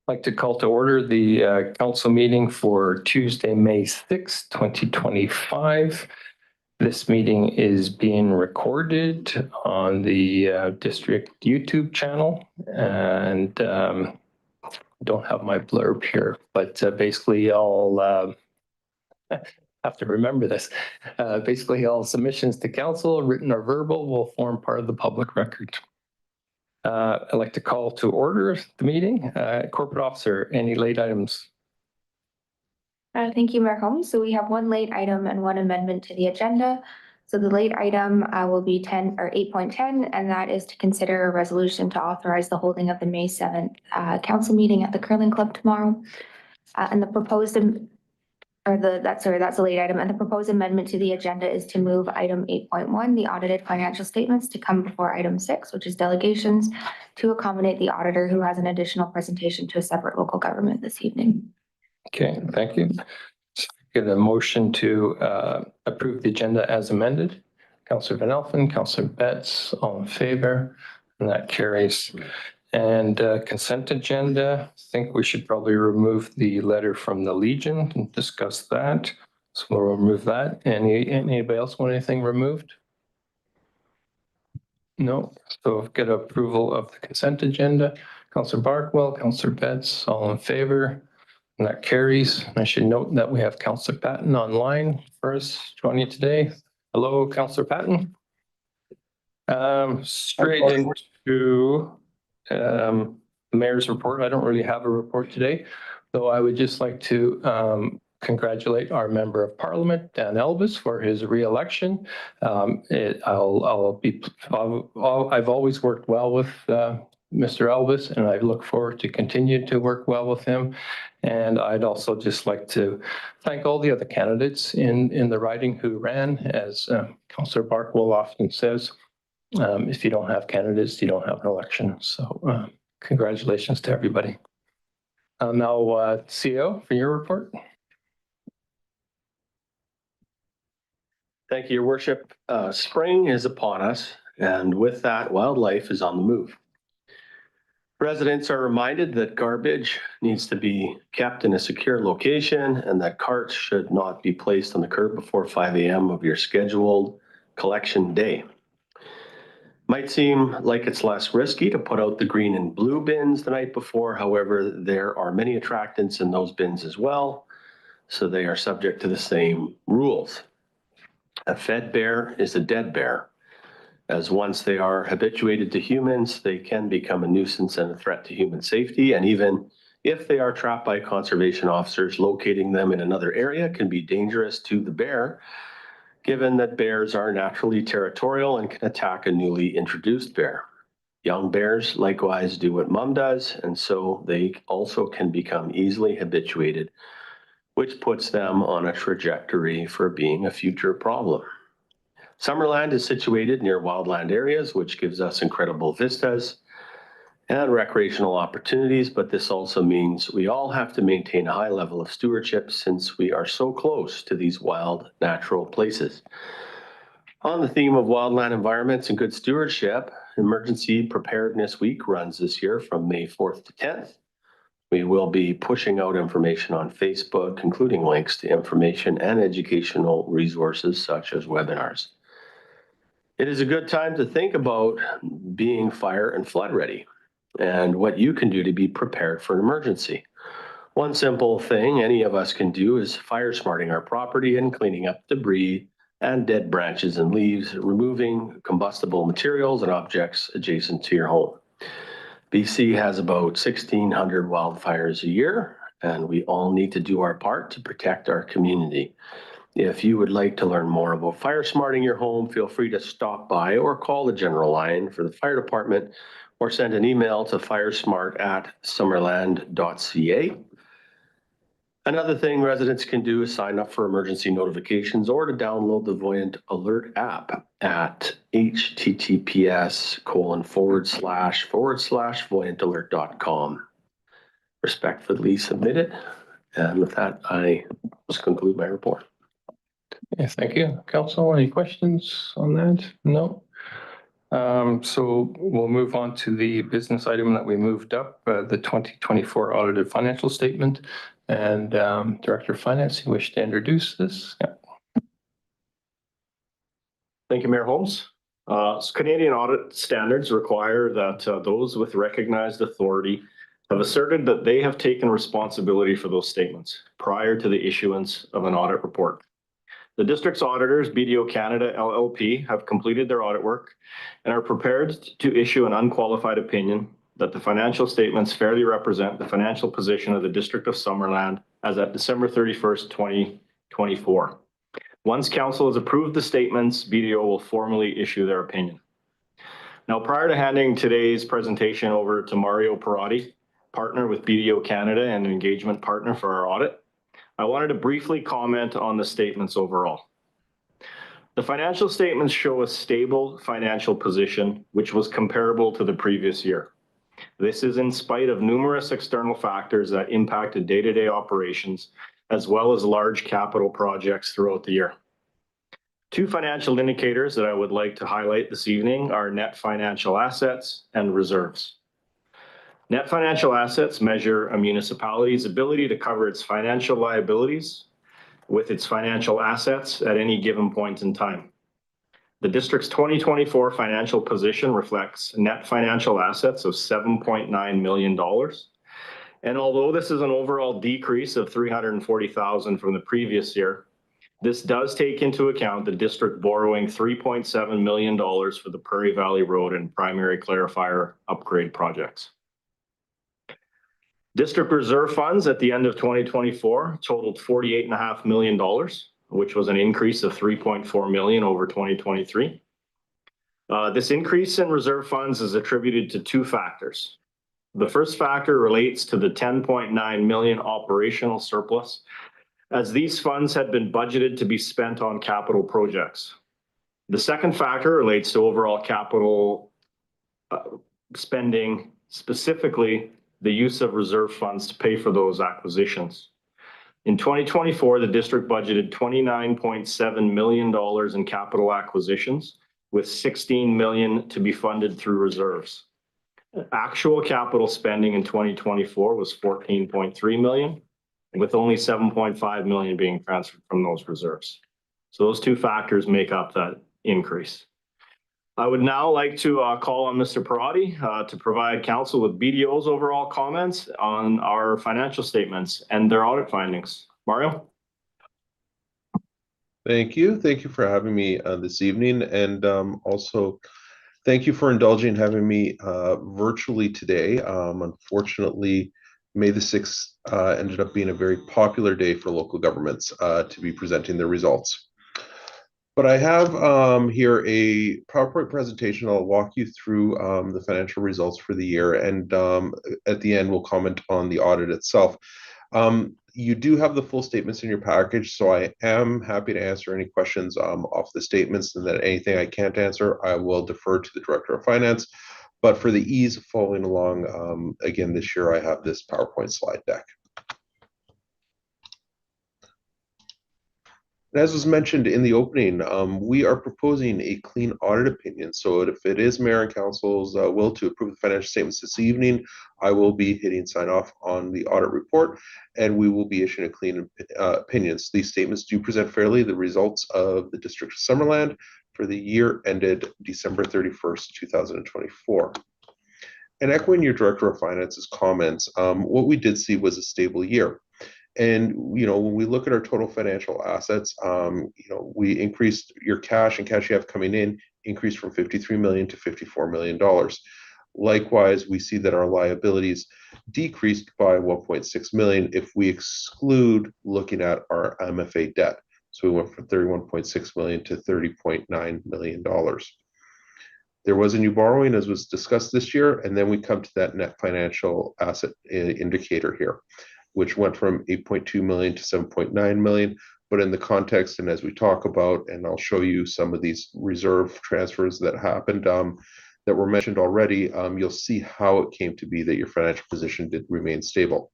Like to call to order the council meeting for Tuesday, May 6th, 2025. This meeting is being recorded on the district YouTube channel, and don't have my blurb here, but basically I'll have to remember this. Basically all submissions to council, written or verbal, will form part of the public record. I'd like to call to order the meeting. Corporate Officer, any late items? Thank you, Mayor Holmes. So we have one late item and one amendment to the agenda. So the late item will be 8.10, and that is to consider a resolution to authorize the holding of the May 7th council meeting at the Curling Club tomorrow. And the proposed that's a late item. And the proposed amendment to the agenda is to move item 8.1, the audited financial statements, to come before item 6, which is delegations, to accommodate the auditor who has an additional presentation to a separate local government this evening. Okay, thank you. Get a motion to approve the agenda as amended. Councillor Van Elfen, Councillor Betts, all in favor, and that carries. And consent agenda, I think we should probably remove the letter from the Legion and discuss that. So we'll remove that. Anybody else want anything removed? No. So get approval of the consent agenda. Councillor Barkwell, Councillor Betts, all in favor, and that carries. I should note that we have Councillor Patton online for us joining today. Hello, Councillor Patton. Straight into the mayor's report. I don't really have a report today, though I would just like to congratulate our member of parliament, Dan Elvis, for his re-election. I've always worked well with Mr. Elvis, and I look forward to continue to work well with him. And I'd also just like to thank all the other candidates in the riding who ran. As Councillor Barkwell often says, if you don't have candidates, you don't have an election. So congratulations to everybody. Now, CEO, for your report. Thank you, Your Worship. Spring is upon us, and with that, wildlife is on the move. Residents are reminded that garbage needs to be kept in a secure location and that carts should not be placed on the curb before 5 a.m. of your scheduled collection day. Might seem like it's less risky to put out the green and blue bins the night before. However, there are many attractants in those bins as well, so they are subject to the same rules. A fed bear is a dead bear, as once they are habituated to humans, they can become a nuisance and a threat to human safety. And even if they are trapped by conservation officers, locating them in another area can be dangerous to the bear, given that bears are naturally territorial and can attack a newly introduced bear. Young bears likewise do what mom does, and so they also can become easily habituated, which puts them on a trajectory for being a future problem. Summerland is situated near wildland areas, which gives us incredible vistas and recreational opportunities, but this also means we all have to maintain a high level of stewardship since we are so close to these wild natural places. On the theme of wildland environments and good stewardship, Emergency Preparedness Week runs this year from May 4th to 10th. We will be pushing out information on Facebook, including links to information and educational resources such as webinars. It is a good time to think about being fire and flood ready and what you can do to be prepared for an emergency. One simple thing any of us can do is fire smarting our property and cleaning up debris and dead branches and leaves, removing combustible materials and objects adjacent to your home. BC has about 1,600 wildfires a year, and we all need to do our part to protect our community. If you would like to learn more about fire smarting your home, feel free to stop by or call the general line for the fire department or send an email to firesmart@summerland.ca. Another thing residents can do is sign up for emergency notifications or to download the Voyant Alert app at https://voyantalert.com. Respectfully submitted. And with that, I must conclude my report. Yes, thank you. Council, any questions on that? No. So we'll move on to the business item that we moved up, the 2024 audited financial statement. And Director of Finance, you wish to introduce this? Yeah. Thank you, Mayor Holmes. Canadian audit standards require that those with recognized authority have asserted that they have taken responsibility for those statements prior to the issuance of an audit report. The district's auditors, BDO Canada LLP, have completed their audit work and are prepared to issue an unqualified opinion that the financial statements fairly represent the financial position of the District of Summerland as at December 31st, 2024. Once council has approved the statements, BDO will formally issue their opinion. Now, prior to handing today's presentation over to Mario Perotti, partner with BDO Canada and engagement partner for our audit, I wanted to briefly comment on the statements overall. The financial statements show a stable financial position, which was comparable to the previous year. This is in spite of numerous external factors that impacted day-to-day operations, as well as large capital projects throughout the year. Two financial indicators that I would like to highlight this evening are net financial assets and reserves. Net financial assets measure a municipality's ability to cover its financial liabilities with its financial assets at any given point in time. The district's 2024 financial position reflects net financial assets of $7.9 million. And although this is an overall decrease of $340,000 from the previous year, this does take into account the district borrowing $3.7 million for the Prairie Valley Road and primary clarifier upgrade projects. District reserve funds at the end of 2024 totaled $48.5 million, which was an increase of $3.4 million over 2023. This increase in reserve funds is attributed to two factors. The first factor relates to the $10.9 million operational surplus, as these funds had been budgeted to be spent on capital projects. The second factor relates to overall capital spending, specifically the use of reserve funds to pay for those acquisitions. In 2024, the district budgeted $29.7 million in capital acquisitions, with $16 million to be funded through reserves. Actual capital spending in 2024 was $14.3 million, with only $7.5 million being transferred from those reserves. So those two factors make up that increase. I would now like to call on Mr. Perotti to provide council with BDO's overall comments on our financial statements and their audit findings. Mario? Thank you. Thank you for having me this evening. And also, thank you for indulging having me virtually today. Unfortunately, May the 6th ended up being a very popular day for local governments to be presenting their results. But I have here a PowerPoint presentation. I'll walk you through the financial results for the year, and at the end, we'll comment on the audit itself. You do have the full statements in your package, so I am happy to answer any questions off the statements, and then anything I can't answer, I will defer to the Director of Finance. But for the ease of following along, again, this year I have this PowerPoint slide deck. As was mentioned in the opening, we are proposing a clean audit opinion. So if it is Mayor and Council's will to approve the financial statements this evening, I will be hitting sign off on the audit report, and we will be issuing a clean opinions. These statements do present fairly the results of the District of Summerland for the year ended December 31st, 2024. And echoing your Director of Finance's comments, what we did see was a stable year. And, when we look at our total financial assets, we increased your cash and cash you have coming in, increased from $53 million to $54 million. Likewise, we see that our liabilities decreased by $1.6 million if we exclude looking at our MFA debt. So we went from $31.6 million to $30.9 million. There was a new borrowing, as was discussed this year, and then we come to that net financial asset indicator here, which went from $8.2 million to $7.9 million. But in the context, and as we talk about, and I'll show you some of these reserve transfers that happened that were mentioned already, you'll see how it came to be that your financial position did remain stable.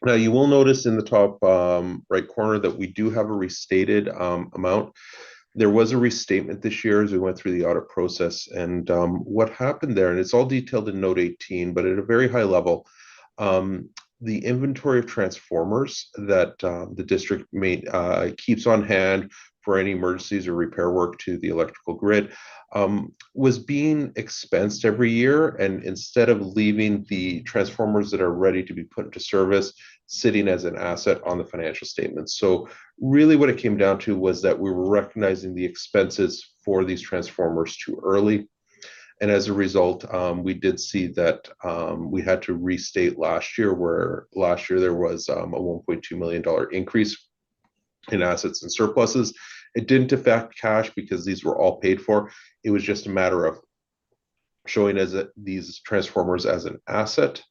Now, you will notice in the top right corner that we do have a restated amount There was a restatement this year as we went through the audit process, and what happened there, and it's all detailed in note 18, but at a very high level, the inventory of transformers that the district keeps on hand for any emergencies or repair work to the electrical grid was being expensed every year. And instead of leaving the transformers that are ready to be put into service sitting as an asset on the financial statements. So really what it came down to was that we were recognizing the expenses for these transformers too early. And as a result, we did see that we had to restate last year, where last year there was a $1.2 million increase in assets and surpluses. It didn't affect cash because these were all paid for. It was just a matter of showing these transformers as an asset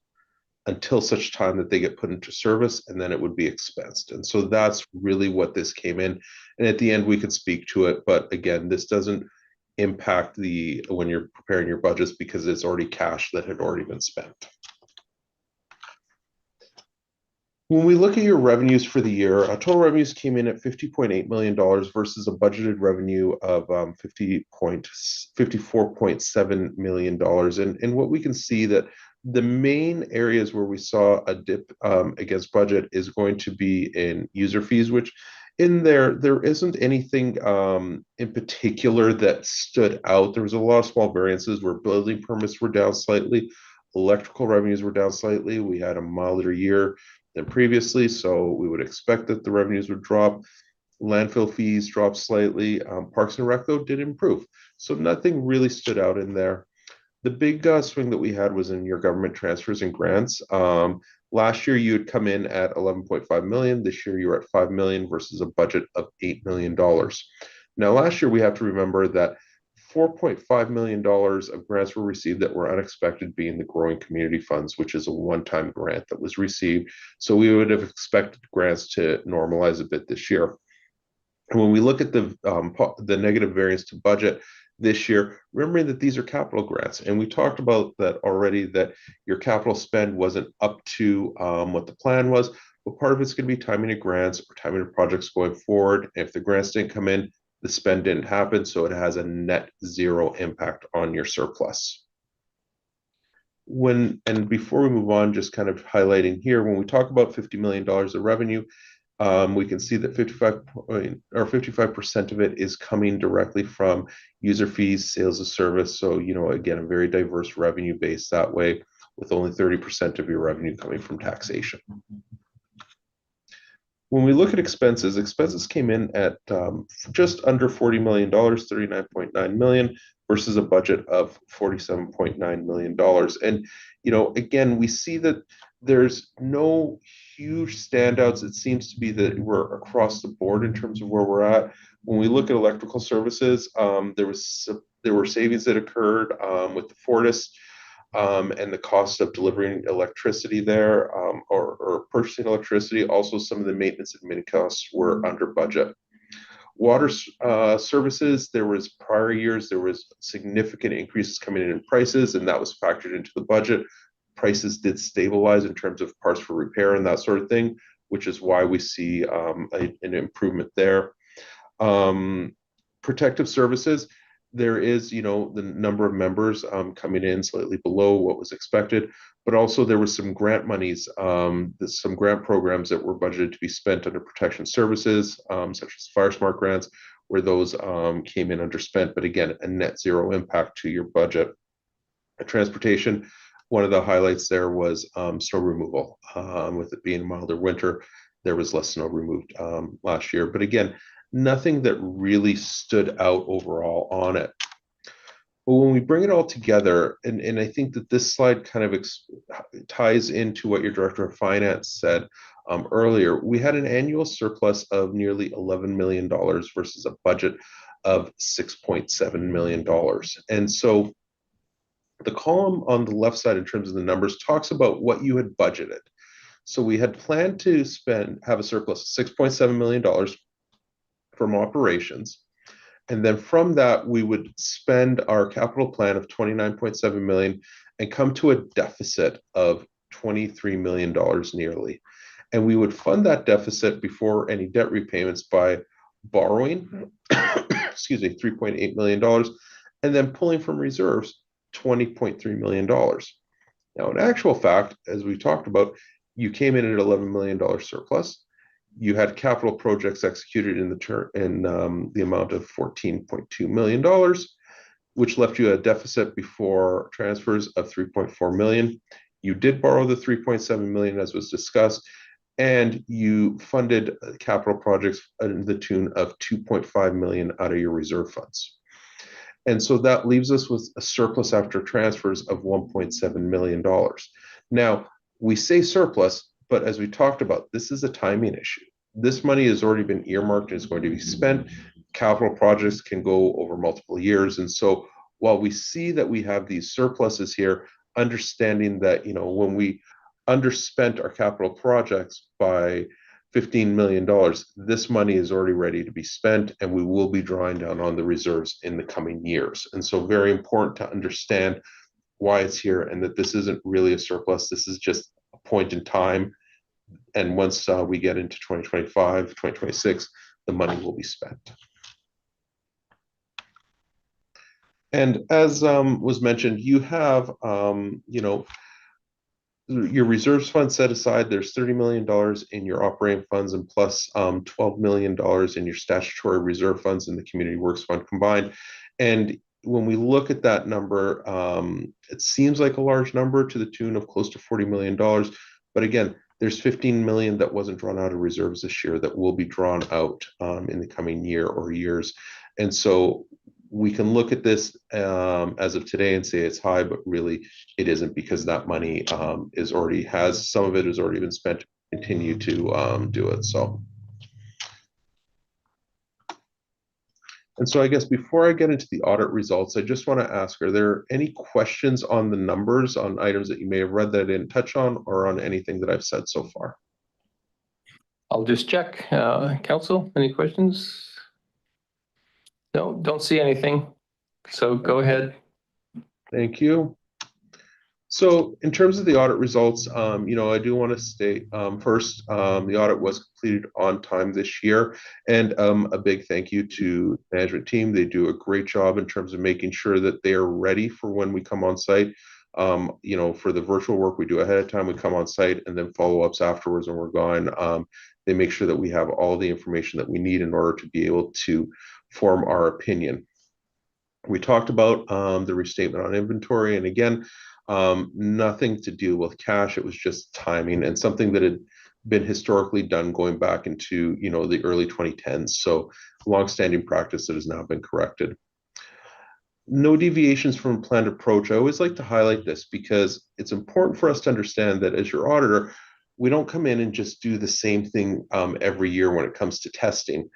until such time that they get put into service, and then it would be expensed. And so that's really what this came in. And at the end, we could speak to it. But again, this doesn't impact when you're preparing your budgets because it's already cash that had already been spent. When we look at your revenues for the year, total revenues came in at $50.8 million versus a budgeted revenue of $54.7 million. And what we can see that the main areas where we saw a dip against budget is going to be in user fees, which in there isn't anything in particular that stood out. There was a lot of small variances where building permits were down slightly, electrical revenues were down slightly. We had a milder year than previously, so we would expect that the revenues would drop. Landfill fees dropped slightly. Parks and Rec, though, did improve. So nothing really stood out in there. The big swing that we had was in your government transfers and grants. Last year, you had come in at $11.5 million. This year, you're at $5 million versus a budget of $8 million. Now, last year, we have to remember that $4.5 million of grants were received that were unexpected, being the Growing Community Funds, which is a one-time grant that was received. So we would have expected grants to normalize a bit this year. And when we look at the negative variance to budget this year, remembering that these are capital grants, and we talked about that already, that your capital spend wasn't up to what the plan was, but part of it's going to be timing of grants or timing of projects going forward. And if the grants didn't come in, the spend didn't happen, so it has a net zero impact on your surplus. And before we move on, just kind of highlighting here, when we talk about $50 million of revenue, we can see that 55% of it is coming directly from user fees, sales of service. So, again, a very diverse revenue base that way, with only 30% of your revenue coming from taxation. When we look at expenses came in at just under $40 million, $39.9 million, versus a budget of $47.9 million. And, again, we see that there's no huge standouts. It seems to be that we're across the board in terms of where we're at. When we look at electrical services, there were savings that occurred with the Fortis and the cost of delivering electricity there or purchasing electricity. Also, some of the maintenance and admin costs were under budget. Water services, there was prior years, there was significant increases coming in prices, and that was factored into the budget. Prices did stabilize in terms of parts for repair and that sort of thing, which is why we see an improvement there. Protective services, there is, the number of members coming in slightly below what was expected, but also there was some grant monies, some grant programs that were budgeted to be spent under protection services, such as Fire Smart grants, where those came in underspent, but again, a net zero impact to your budget. Transportation, one of the highlights there was snow removal. With it being a milder winter, there was less snow removed last year. But again, nothing that really stood out overall on it. But when we bring it all together, and I think that this slide kind of ties into what your Director of Finance said earlier, we had an annual surplus of nearly $11 million versus a budget of $6.7 million. And so the column on the left side in terms of the numbers talks about what you had budgeted. So we had planned to have a surplus of $6.7 million from operations. And then from that, we would spend our capital plan of $29.7 million and come to a deficit of $23 million nearly. And we would fund that deficit before any debt repayments by borrowing excuse me, $3.8 million, and then pulling from reserves, $20.3 million. Now, in actual fact, as we talked about, you came in at $11 million surplus. You had capital projects executed in the amount of $14.2 million, which left you a deficit before transfers of $3.4 million. You did borrow the $3.7 million, as was discussed, and you funded capital projects in the tune of $2.5 million out of your reserve funds. And so that leaves us with a surplus after transfers of $1.7 million. Now, we say surplus, but as we talked about, this is a timing issue. This money has already been earmarked and is going to be spent. Capital projects can go over multiple years. And so while we see that we have these surpluses here, understanding that, when we underspent our capital projects by $15 million, this money is already ready to be spent, and we will be drawing down on the reserves in the coming years. And so very important to understand why it's here, and that this isn't really a surplus. This is just a point in time. And once we get into 2025, 2026, the money will be spent. And as was mentioned, you have, your reserves fund set aside. There's $30 million in your operating funds, and plus $12 million in your statutory reserve funds and the community works fund combined. And when we look at that number, it seems like a large number to the tune of close to $40 million. But again, there's $15 million that wasn't drawn out of reserves this year that will be drawn out in the coming year or years. And so we can look at this as of today and say it's high, but really it isn't, because that money some of it has already been spent to continue to do it. And so I guess before I get into the audit results, I just want to ask, are there any questions on the numbers, on items that you may have read that I didn't touch on, or on anything that I've said so far? I'll just check. Council, any questions? No, don't see anything. So go ahead. Thank you. So in terms of the audit results, I do want to state first, the audit was completed on time this year, and a big thank you to the management team. They do a great job in terms of making sure that they are ready for when we come on site. For the virtual work we do ahead of time, we come on site, and then follow-ups afterwards when we're gone. They make sure that we have all the information that we need in order to be able to form our opinion. We talked about the restatement on inventory, and again, nothing to do with cash. It was just timing, and something that had been historically done going back into the early 2010s. So longstanding practice that has now been corrected. No deviations from planned approach. I always like to highlight this because it's important for us to understand that as your auditor, we don't come in and just do the same thing every year when it comes to testing.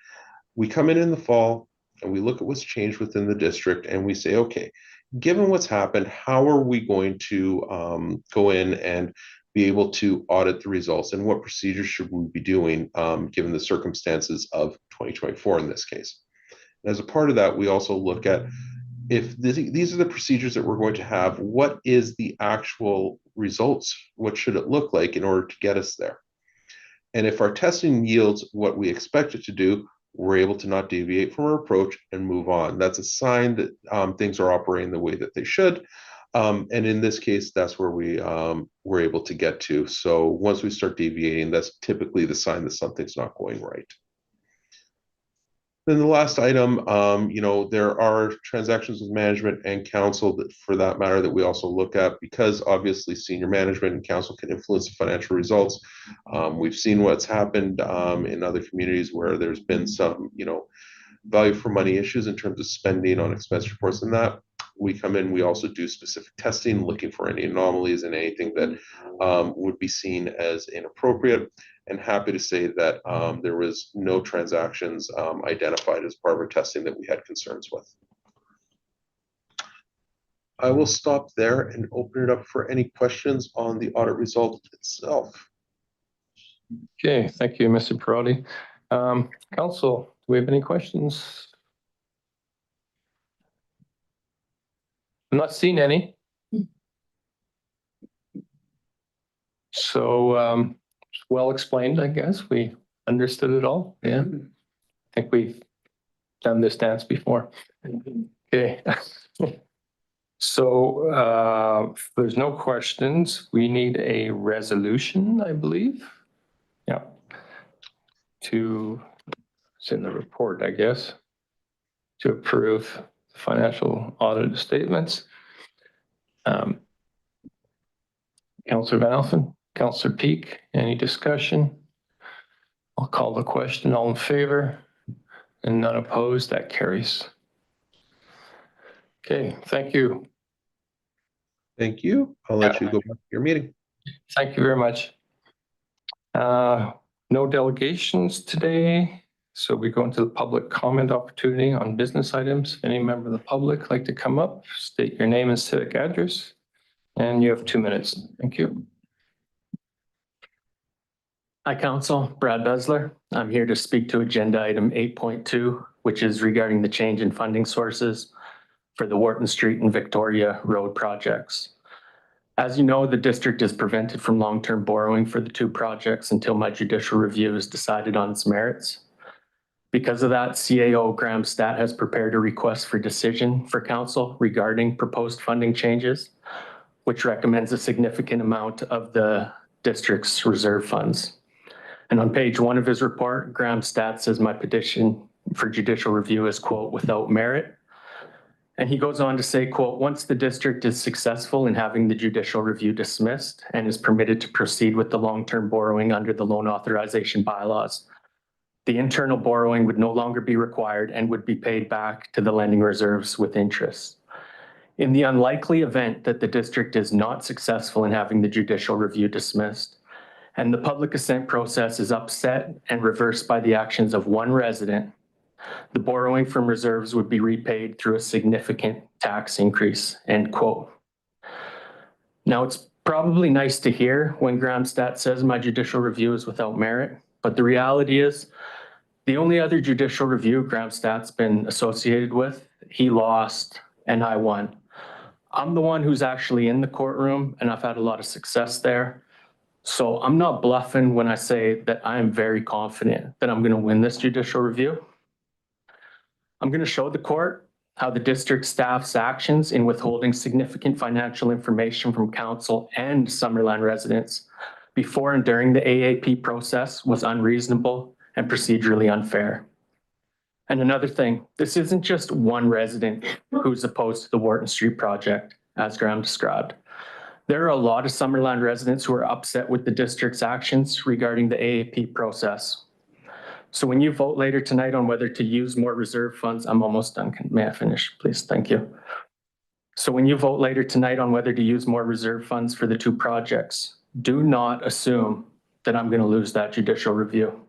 We come in the fall and we look at what's changed within the district, and we say, okay, given what's happened, how are we going to go in and be able to audit the results, and what procedures should we be doing given the circumstances of 2024 in this case? And as a part of that, we also look at, if these are the procedures that we're going to have, what is the actual results? What should it look like in order to get us there? And if our testing yields what we expect it to do, we're able to not deviate from our approach and move on. That's a sign that things are operating the way that they should. And in this case, that's where we're able to get to. So once we start deviating, that's typically the sign that something's not going right. Then the last item, there are transactions with management and council that, for that matter, that we also look at, because obviously senior management and council can influence the financial results. We've seen what's happened in other communities where there's been some, value for money issues in terms of spending on expense reports and that. We come in, we also do specific testing, looking for any anomalies and anything that would be seen as inappropriate. And happy to say that there was no transactions identified as part of our testing that we had concerns with. I will stop there and open it up for any questions on the audit result itself. Okay, thank you, Mr. Perotti. Council, do we have any questions? I'm not seeing any. So well explained, I guess. We understood it all. Yeah. I think we done this dance before. Okay. So if there's no questions, we need a resolution, I believe. Yeah. It's in the report, I guess, to approve the financial audit statements. Councillor Van Alphen, Councillor Peak, any discussion? I'll call the question. All in favor? And none opposed, that carries. Okay, thank you. Thank you. I'll let you go back to your meeting. Thank you very much. No delegations today, so we go into the public comment opportunity on business items. Any member of the public like to come up, state your name and civic address, and you have 2 minutes. Thank you. Hi, Council. Brad Besler. I'm here to speak to agenda item 8.2, which is regarding the change in funding sources for the Wharton Street and Victoria Road projects. As you know, the district is prevented from long-term borrowing for the two projects until my judicial review is decided on its merits. Because of that, CAO Graham Stat has prepared a request for decision for Council regarding proposed funding changes, which recommends a significant amount of the district's reserve funds. And on page 1 of his report, Graham Stat says my petition for judicial review is, quote, without merit. And he goes on to say, quote, once the district is successful in having the judicial review dismissed and is permitted to proceed with the long-term borrowing under the loan authorization bylaws, the internal borrowing would no longer be required and would be paid back to the lending reserves with interest. In the unlikely event that the district is not successful in having the judicial review dismissed, and the public assent process is upset and reversed by the actions of one resident, the borrowing from reserves would be repaid through a significant tax increase, end quote. Now, it's probably nice to hear when Graham Stat says my judicial review is without merit, but the reality is the only other judicial review Graham Stat's been associated with, he lost and I won. I'm the one who's actually in the courtroom and I've had a lot of success there. So I'm not bluffing when I say that I am very confident that I'm going to win this judicial review. I'm going to show the court how the district staff's actions in withholding significant financial information from council and Summerland residents before and during the AAP process was unreasonable and procedurally unfair. And another thing, this isn't just one resident who's opposed to the Wharton Street project, as Graham described. There are a lot of Summerland residents who are upset with the district's actions regarding the AAP process. So when you vote later tonight on whether to use more reserve funds, I'm almost done. May I finish, please? Thank you. So when you vote later tonight on whether to use more reserve funds for the two projects, do not assume that I'm going to lose that judicial review.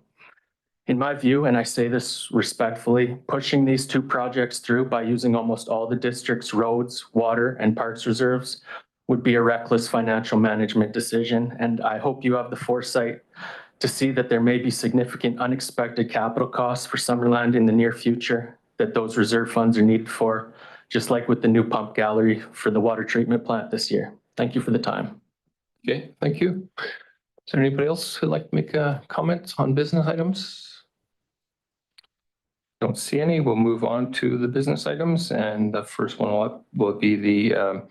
In my view, and I say this respectfully, pushing these two projects through by using almost all the district's roads, water, and parks reserves would be a reckless financial management decision. And I hope you have the foresight to see that there may be significant unexpected capital costs for Summerland in the near future that those reserve funds are needed for, just like with the new pump gallery for the water treatment plant this year. Thank you for the time. Okay, thank you. Is there anybody else who'd like to make a comment on business items? Don't see any. We'll move on to the business items, and the first one will be the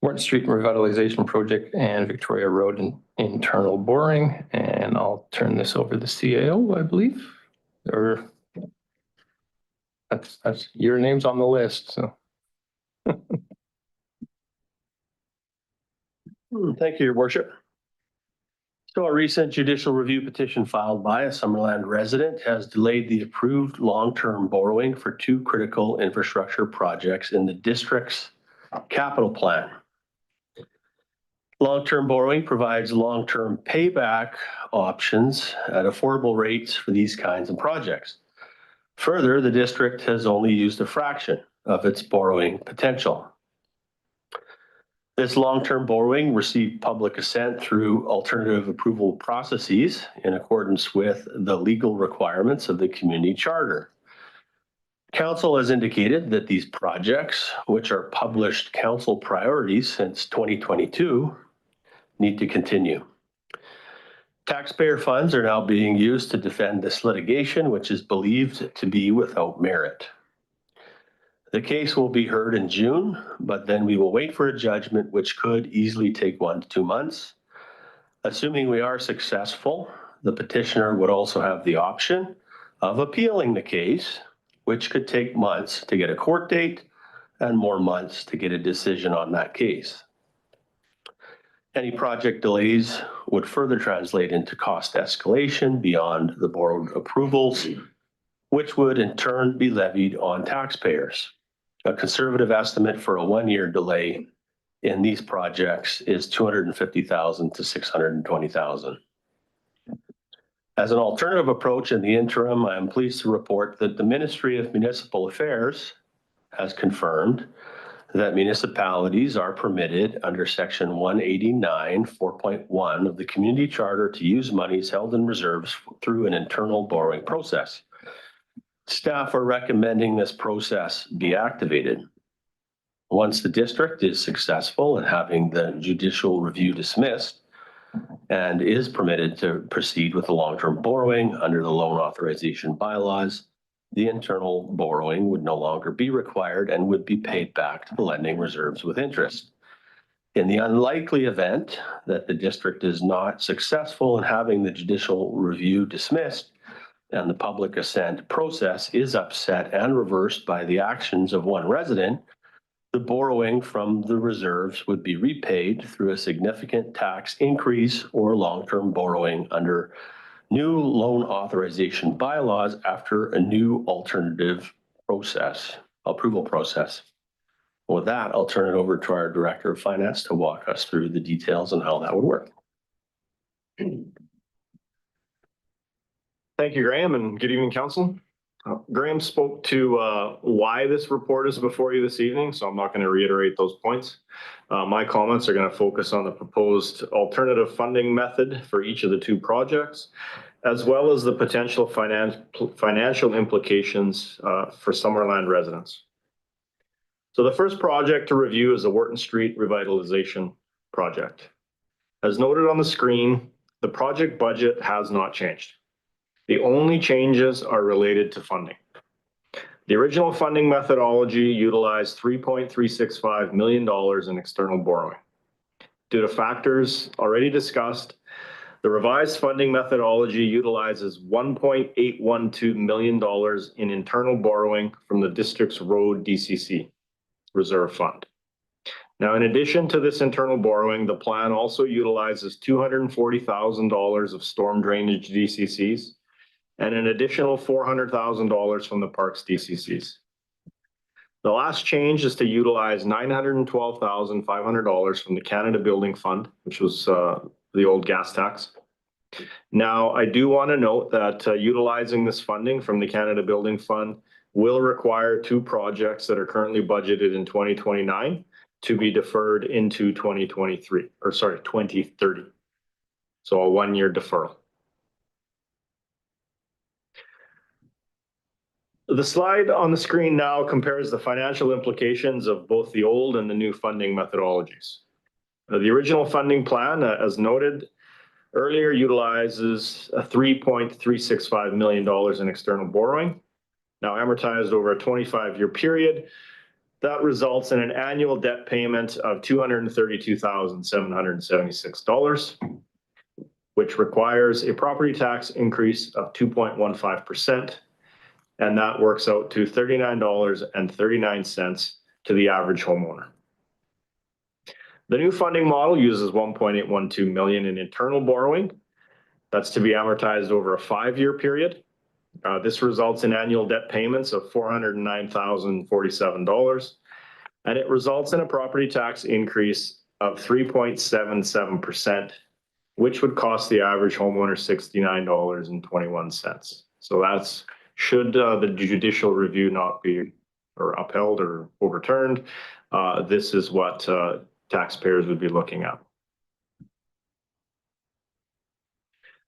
Wharton Street Revitalization Project and Victoria Road internal boring. And I'll turn this over to the CAO, I believe, or that's your name's on the list. So Thank you, Your Worship. So a recent judicial review petition filed by a Summerland resident has delayed the approved long-term borrowing for two critical infrastructure projects in the district's capital plan. Long-term borrowing provides long-term payback options at affordable rates for these kinds of projects. Further, the district has only used a fraction of its borrowing potential. This long-term borrowing received public assent through alternative approval processes in accordance with the legal requirements of the community charter. Council has indicated that these projects, which are published council priorities since 2022, need to continue. Taxpayer funds are now being used to defend this litigation, which is believed to be without merit. The case will be heard in June, but then we will wait for a judgment, which could easily take 1 to 2 months. Assuming we are successful, the petitioner would also have the option of appealing the case, which could take months to get a court date and more months to get a decision on that case. Any project delays would further translate into cost escalation beyond the borrowed approvals, which would in turn be levied on taxpayers. A conservative estimate for a 1-year delay in these projects is $250,000 to $620,000. As an alternative approach in the interim, I am pleased to report that the Ministry of Municipal Affairs has confirmed that municipalities are permitted under Section 189, 4.1 of the Community Charter to use monies held in reserves through an internal borrowing process. Staff are recommending this process be activated. Once the district is successful in having the judicial review dismissed and is permitted to proceed with the long-term borrowing under the loan authorization bylaws, the internal borrowing would no longer be required and would be paid back to the lending reserves with interest. In the unlikely event that the district is not successful in having the judicial review dismissed and the public assent process is upset and reversed by the actions of one resident, the borrowing from the reserves would be repaid through a significant tax increase or long-term borrowing under new loan authorization bylaws after a new alternative approval process. With that, I'll turn it over to our Director of Finance to walk us through the details on how that would work. Thank you, Graham, and good evening, Council. Graham spoke to why this report is before you this evening, so I'm not going to reiterate those points. My comments are going to focus on the proposed alternative funding method for each of the 2 projects, as well as the potential financial implications for Summerland residents. So the first project to review is the Wharton Street Revitalization Project. As noted on the screen, the project budget has not changed. The only changes are related to funding. The original funding methodology utilized $3.365 million in external borrowing. Due to factors already discussed, the revised funding methodology utilizes $1.812 million in internal borrowing from the district's road DCC reserve fund. Now, in addition to this internal borrowing, the plan also utilizes $240,000 of storm drainage DCCs and an additional $400,000 from the parks DCCs. The last change is to utilize $912,500 from the Canada Building Fund, which was the old gas tax. Now, I do want to note that utilizing this funding from the Canada Building Fund will require 2 projects that are currently budgeted in 2029 to be deferred into 2030. So a 1-year deferral. The slide on the screen now compares the financial implications of both the old and the new funding methodologies. The original funding plan, as noted earlier, utilizes a $3.365 million in external borrowing, now amortized over a 25-year period. That results in an annual debt payment of $232,776, which requires a property tax increase of 2.15%. And that works out to $39.39 to the average homeowner. The new funding model uses $1.812 million in internal borrowing. That's to be amortized over a 5-year period. This results in annual debt payments of $409,047, and it results in a property tax increase of 3.77%, which would cost the average homeowner $69.21. So that's should the judicial review not be upheld or overturned, this is what taxpayers would be looking at.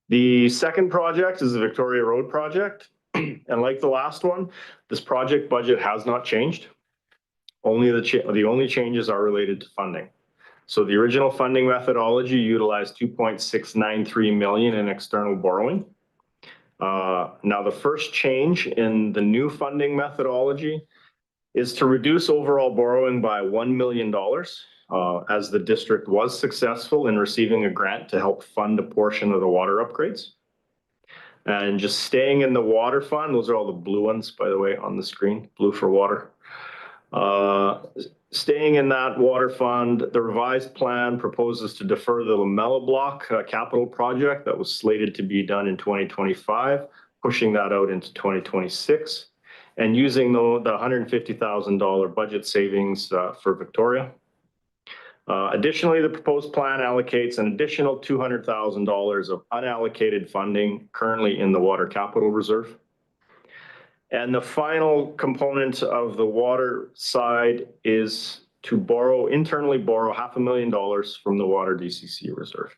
The second project is the Victoria Road project. And like the last one, this project budget has not changed. The only changes are related to funding. So the original funding methodology utilized 2.693 million in external borrowing. Now the first change in the new funding methodology is to reduce overall borrowing by $1 million, as the district was successful in receiving a grant to help fund a portion of the water upgrades. And just staying in the water fund, those are all the blue ones, by the way, on the screen, blue for water. Staying in that water fund, the revised plan proposes to defer the Lamella Block capital project that was slated to be done in 2025, pushing that out into 2026, and using the $150,000 budget savings for Victoria. Additionally, the proposed plan allocates an additional $200,000 of unallocated funding currently in the Water Capital Reserve. And the final component of the water side is to internally borrow $500,000 from the Water DCC Reserve.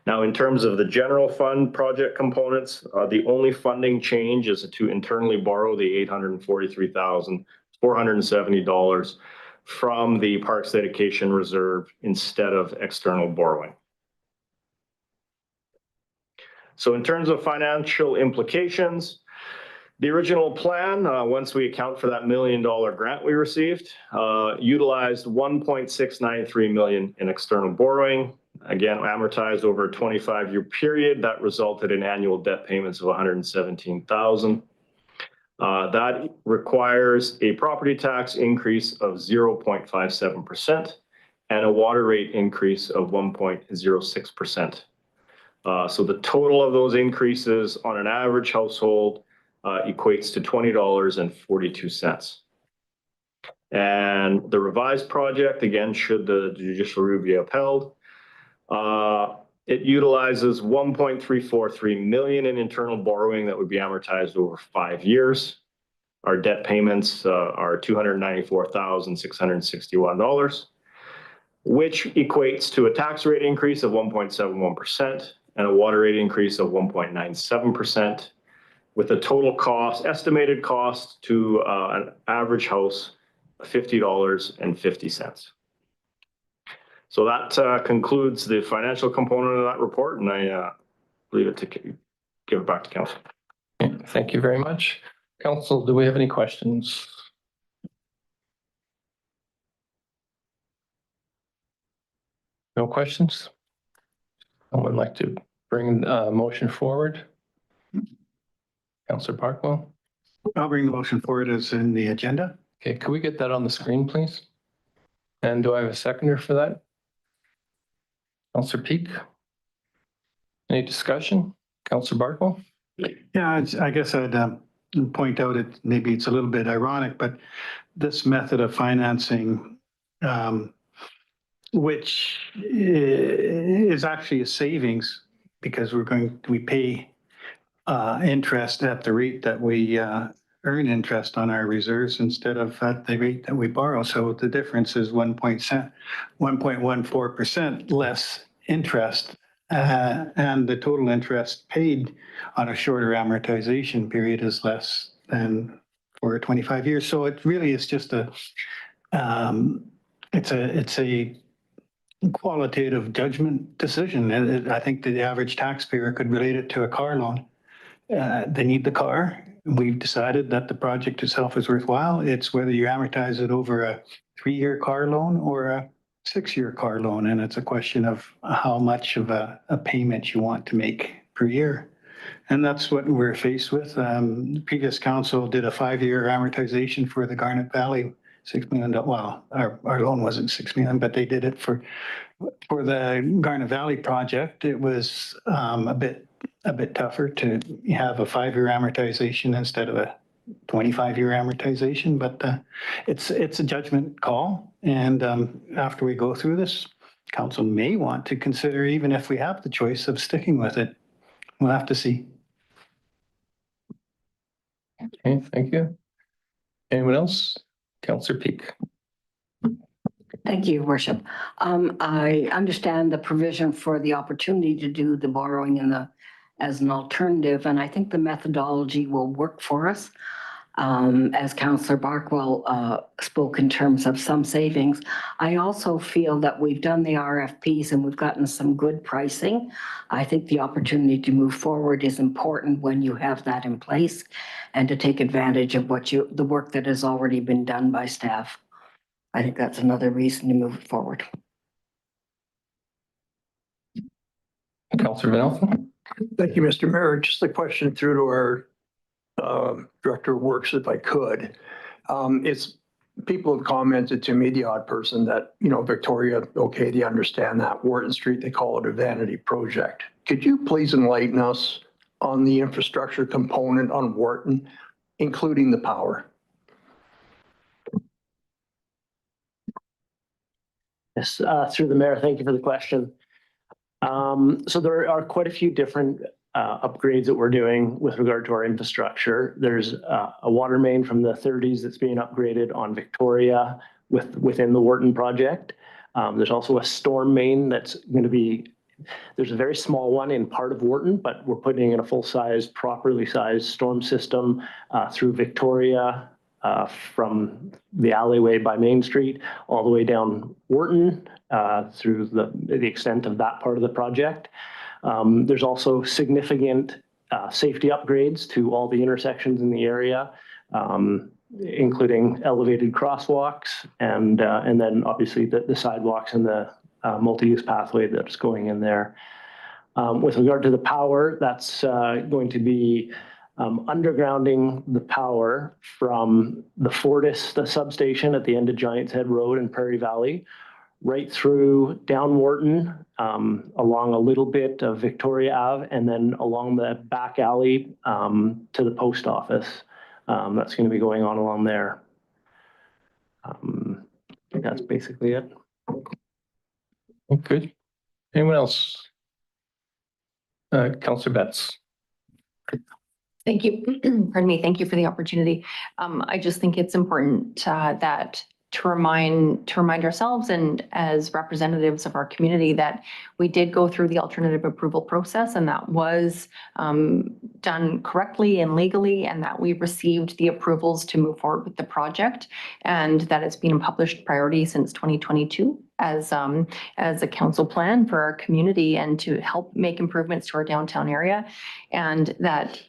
Now, in terms of the general fund project components, the only funding change is to internally borrow the $843,470 from the Parks Dedication Reserve instead of external borrowing. So in terms of financial implications, the original plan, once we account for that $1 million grant we received, utilized $1.693 million in external borrowing, again, amortized over a 25-year period. That resulted in annual debt payments of $117,000. That requires a property tax increase of 0.57% and a water rate increase of 1.06%. So the total of those increases on an average household equates to $20.42. And the revised project, again, should the judicial review be upheld, it utilizes $1.343 million in internal borrowing that would be amortized over 5 years. Our debt payments are $294,661, which equates to a tax rate increase of 1.71% and a water rate increase of 1.97%, with a total cost, estimated cost to an average house of $50.50. So that concludes the financial component of that report, and I leave it to give it back to council. Thank you very much. Council, do we have any questions? No questions? Someone like to bring a motion forward? Councillor Parkwell? I'll bring the motion forward as in the agenda. Okay, could we get that on the screen, please? And do I have a seconder for that? Councillor Peak? Any discussion? Councillor Barkwell? Yeah, I guess I'd point out maybe it's a little bit ironic, but this method of financing, which is actually a savings because we pay interest at the rate that we earn interest on our reserves instead of at the rate that we borrow. So the difference is 1.14% less interest, and the total interest paid on a shorter amortization period is less than for 25 years. So it really is just it's a qualitative judgment decision. And I think the average taxpayer could relate it to a car loan. They need the car. We've decided that the project itself is worthwhile. It's whether you amortize it over a 3-year car loan or a 6-year car loan. And it's a question of how much of a payment you want to make per year. And that's what we're faced with. The previous council did a 5-year amortization for the Garnet Valley, $6 million. Well, our loan wasn't $6 million, but they did it for the Garnet Valley project. It was a bit tougher to have a 5-year amortization instead of a 25-year amortization, but it's a judgment call. And after we go through this, council may want to consider, even if we have the choice of sticking with it. We'll have to see. Okay, thank you. Anyone else? Councillor Peak. Thank you, Worship. I understand the provision for the opportunity to do the borrowing as an alternative, and I think the methodology will work for us. As Councillor Barkwell spoke in terms of some savings, I also feel that we've done the RFPs and we've gotten some good pricing. I think the opportunity to move forward is important when you have that in place and to take advantage of the work that has already been done by staff. I think that's another reason to move forward. Councillor Vanelson? Thank you, Mr. Mayor. Just a question through to our Director of Works, if I could. It's people have commented to me, the odd person, that, you know, Victoria, okay, they understand that. Wharton Street, they call it a vanity project. Could you please enlighten us on the infrastructure component on Wharton, including the power? Yes, through the mayor, thank you for the question. So there are quite a few different upgrades that we're doing with regard to our infrastructure. There's a water main from the 30s that's being upgraded on Victoria within the Wharton project. There's also a storm main that's going to be, there's a very small one in part of Wharton, but we're putting in a full-size, properly sized storm system through Victoria from the alleyway by Main Street all the way down Wharton through the extent of that part of the project. There's also significant safety upgrades to all the intersections in the area, including elevated crosswalks and then obviously the sidewalks and the multi-use pathway that's going in there. With regard to the power, that's going to be undergrounding the power from the Fortis, the substation at the end of Giants Head Road in Prairie Valley, right through down Wharton, along a little bit of Victoria Ave, and then along the back alley to the post office. That's going to be going on along there. I think that's basically it. Good. Anyone else? Councillor Betts. Thank you. Pardon me. Thank you for the opportunity. I just think it's important that to remind ourselves and as representatives of our community that we did go through the alternative approval process, and that was done correctly and legally, and that we received the approvals to move forward with the project, and that it's been a published priority since 2022 as a council plan for our community and to help make improvements to our downtown area. And that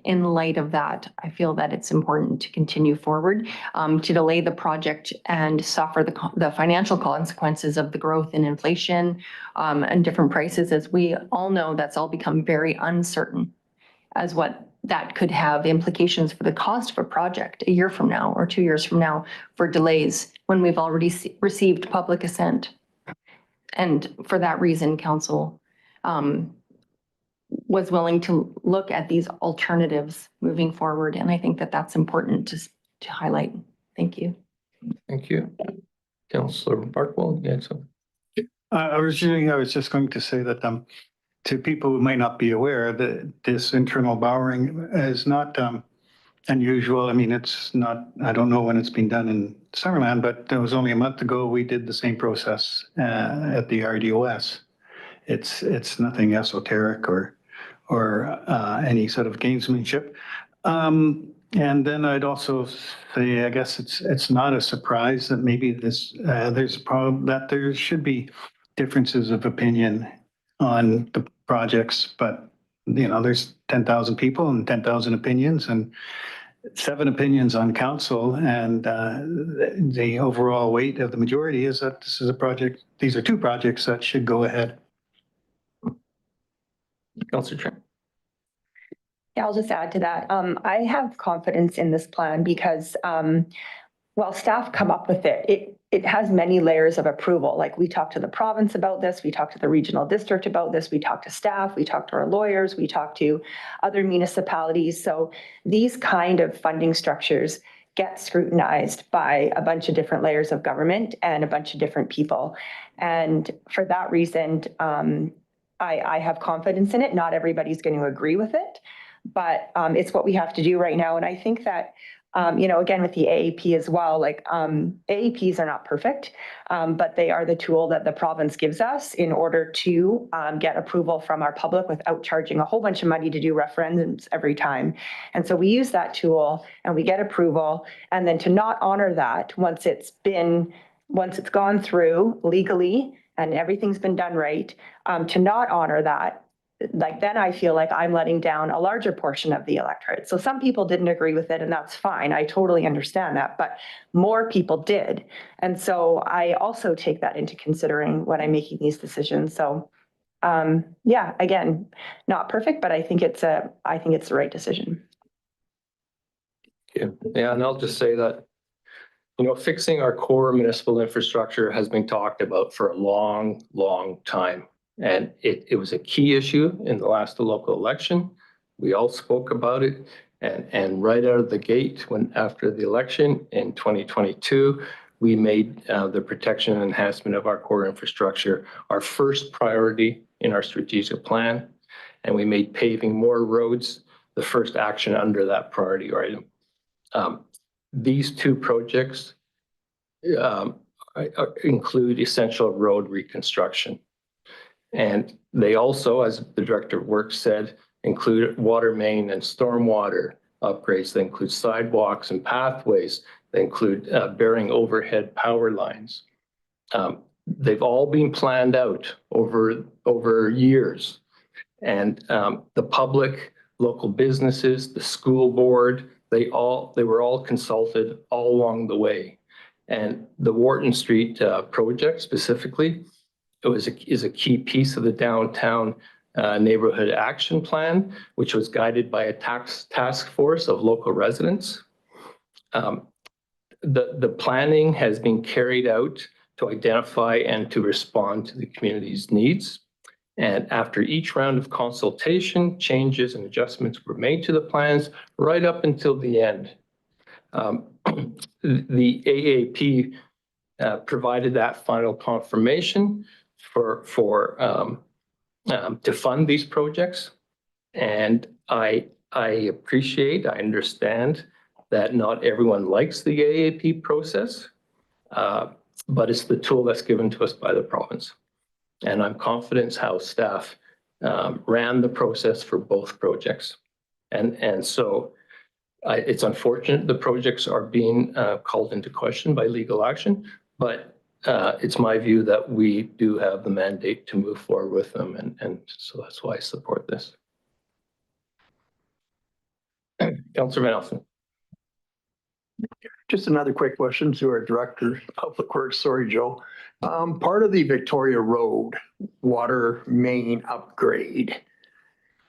in light of that, I feel that it's important to continue forward, to delay the project and suffer the financial consequences of the growth in inflation and different prices. As we all know, that's all become very uncertain as what that could have implications for the cost of a project a year from now or 2 years from now for delays when we've already received public assent. And for that reason, council was willing to look at these alternatives moving forward. And I think that that's important to highlight. Thank you. Thank you. Councillor Barkwell, yeah, so. I was just going to say that to people who may not be aware that this internal bowering is not unusual. I mean, it's not, I don't know when it's been done in Summerland, but it was only a month ago we did the same process at the RDOS. It's nothing esoteric or any sort of gamesmanship. And then I'd also say, I guess it's not a surprise that maybe there's a problem that there should be differences of opinion on the projects, but you know, there's 10,000 people and 10,000 opinions and 7 opinions on council, and the overall weight of the majority is that this is a project. These are 2 projects that should go ahead. Councillor Trent. Yeah, I'll just add to that. I have confidence in this plan because while staff come up with it, it has many layers of approval. Like we talked to the province about this, we talked to the regional district about this, we talked to staff, we talked to our lawyers, we talked to other municipalities. So these kind of funding structures get scrutinized by a bunch of different layers of government and a bunch of different people. And for that reason, I have confidence in it. Not everybody's going to agree with it, but it's what we have to do right now. And I think that again, with the AAP as well, like AAPs are not perfect, but they are the tool that the province gives us in order to get approval from our public without charging a whole bunch of money to do referendums every time. And so we use that tool and we get approval, and then to not honor that once it's gone through legally and everything's been done right, to not honor that, like then I feel like I'm letting down a larger portion of the electorate. So some people didn't agree with it, and that's fine. I totally understand that, but more people did. And so I also take that into considering when I'm making these decisions. So yeah, again, not perfect, but I think it's the right decision. Yeah, and I'll just say that, fixing our core municipal infrastructure has been talked about for a long, long time. And it was a key issue in the last local election. We all spoke about it. And right out of the gate, after the election in 2022, we made the protection and enhancement of our core infrastructure our first priority in our strategic plan. And we made paving more roads the first action under that priority item. These two projects include essential road reconstruction. And they also, as the Director of Works said, include water main and stormwater upgrades. They include sidewalks and pathways. They include burying overhead power lines. They've all been planned out over years. And the public, local businesses, the school board, they were all consulted all along the way. And the Wharton Street project specifically, is a key piece of the downtown neighborhood action plan, which was guided by a task force of local residents. The planning has been carried out to identify and to respond to the community's needs. And after each round of consultation, changes and adjustments were made to the plans right up until the end. The AAP provided that final confirmation to fund these projects. And I understand that not everyone likes the AAP process, but it's the tool that's given to us by the province. And I'm confident how staff ran the process for both projects. And so it's unfortunate the projects are being called into question by legal action, but it's my view that we do have the mandate to move forward with them. And so that's why I support this. Councillor Van Elsen. Just another quick question to our Director of Public Works. Sorry, Joe. Part of the Victoria Road water main upgrade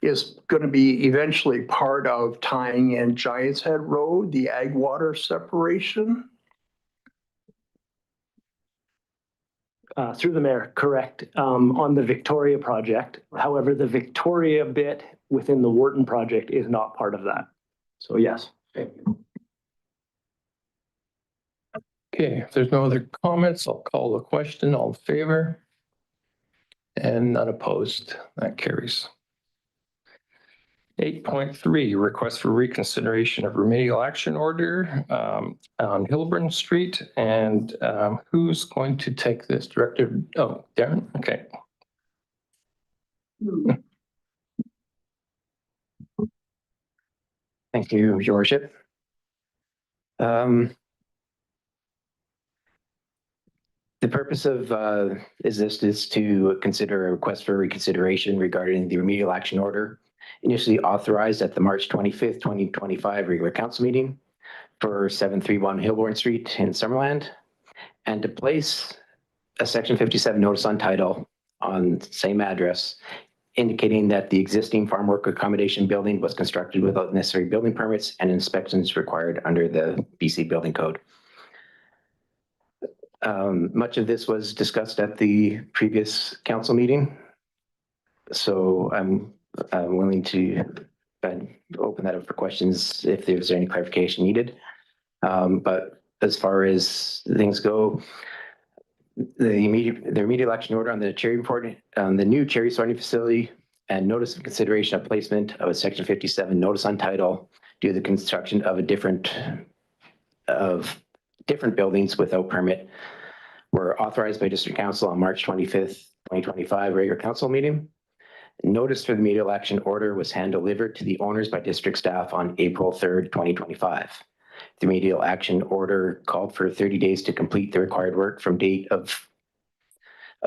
is going to be eventually part of tying in Giants Head Road, the ag water separation. Through the mayor, correct, on the Victoria project. However, the Victoria bit within the Wharton project is not part of that. So yes. Okay, if there's no other comments, I'll call the question. All in favor? And none opposed. That carries. 8.3, request for reconsideration of remedial action order on Hilburn Street. And who's going to take this? Director? Oh, Darren? Okay. Thank you, Your Worship. The purpose of this is to consider a request for reconsideration regarding the remedial action order initially authorized at the March 25th, 2025 regular council meeting for 731 Hilburn Street in Summerland, and to place a section 57 notice on title on the same address indicating that the existing farm work accommodation building was constructed without necessary building permits and inspections required under the BC Building Code. Much of this was discussed at the previous council meeting, so I'm willing to open that up for questions if there's any clarification needed. But as far as things go, the remedial action order on the cherry report, on the new cherry sorting facility, and notice of consideration of placement of a section 57 notice on title due to the construction of a different of different buildings without permit were authorized by District Council on March 25th, 2025 regular council meeting. Notice for the remedial action order was hand-delivered to the owners by district staff on April 3rd, 2025. The remedial action order called for 30 days to complete the required work from date of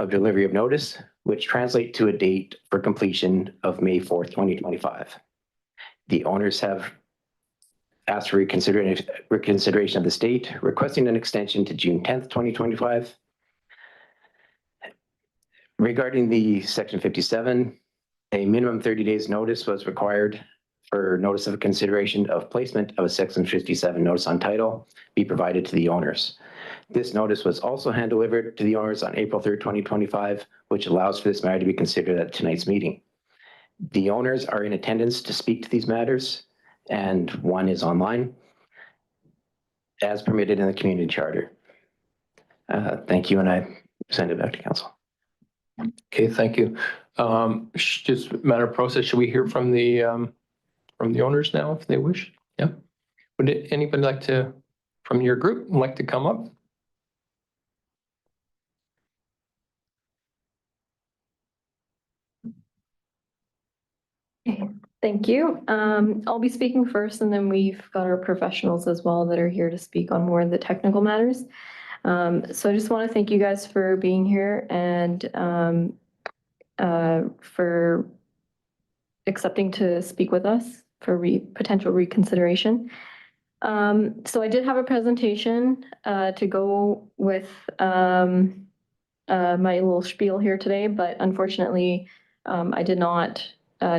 delivery of notice, which translate to a date for completion of May 4th, 2025. The owners have asked for reconsideration of the state, requesting an extension to June 10th, 2025. Regarding the Section 57, a minimum 30 days notice was required for notice of consideration of placement of a Section 57 notice on title be provided to the owners. This notice was also hand-delivered to the owners on April 3rd, 2025, which allows for this matter to be considered at tonight's meeting. The owners are in attendance to speak to these matters, and one is online, as permitted in the community charter. Thank you, and I send it back to council. Okay, thank you. Just a matter of process, should we hear from the owners now if they wish? Yeah. Would anybody like to, from your group, like to come up? Thank you. I'll be speaking first, and then we've got our professionals as well that are here to speak on more of the technical matters. So I just want to thank you guys for being here and for accepting to speak with us for potential reconsideration. So I did have a presentation to go with my little spiel here today, but unfortunately, I did not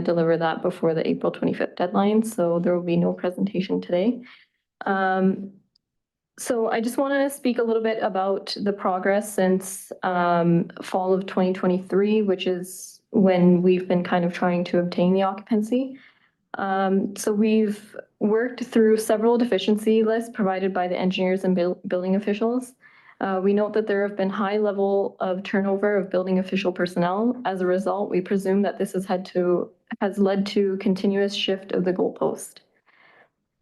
deliver that before the April 25th deadline, so there will be no presentation today. So I just want to speak a little bit about the progress since fall of 2023, which is when we've been kind of trying to obtain the occupancy. So we've worked through several deficiency lists provided by the engineers and building officials. We note that there have been high level of turnover of building official personnel. As a result, we presume that this has led to continuous shift of the goalpost.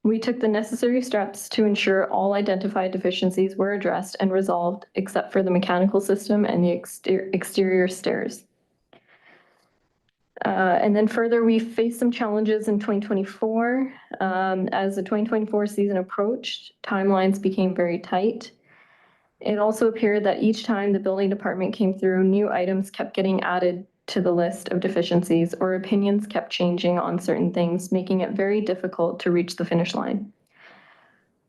We took the necessary steps to ensure all identified deficiencies were addressed and resolved, except for the mechanical system and the exterior stairs. And then further, we faced some challenges in 2024. As the 2024 season approached, timelines became very tight. It also appeared that each time the building department came through, new items kept getting added to the list of deficiencies, or opinions kept changing on certain things, making it very difficult to reach the finish line.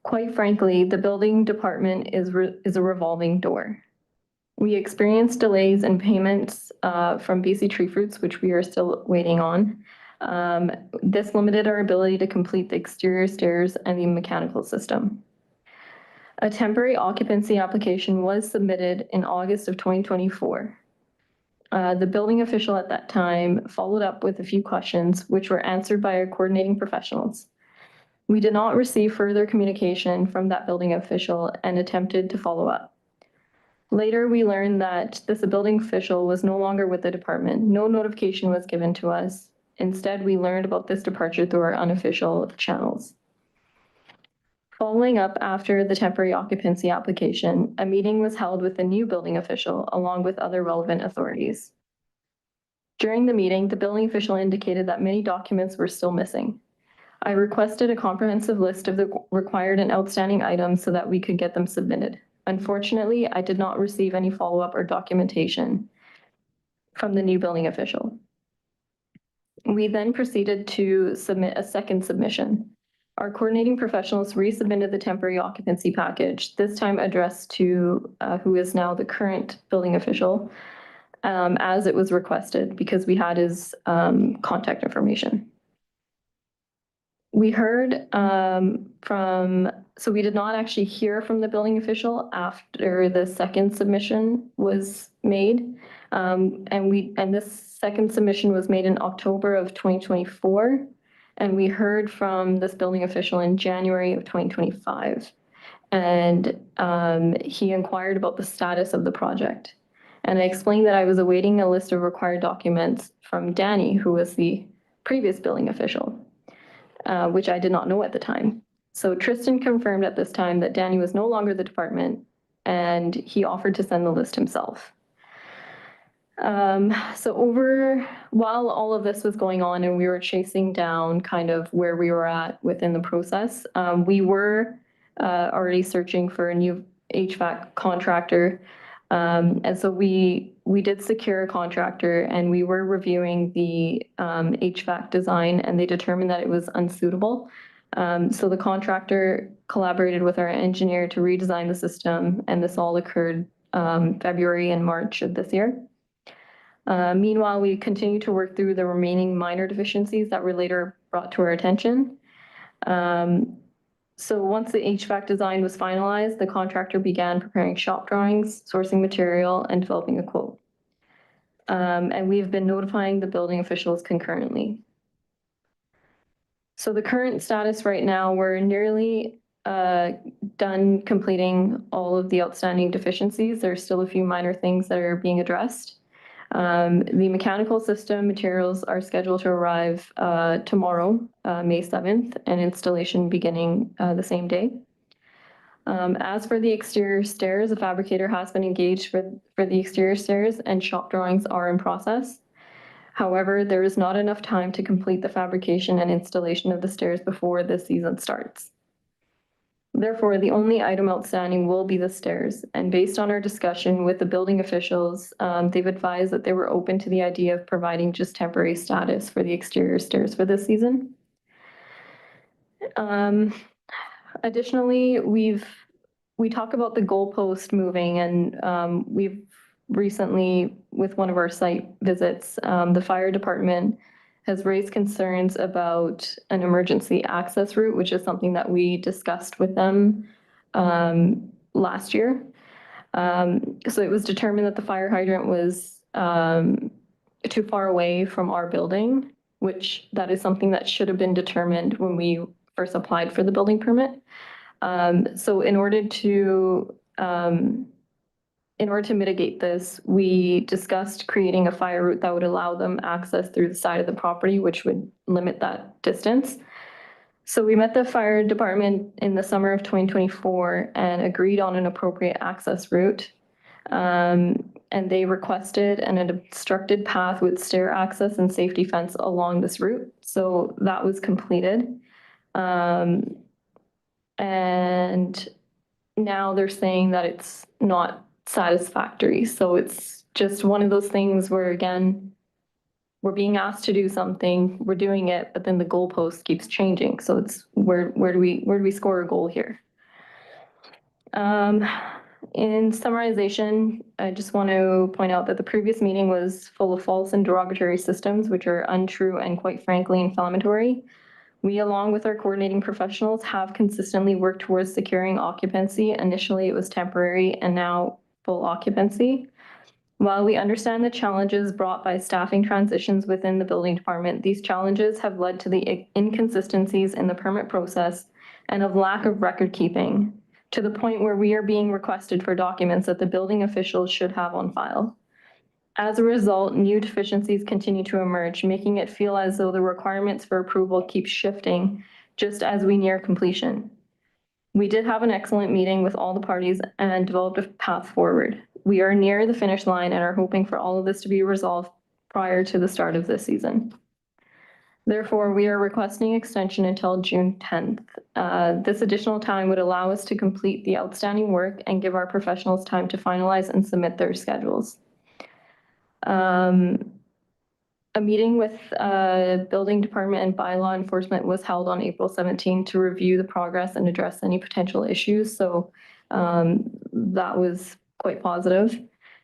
Quite frankly, the building department is a revolving door. We experienced delays in payments from BC Tree Fruits, which we are still waiting on. This limited our ability to complete the exterior stairs and the mechanical system. A temporary occupancy application was submitted in August of 2024. The building official at that time followed up with a few questions, which were answered by our coordinating professionals. We did not receive further communication from that building official and attempted to follow up. Later, we learned that this building official was no longer with the department. No notification was given to us. Instead, we learned about this departure through our unofficial channels. Following up after the temporary occupancy application, a meeting was held with the new building official along with other relevant authorities. During the meeting, the building official indicated that many documents were still missing. I requested a comprehensive list of the required and outstanding items so that we could get them submitted. Unfortunately, I did not receive any follow-up or documentation from the new building official. We then proceeded to submit a second submission. Our coordinating professionals resubmitted the temporary occupancy package, this time addressed to who is now the current building official, as it was requested because we had his contact information. We heard so we did not actually hear from the building official after the second submission was made. And this second submission was made in October of 2024. And we heard from this building official in January of 2025. And he inquired about the status of the project. And I explained that I was awaiting a list of required documents from Danny, who was the previous building official, which I did not know at the time. So Tristan confirmed at this time that Danny was no longer the department, and he offered to send the list himself. While all of this was going on and we were chasing down kind of where we were at within the process, we were already searching for a new HVAC contractor. And so we did secure a contractor, and we were reviewing the HVAC design, and they determined that it was unsuitable. So the contractor collaborated with our engineer to redesign the system, and this all occurred February and March of this year. Meanwhile, we continue to work through the remaining minor deficiencies that were later brought to our attention. So once the HVAC design was finalized, the contractor began preparing shop drawings, sourcing material, and developing a quote. And we've been notifying the building officials concurrently. So the current status right now, we're nearly done completing all of the outstanding deficiencies. There's still a few minor things that are being addressed. The mechanical system materials are scheduled to arrive tomorrow, May 7th, and installation beginning the same day. As for the exterior stairs, a fabricator has been engaged for the exterior stairs, and shop drawings are in process. However, there is not enough time to complete the fabrication and installation of the stairs before the season starts. Therefore, the only item outstanding will be the stairs. And based on our discussion with the building officials, they've advised that they were open to the idea of providing just temporary status for the exterior stairs for this season. Additionally, we talk about the goalpost moving, and we've recently, with one of our site visits, the fire department has raised concerns about an emergency access route, which is something that we discussed with them last year. So it was determined that the fire hydrant was too far away from our building, which that is something that should have been determined when we first applied for the building permit. So in order to mitigate this, we discussed creating a fire route that would allow them access through the side of the property, which would limit that distance. So we met the fire department in the summer of 2024 and agreed on an appropriate access route. And they requested an obstructed path with stair access and safety fence along this route. So that was completed. And now they're saying that it's not satisfactory. So it's just one of those things where, again, we're being asked to do something, we're doing it, but then the goalpost keeps changing. So it's where do we score a goal here? In summarization, I just want to point out that the previous meeting was full of false and derogatory systems, which are untrue and quite frankly inflammatory. We, along with our coordinating professionals, have consistently worked towards securing occupancy. Initially, it was temporary and now full occupancy. While we understand the challenges brought by staffing transitions within the building department, these challenges have led to the inconsistencies in the permit process and of lack of record keeping, to the point where we are being requested for documents that the building officials should have on file. As a result, new deficiencies continue to emerge, making it feel as though the requirements for approval keep shifting just as we near completion. We did have an excellent meeting with all the parties and developed a path forward. We are near the finish line and are hoping for all of this to be resolved prior to the start of this season. Therefore, we are requesting extension until June 10th. This additional time would allow us to complete the outstanding work and give our professionals time to finalize and submit their schedules. A meeting with building department and bylaw enforcement was held on April 17 to review the progress and address any potential issues. So that was quite positive.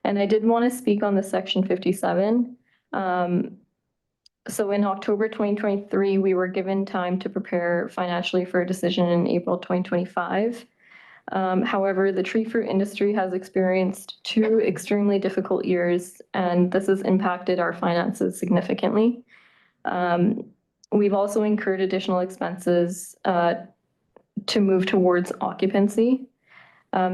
And I did want to speak on the Section 57. So in October 2023, we were given time to prepare financially for a decision in April 2025. However, the tree fruit industry has experienced 2 extremely difficult years, and this has impacted our finances significantly. We've also incurred additional expenses to move towards occupancy.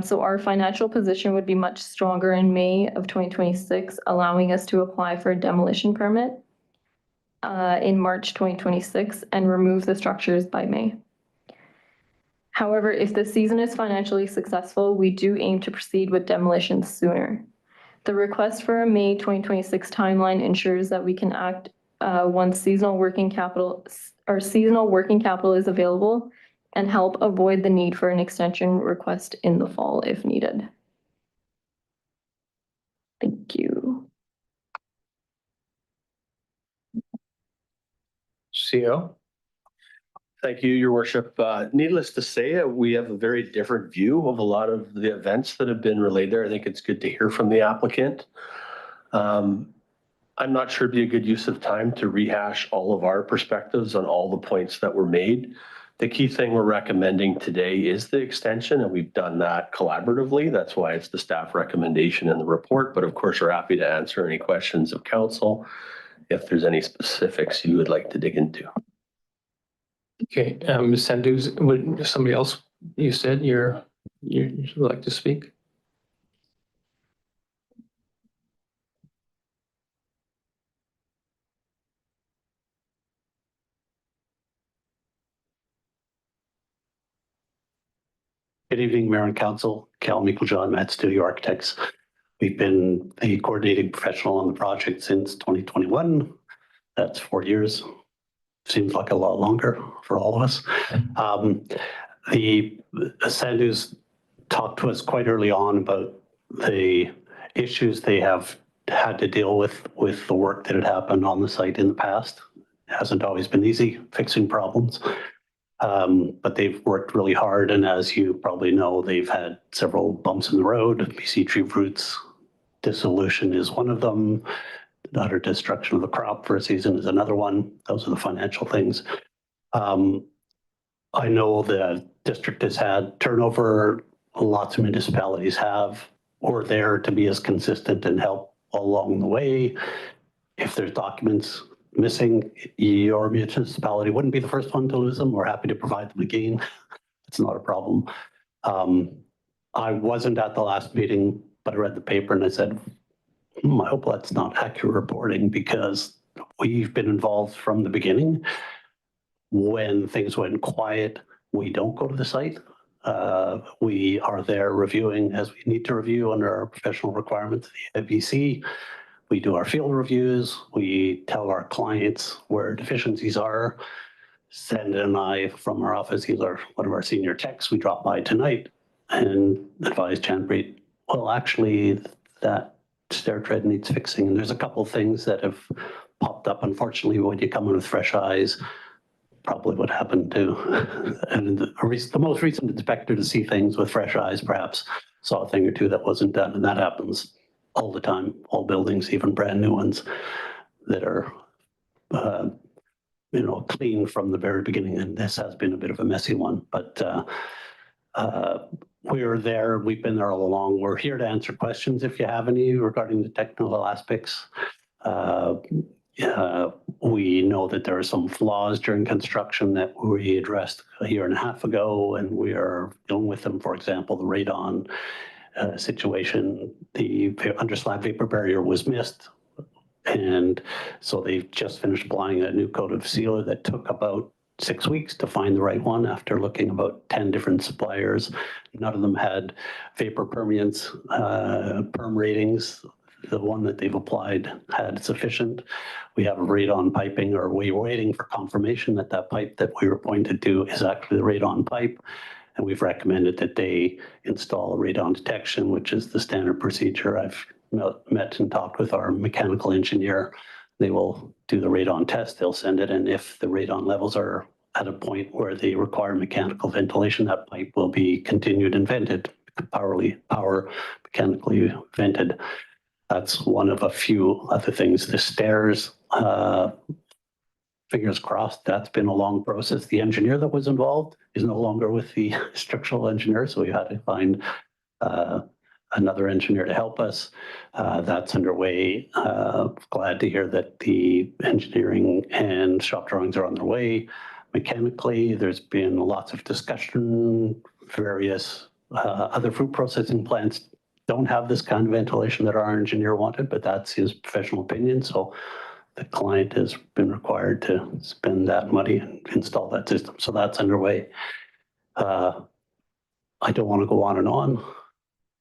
So our financial position would be much stronger in May of 2026, allowing us to apply for a demolition permit in March 2026 and remove the structures by May. However, if the season is financially successful, we do aim to proceed with demolition sooner. The request for a May 2026 timeline ensures that we can act once seasonal working capital is available and help avoid the need for an extension request in the fall if needed. Thank you. CO? Thank you, Your Worship. Needless to say, we have a very different view of a lot of the events that have been relayed there. I think it's good to hear from the applicant. I'm not sure it'd be a good use of time to rehash all of our perspectives on all the points that were made. The key thing we're recommending today is the extension, and we've done that collaboratively. That's why it's the staff recommendation in the report. But of course, we're happy to answer any questions of council if there's any specifics you would like to dig into. Okay, Ms. Sandus, would somebody else, you said you would like to speak? Good evening, Mayor and Council. Cal Meiklejohn, Matt Studio Architects. We've been the coordinating professional on the project since 2021. That's 4 years. Seems like a lot longer for all of us. The Sandus talked to us quite early on about the issues they have had to deal with the work that had happened on the site in the past. It hasn't always been easy fixing problems. But they've worked really hard, and as you probably know, they've had several bumps in the road. BC tree roots dissolution is one of them. The utter destruction of the crop for a season is another one. Those are the financial things. I know the district has had turnover. Lots of municipalities have. We're there to be as consistent and help along the way. If there's documents missing, your municipality wouldn't be the first one to lose them. We're happy to provide them again. It's not a problem. I wasn't at the last meeting, but I read the paper and I said, I hope that's not accurate reporting, because we've been involved from the beginning. When things went quiet, we don't go to the site. We are there reviewing as we need to review under our professional requirements, the BC. We do our field reviews. We tell our clients where deficiencies are. Sandra and I from our office, he's one of our senior techs. We dropped by tonight and advised Chanpreet, well, actually, that stair tread needs fixing. And there's a couple of things that have popped up. Unfortunately, when you come in with fresh eyes, probably what happened to, and the most recent inspector to see things with fresh eyes, perhaps saw a thing or two that wasn't done. And that happens all the time, all buildings, even brand new ones that are, clean from the very beginning. And this has been a bit of a messy one, but we're there. We've been there all along. We're here to answer questions if you have any regarding the technical aspects. We know that there are some flaws during construction that we addressed a year and a half ago, and we are dealing with them. For example, the radon situation, the underslab vapor barrier was missed. And so they've just finished applying a new coat of sealer that took about 6 weeks to find the right one after looking about 10 different suppliers. None of them had vapor permeance perm ratings. The one that they've applied had sufficient. We have radon piping, or we're waiting for confirmation that that pipe that we were pointed to is actually the radon pipe. And we've recommended that they install a radon detection, which is the standard procedure. I've met and talked with our mechanical engineer. They will do the radon test. They'll send it. And if the radon levels are at a point where they require mechanical ventilation, that pipe will be continued and vented, power mechanically vented. That's one of a few other things. The stairs, fingers crossed, that's been a long process. The engineer that was involved is no longer with the structural engineer, so we had to find another engineer to help us. That's underway. Glad to hear that the engineering and shop drawings are on their way. Mechanically, there's been lots of discussion. Various other food processing plants don't have this kind of ventilation that our engineer wanted, but that's his professional opinion. So the client has been required to spend that money and install that system. So that's underway. I don't want to go on and on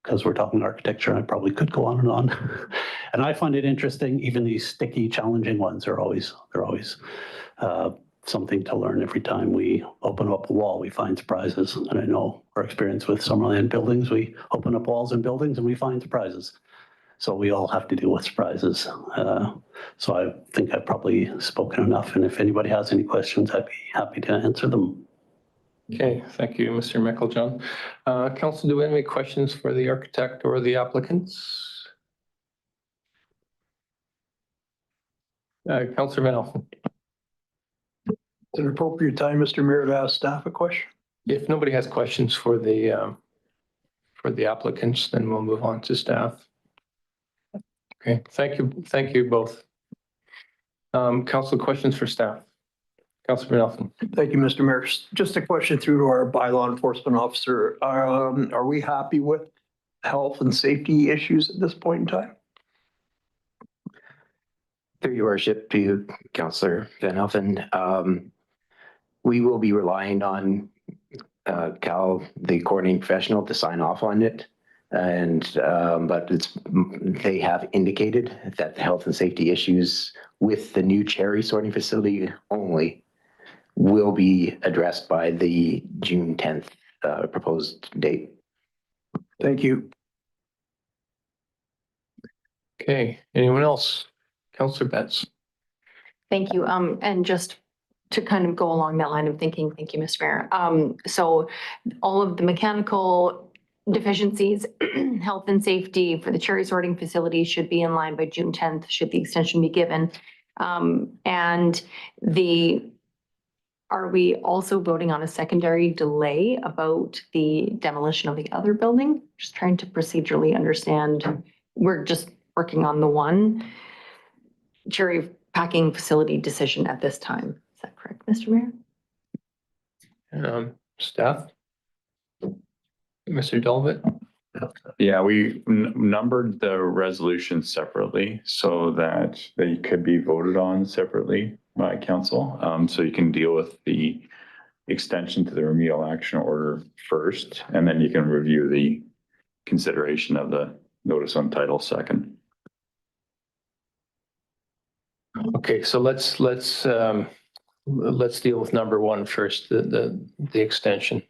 because we're talking architecture and I probably could go on and on. And I find it interesting, even these sticky, challenging ones are always something to learn. Every time we open up a wall, we find surprises. And I know our experience with Summerland buildings, we open up walls and buildings and we find surprises. So we all have to deal with surprises. So I think I've probably spoken enough. And if anybody has any questions, I'd be happy to answer them. Okay, thank you, Mr. Meiklejohn. Council, do we have any questions for the architect or the applicants? Councillor Van Elfen. It's an appropriate time, Mr. Mayor, to ask staff a question. If nobody has questions for the applicants, then we'll move on to staff. Okay, thank you both. Council, questions for staff? Councillor Van Elfen. Thank you, Mr. Mayor. Just a question through to our bylaw enforcement officer. Are we happy with health and safety issues at this point in time? Through your worship, to you, Councillor Van Elfen, we will be relying on Cal, the coordinating professional, to sign off on it. And but they have indicated that the health and safety issues with the new cherry sorting facility only will be addressed by the June 10th proposed date. Thank you. Okay, anyone else? Councillor Betts. Thank you. And just to kind of go along that line of thinking, thank you, Mr. Mayor. So all of the mechanical deficiencies, health and safety for the cherry sorting facility should be in line by June 10th, should the extension be given. And are we also voting on a secondary delay about the demolition of the other building? Just trying to procedurally understand. We're just working on the one cherry packing facility decision at this time. Is that correct, Mr. Mayor? Staff? Mr. Dolvett? Yeah, we numbered the resolutions separately so that they could be voted on separately by council. So you can deal with the extension to the remedial action order first, and then you can review the consideration of the notice on title second. Okay, so let's deal with number one first, the extension.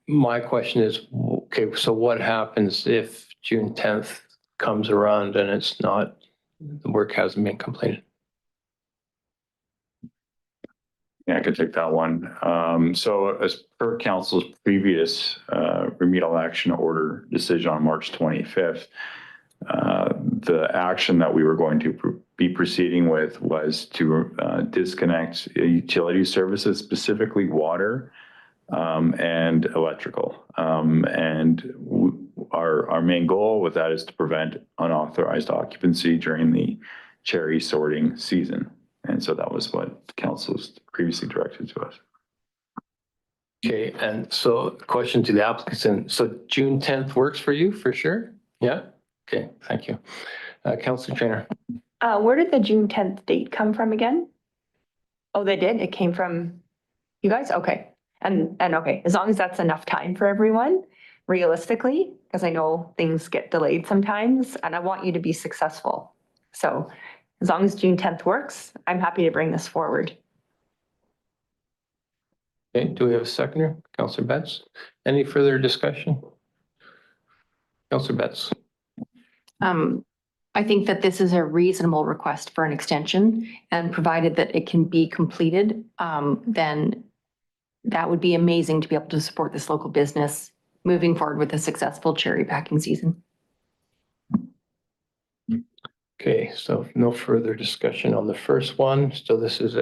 My question is, okay, so what happens if June 10th comes around and it's not, the work hasn't been completed? Yeah, I could take that one. So as per council's previous remedial action order decision on March 25th, the action that we were going to be proceeding with was to disconnect utility services, specifically water and electrical. And our main goal with that is to prevent unauthorized occupancy during the cherry sorting season. And so that was what council's previously directed to us. Okay, and so question to the applicants, so June 10th works for you for sure? Yeah? Okay, thank you. Councillor Trainer. Where did the June 10th date come from again? Oh, they did? It came from you guys? Okay. And okay, as long as that's enough time for everyone, realistically, because I know things get delayed sometimes and I want you to be successful. So as long as June 10th works, I'm happy to bring this forward. Okay, do we have a seconder? Councillor Betts. Any further discussion? Councillor Betts. I think that this is a reasonable request for an extension, and provided that it can be completed, then that would be amazing to be able to support this local business moving forward with a successful cherry packing season. Okay, so no further discussion on the first one. So this is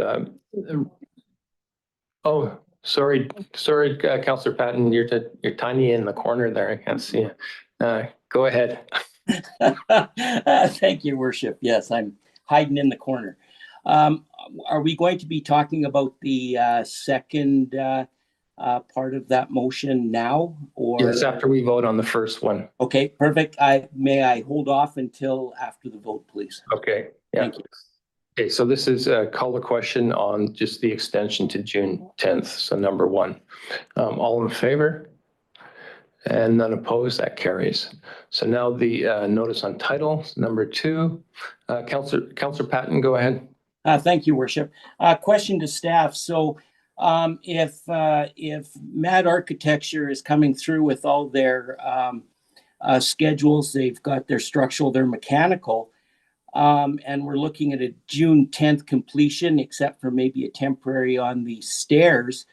oh, sorry, Councillor Patton, you're tiny in the corner there. I can't see you. Go ahead. Thank you, Worship. Yes, I'm hiding in the corner. Are we going to be talking about the second part of that motion now, or? Yes, after we vote on the first one. Okay, perfect. May I hold off until after the vote, please? Okay. Yeah. Thank you. Okay, so this is a call to question on just the extension to June 10th. So number one, all in favor? And none opposed, that carries. So now the notice on title, number two. Councillor Patton, go ahead. Thank you, Worship. Question to staff. So if Mad Architecture is coming through with all their schedules, they've got their structural, their mechanical, and we're looking at a June 10th completion, except for maybe a temporary on the stairs,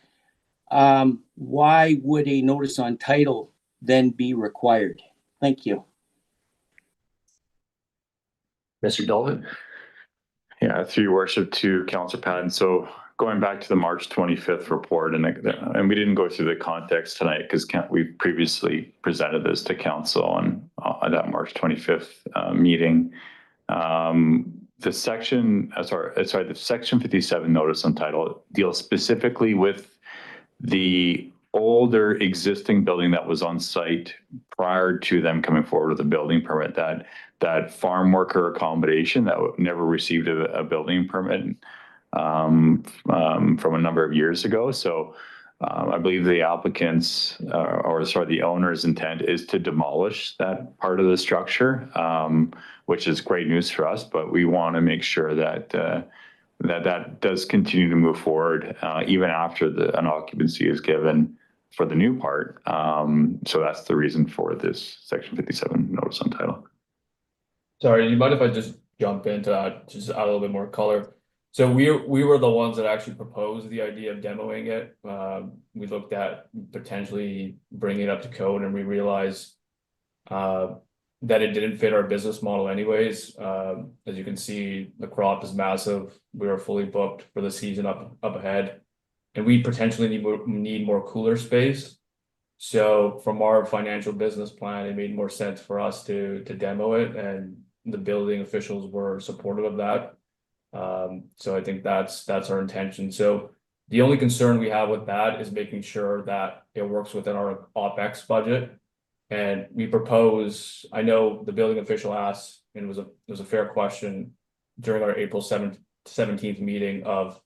why would a notice on title then be required? Thank you. Mr. Dolvin? Yeah, through your worship to Councillor Patton. So going back to the March 25th report, and we didn't go through the context tonight because we previously presented this to council on that March 25th meeting. The section 57 notice on title deals specifically with the older existing building that was on site prior to them coming forward with a building permit, that farm worker accommodation that never received a building permit from a number of years ago. So I believe the applicants, the owner's intent is to demolish that part of the structure, which is great news for us, but we want to make sure that that does continue to move forward even after an occupancy is given for the new part. So that's the reason for this section 57 notice on title. Sorry, do you mind if I just jump into that, just add a little bit more color? So we were the ones that actually proposed the idea of demoing it. We looked at potentially bringing it up to code, and we realized that it didn't fit our business model anyways. As you can see, the crop is massive. We are fully booked for the season up ahead, and we potentially need more cooler space. So from our financial business plan, it made more sense for us to demo it, and the building officials were supportive of that. So I think that's our intention. So the only concern we have with that is making sure that it works within our OpEx budget. And we propose, I know the building official asked, and it was a fair question during our April 17th meeting of,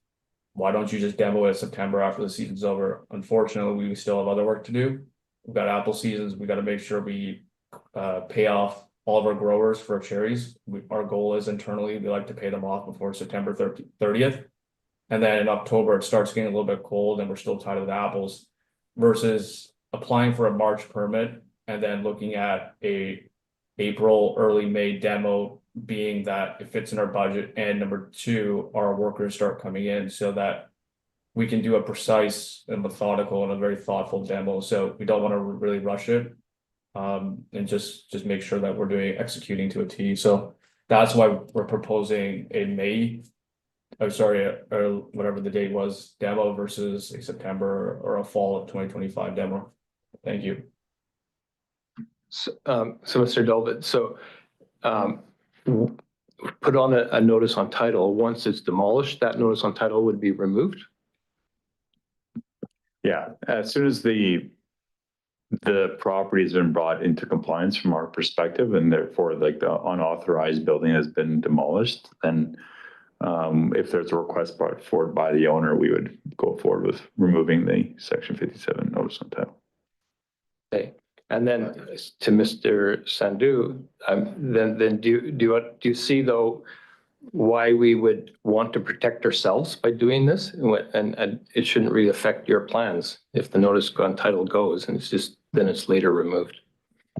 why don't you just demo it in September after the season's over? Unfortunately, we still have other work to do. We've got apple seasons. We got to make sure we pay off all of our growers for cherries. Our goal is internally, we like to pay them off before September 30th. And then in October, it starts getting a little bit cold and we're still tied with apples, versus applying for a March permit and then looking at a April, early May demo, being that it fits in our budget. And number two, our workers start coming in so that we can do a precise and methodical and a very thoughtful demo. So we don't want to really rush it. And just make sure that we're executing to a T. So that's why we're proposing a May, or whatever the date was, demo versus a September or a fall of 2025 demo. Thank you. So Mr. Dolvin, put on a notice on title. Once it's demolished, that notice on title would be removed? Yeah, as soon as the property has been brought into compliance from our perspective, and therefore like the unauthorized building has been demolished, then if there's a request brought forward by the owner, we would go forward with removing the section 57 notice on title. Okay. And then to Mr. Sandhu, then do you see though why we would want to protect ourselves by doing this? And it shouldn't really affect your plans if the notice on title goes and then it's later removed.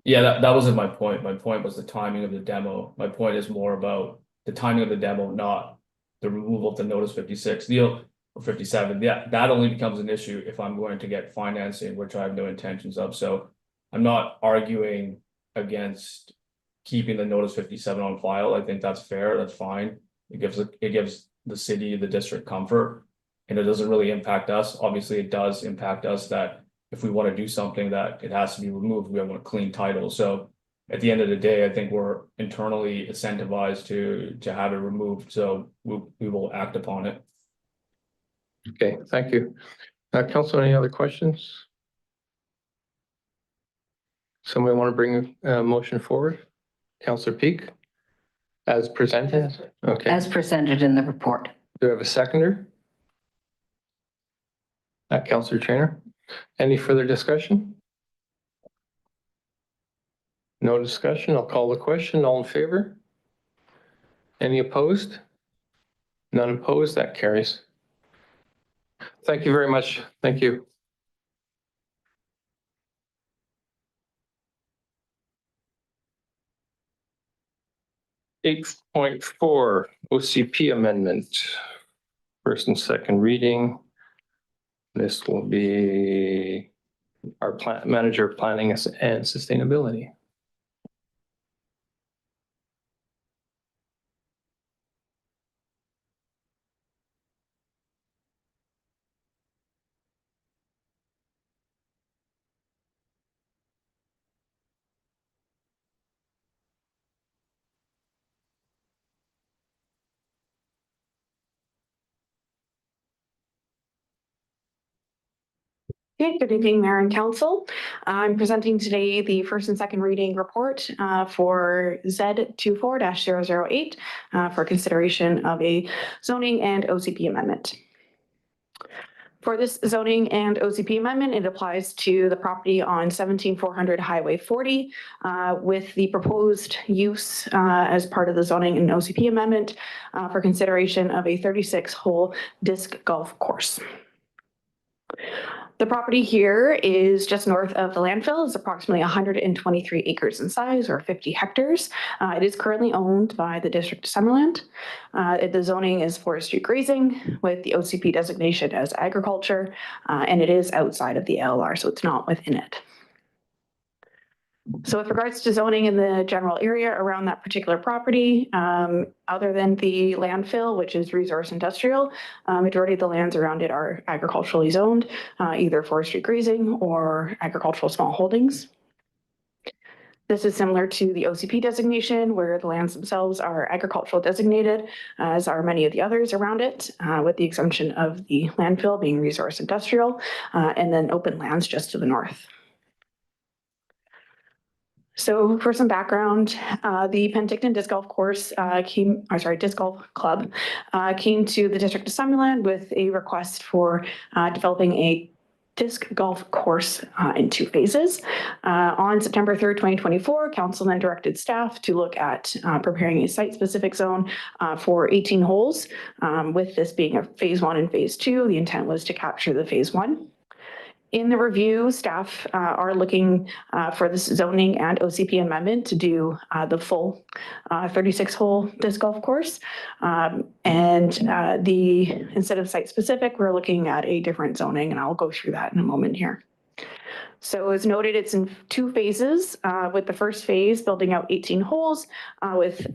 Yeah, that wasn't my point. My point was the timing of the demo. My point is more about the timing of the demo, not the removal of the notice 56 deal or 57. Yeah, that only becomes an issue if I'm going to get financing, which I have no intentions of. So I'm not arguing against keeping the notice 57 on file. I think that's fair. That's fine. It gives the city, the district comfort, and it doesn't really impact us. Obviously, it does impact us that if we want to do something that it has to be removed, we have a clean title. So at the end of the day, I think we're internally incentivized to have it removed. So we will act upon it. Okay, thank you. Council, any other questions? Somebody want to bring a motion forward? Councillor Peak? As presented? Okay. as presented in the report. Do we have a seconder? Councillor Trainer. Any further discussion? No discussion. I'll call the question. All in favor? Any opposed? None opposed. That carries. Thank you very much. Thank you. Eight point four OCP amendment. First and second reading. This will be our manager of planning and sustainability. Okay, good evening, Mayor and Council. I'm presenting today the first and second reading report for Z24-008 for consideration of a zoning and OCP amendment. For this zoning and OCP amendment, it applies to the property on 17400 Highway 40 with the proposed use as part of the zoning and OCP amendment for consideration of a 36-hole disc golf course. The property here is just north of the landfill. It's approximately 123 acres in size, or 50 hectares. It is currently owned by the District of Summerland. The zoning is forestry grazing with the OCP designation as agriculture, and it is outside of the LR, so it's not within it. So with regards to zoning in the general area around that particular property, other than the landfill, which is resource industrial, majority of the lands around it are agriculturally zoned, either forestry grazing or agricultural small holdings. This is similar to the OCP designation where the lands themselves are agricultural designated, as are many of the others around it, with the exemption of the landfill being resource industrial, and then open lands just to the north. So for some background, the Penticton Disc Golf Course Disc Golf Club came to the District of Summerland with a request for developing a disc golf course in 2 phases. On September 3rd, 2024, Council then directed staff to look at preparing a site-specific zone for 18 holes. With this being a phase 1 and phase 2, the intent was to capture the phase 1. In the review, staff are looking for this zoning and OCP amendment to do the full 36-hole disc golf course. Instead of site-specific, we're looking at a different zoning, and I'll go through that in a moment here. So as noted, it's in 2 phases, with the first phase building out 18 holes with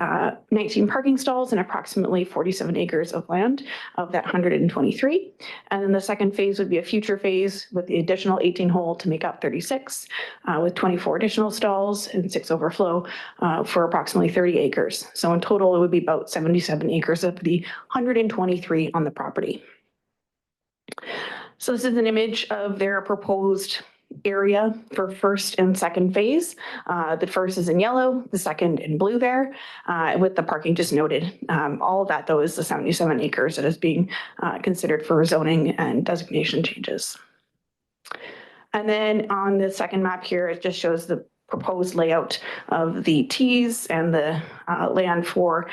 19 parking stalls and approximately 47 acres of land of that 123. And then the second phase would be a future phase with the additional 18 hole to make up 36 with 24 additional stalls and 6 overflow for approximately 30 acres. So in total, it would be about 77 acres of the 123 on the property. So this is an image of their proposed area for first and second phase. The first is in yellow, the second in blue there, with the parking just noted. All of that, though, is the 77 acres that is being considered for zoning and designation changes. And then on the second map here, it just shows the proposed layout of the tees and the land for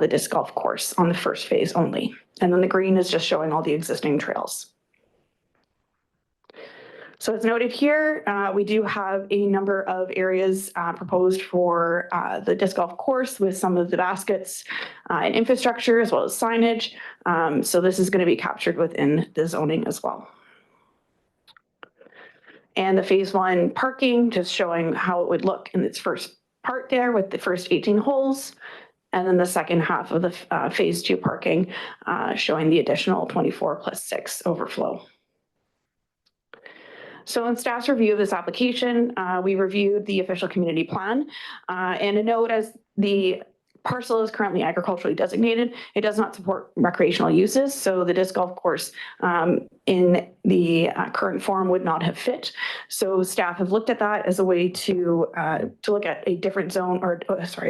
the disc golf course on the first phase only. And then the green is just showing all the existing trails. So as noted here, we do have a number of areas proposed for the disc golf course with some of the baskets and infrastructure as well as signage. So this is going to be captured within the zoning as well. And the phase 1 parking, just showing how it would look in its first part there with the first 18 holes. And then the second half of the phase 2 parking, showing the additional 24 plus 6 overflow. So in staff's review of this application, we reviewed the official community plan, and a note as the parcel is currently agriculturally designated. It does not support recreational uses, so the disc golf course in the current form would not have fit. So staff have looked at that as a way to look at a different zone or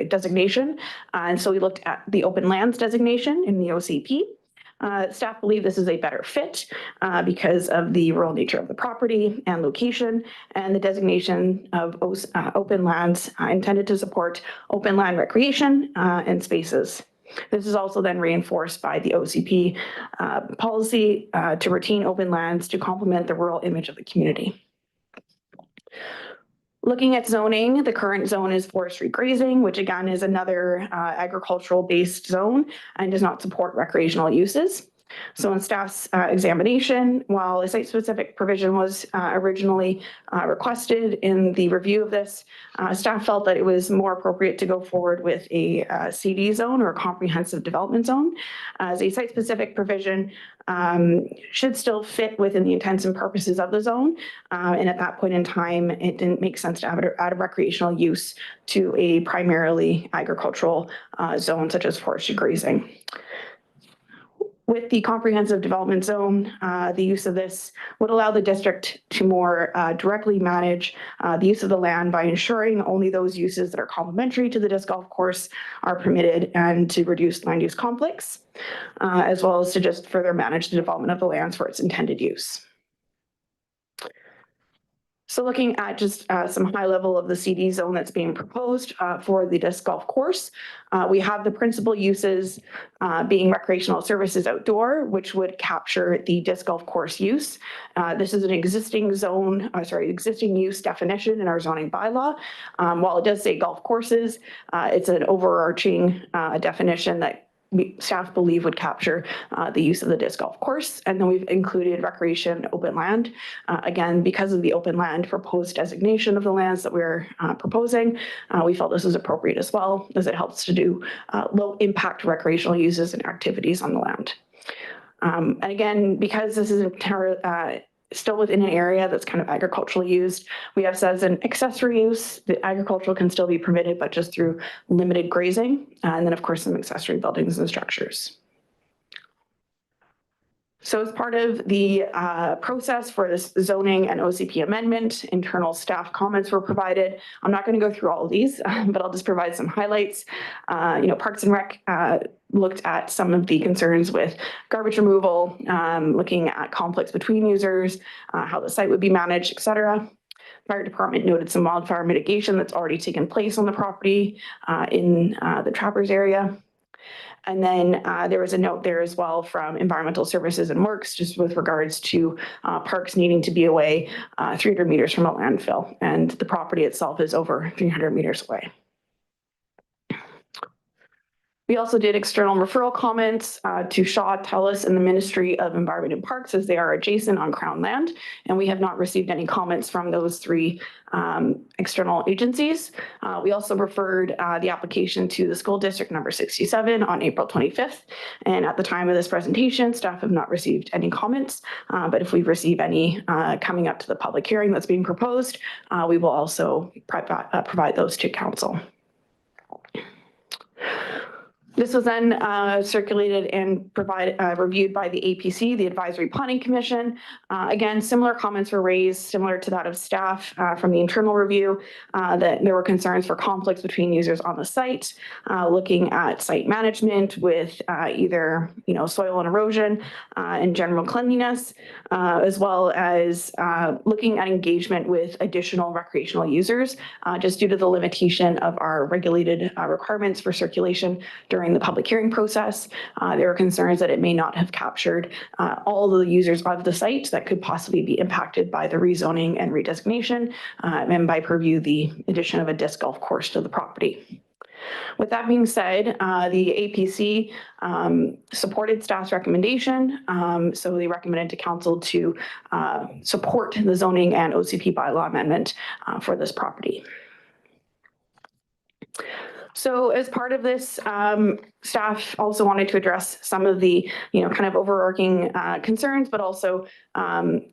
designation. And so we looked at the open lands designation in the OCP. Staff believe this is a better fit because of the rural nature of the property and location, and the designation of open lands intended to support open land recreation and spaces. This is also then reinforced by the OCP policy to retain open lands to complement the rural image of the community. Looking at zoning, the current zone is forestry grazing, which again is another agricultural-based zone and does not support recreational uses. So in staff's examination, while a site-specific provision was originally requested in the review of this, staff felt that it was more appropriate to go forward with a CD zone or a comprehensive development zone, as a site-specific provision should still fit within the intents and purposes of the zone. And at that point in time, it didn't make sense to add a recreational use to a primarily agricultural zone such as forestry grazing. With the comprehensive development zone, the use of this would allow the district to more directly manage the use of the land by ensuring only those uses that are complementary to the disc golf course are permitted, and to reduce land use conflicts, as well as to just further manage the development of the lands for its intended use. So looking at just some high level of the CD zone that's being proposed for the disc golf course, we have the principal uses being recreational services outdoor, which would capture the disc golf course use. This is an existing zone, existing use definition in our zoning bylaw. While it does say golf courses, it's an overarching definition that staff believe would capture the use of the disc golf course. And then we've included recreation open land. Again, because of the open land proposed designation of the lands that we're proposing, we felt this was appropriate as well, as it helps to do low impact recreational uses and activities on the land. And again, because this is still within an area that's kind of agriculturally used, we have said as an accessory use, the agricultural can still be permitted, but just through limited grazing. And then of course, some accessory buildings and structures. So as part of the process for this zoning and OCP amendment, internal staff comments were provided. I'm not going to go through all of these, but I'll just provide some highlights. Parks and Rec looked at some of the concerns with garbage removal, looking at conflicts between users, how the site would be managed, etc. Fire department noted some wildfire mitigation that's already taken place on the property in the Trappers area. And then there was a note there as well from Environmental Services and Works, just with regards to parks needing to be away 300 meters from a landfill, and the property itself is over 300 meters away. We also did external referral comments to Shaw, TELUS, and the Ministry of Environment and Parks, as they are adjacent on Crown land, and we have not received any comments from those three external agencies. We also referred the application to the school district number 67 on April 25th, and at the time of this presentation, staff have not received any comments, but if we receive any coming up to the public hearing that's being proposed, we will also provide those to council. This was then circulated and reviewed by the APC, the Advisory Planning Commission. Again, similar comments were raised, similar to that of staff from the internal review, that there were concerns for conflicts between users on the site, looking at site management with either soil and erosion and general cleanliness, as well as looking at engagement with additional recreational users, just due to the limitation of our regulated requirements for circulation during the public hearing process. There are concerns that it may not have captured all the users of the site that could possibly be impacted by the rezoning and redesignation, and by purview the addition of a disc golf course to the property. With that being said, the APC supported staff's recommendation, so they recommended to council to support the zoning and OCP bylaw amendment for this property. So as part of this, staff also wanted to address some of the, kind of overarching concerns, but also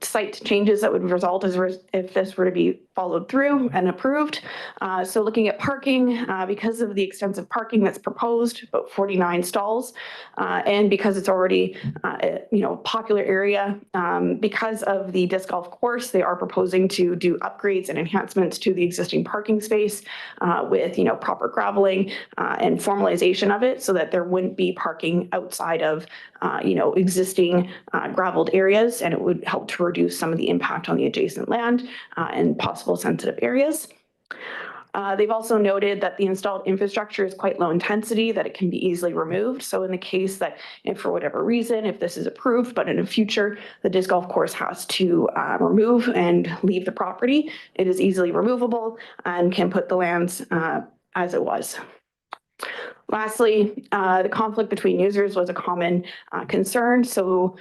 site changes that would result if this were to be followed through and approved. So looking at parking, because of the extensive parking that's proposed, about 49 stalls, and because it's already, popular area, because of the disc golf course, they are proposing to do upgrades and enhancements to the existing parking space with, proper graveling and formalization of it so that there wouldn't be parking outside of, existing graveled areas, and it would help to reduce some of the impact on the adjacent land and possible sensitive areas. They've also noted that the installed infrastructure is quite low intensity, that it can be easily removed. So in the case that if for whatever reason, if this is approved, but in the future, the disc golf course has to remove and leave the property, it is easily removable and can put the lands as it was. Lastly, the conflict between users was a common concern. So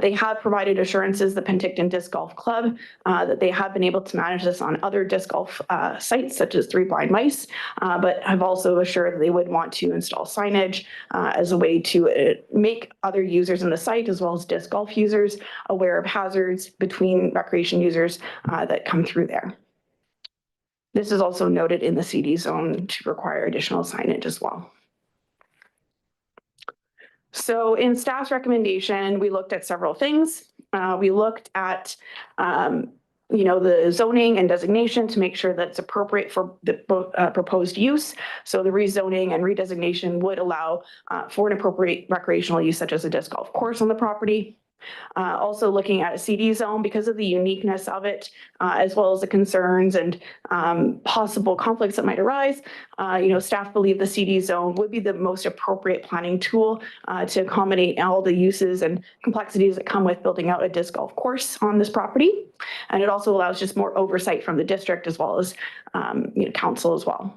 they have provided assurances, the Penticton Disc Golf Club, that they have been able to manage this on other disc golf sites, such as Three Blind Mice, but have also assured that they would want to install signage as a way to make other users in the site, as well as disc golf users, aware of hazards between recreation users that come through there. This is also noted in the CD zone to require additional signage as well. So in staff's recommendation, we looked at several things. We looked at, the zoning and designation to make sure that it's appropriate for the proposed use. So the rezoning and redesignation would allow for an appropriate recreational use, such as a disc golf course on the property. Also looking at a CD zone because of the uniqueness of it, as well as the concerns and possible conflicts that might arise. Staff believe the CD zone would be the most appropriate planning tool to accommodate all the uses and complexities that come with building out a disc golf course on this property. And it also allows just more oversight from the district as well as council as well.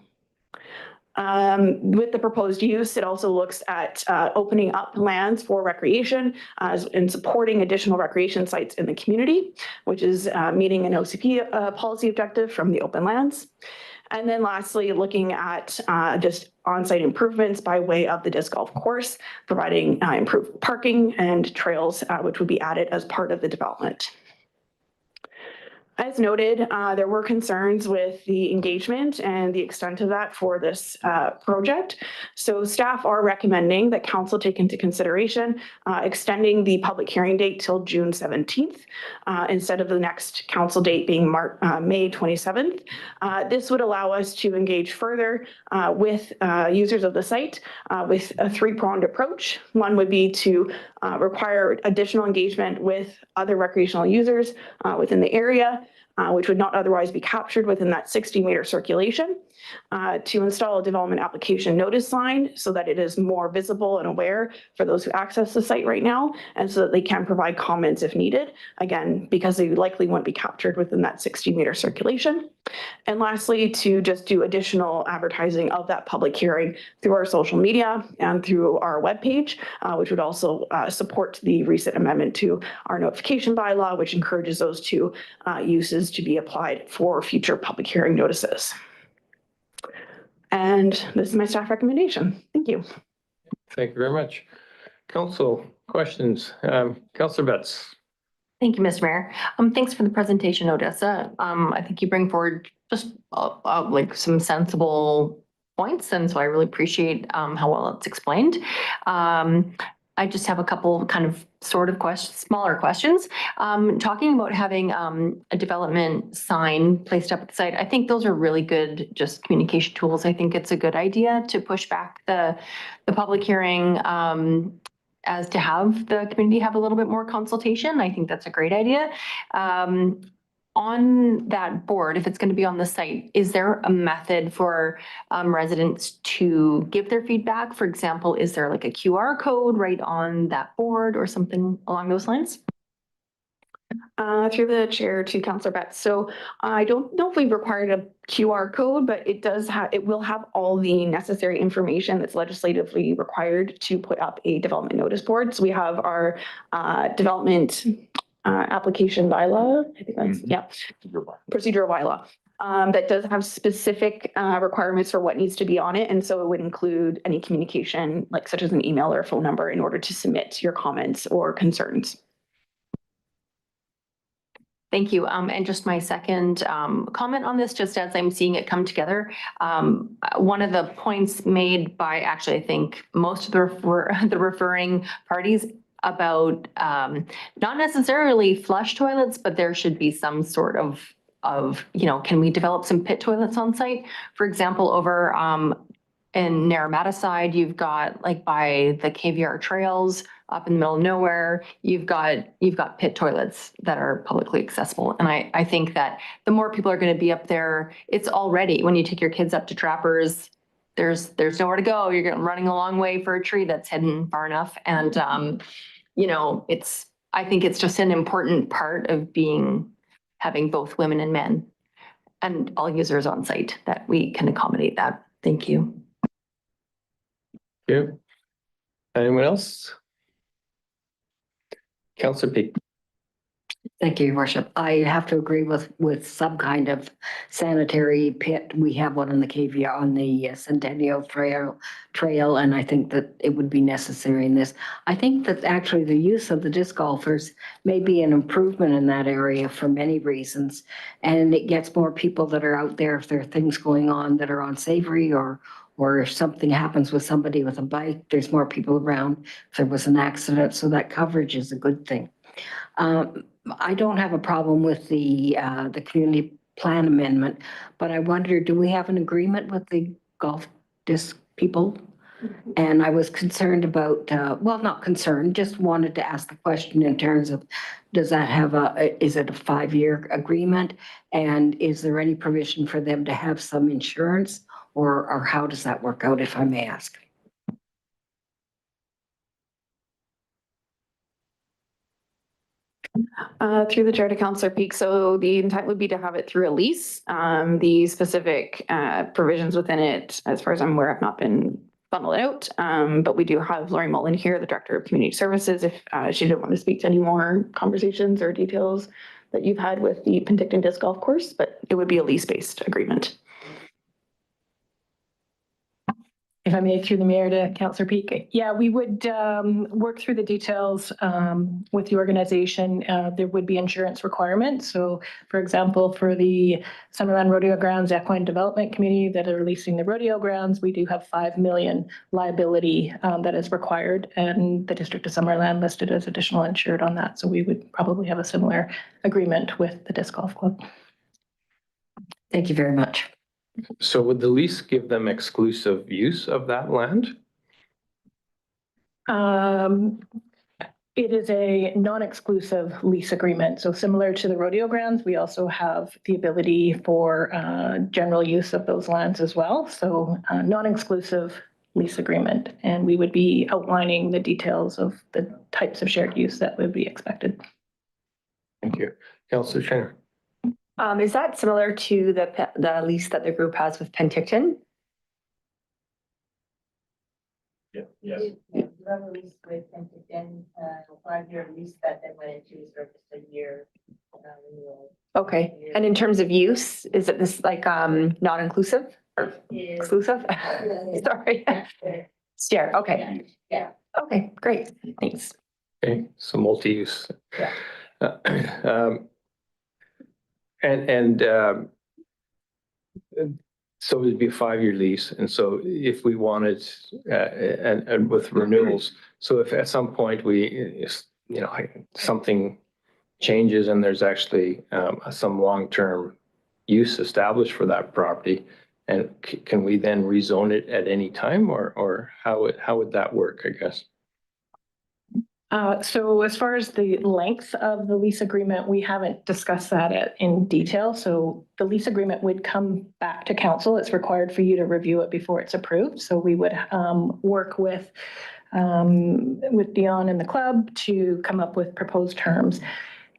With the proposed use, it also looks at opening up lands for recreation and supporting additional recreation sites in the community, which is meeting an OCP policy objective from the open lands. And then lastly, looking at just on-site improvements by way of the disc golf course, providing improved parking and trails, which would be added as part of the development. As noted, there were concerns with the engagement and the extent of that for this project. So staff are recommending that council take into consideration extending the public hearing date till June 17th instead of the next council date being May 27th. This would allow us to engage further with users of the site with a three-pronged approach. One would be to require additional engagement with other recreational users within the area, which would not otherwise be captured within that 60-meter circulation, to install a development application notice sign so that it is more visible and aware for those who access the site right now, and so that they can provide comments if needed, again, because they likely won't be captured within that 60-meter circulation. And lastly, to just do additional advertising of that public hearing through our social media and through our webpage, which would also support the recent amendment to our notification bylaw, which encourages those two uses to be applied for future public hearing notices. And this is my staff recommendation. Thank you. Thank you very much. Council questions. Councillor Betts. Thank you, Mr. Mayor. Thanks for the presentation, Odessa. I think you bring forward just like some sensible points, and so I really appreciate how well it's explained. I just have a couple kind of sort of smaller questions. Talking about having a development sign placed up at the site, I think those are really good just communication tools. I think it's a good idea to push back the public hearing as to have the community have a little bit more consultation. I think that's a great idea. On that board, if it's going to be on the site, is there a method for residents to give their feedback? For example, is there like a QR code right on that board or something along those lines? Through the chair to Councillor Betts. So I don't know if we've required a QR code, but it will have all the necessary information that's legislatively required to put up a development notice board. So we have our development application bylaw. I think that's, yeah, procedural bylaw. that does have specific requirements for what needs to be on it. And so it would include any communication, like such as an email or a phone number, in order to submit your comments or concerns. Thank you. And just my second comment on this, just as I'm seeing it come together, one of the points made by actually, I think most of the referring parties about not necessarily flush toilets, but there should be some sort of, can we develop some pit toilets on site? For example, over in Naramata side, you've got like by the KVR trails up in the middle of nowhere, you've got pit toilets that are publicly accessible. And I think that the more people are going to be up there, it's already, when you take your kids up to Trappers, there's nowhere to go. You're running a long way for a tree that's hidden far enough. And, I think it's just an important part of having both women and men and all users on site that we can accommodate that. Thank you. Thank you. Anyone else? Councillor Peak. Thank you, Your Worship. I have to agree with some kind of sanitary pit. We have one on the KVR on the Centennial Trail, and I think that it would be necessary in this. I think that actually the use of the disc golfers may be an improvement in that area for many reasons. And it gets more people that are out there if there are things going on that are unsavory or if something happens with somebody with a bike, there's more people around if there was an accident. So that coverage is a good thing. I don't have a problem with the community plan amendment, but I wonder, do we have an agreement with the golf disc people? And I was concerned about, well, not concerned, just wanted to ask the question in terms of, does that have is it a 5-year agreement? And is there any provision for them to have some insurance or how does that work out, if I may ask? Through the chair to Councillor Peak. So the intent would be to have it through a lease. The specific provisions within it, as far as I'm aware, have not been funneled out. But we do have Lori Mullen here, the Director of Community Services, if she didn't want to speak to any more conversations or details that you've had with the Penticton Disc Golf Course, but it would be a lease-based agreement. If I may, through the mayor to Councillor Peak. Yeah, we would work through the details with the organization. There would be insurance requirements. So for example, for the Summerland Rodeo Grounds Equine Development Committee that are leasing the rodeo grounds, we do have 5 million liability that is required, and the District of Summerland listed as additional insured on that. So we would probably have a similar agreement with the Disc Golf Club. Thank you very much. So would the lease give them exclusive use of that land? It is a non-exclusive lease agreement. So similar to the rodeo grounds, we also have the ability for general use of those lands as well. So non-exclusive lease agreement. And we would be outlining the details of the types of shared use that would be expected. Thank you. Councillor Schneider. Is that similar to the lease that the group has with Penticton? Yeah. Yes. You have a lease with Penticton, a 5-year lease that then went into sort of just a year renewal. Okay. And in terms of use, is it this like non-inclusive or exclusive? Sorry. Share. Okay. Yeah. Okay, great. Thanks. Okay, so multi-use. Yeah. So it'd be a 5-year lease. And so if we wanted, and with renewals, so if at some point we, something changes and there's actually some long-term use established for that property, and can we then rezone it at any time, or how would that work, I guess? So as far as the length of the lease agreement, we haven't discussed that in detail. So the lease agreement would come back to council. It's required for you to review it before it's approved. So we would work with Dion and the club to come up with proposed terms.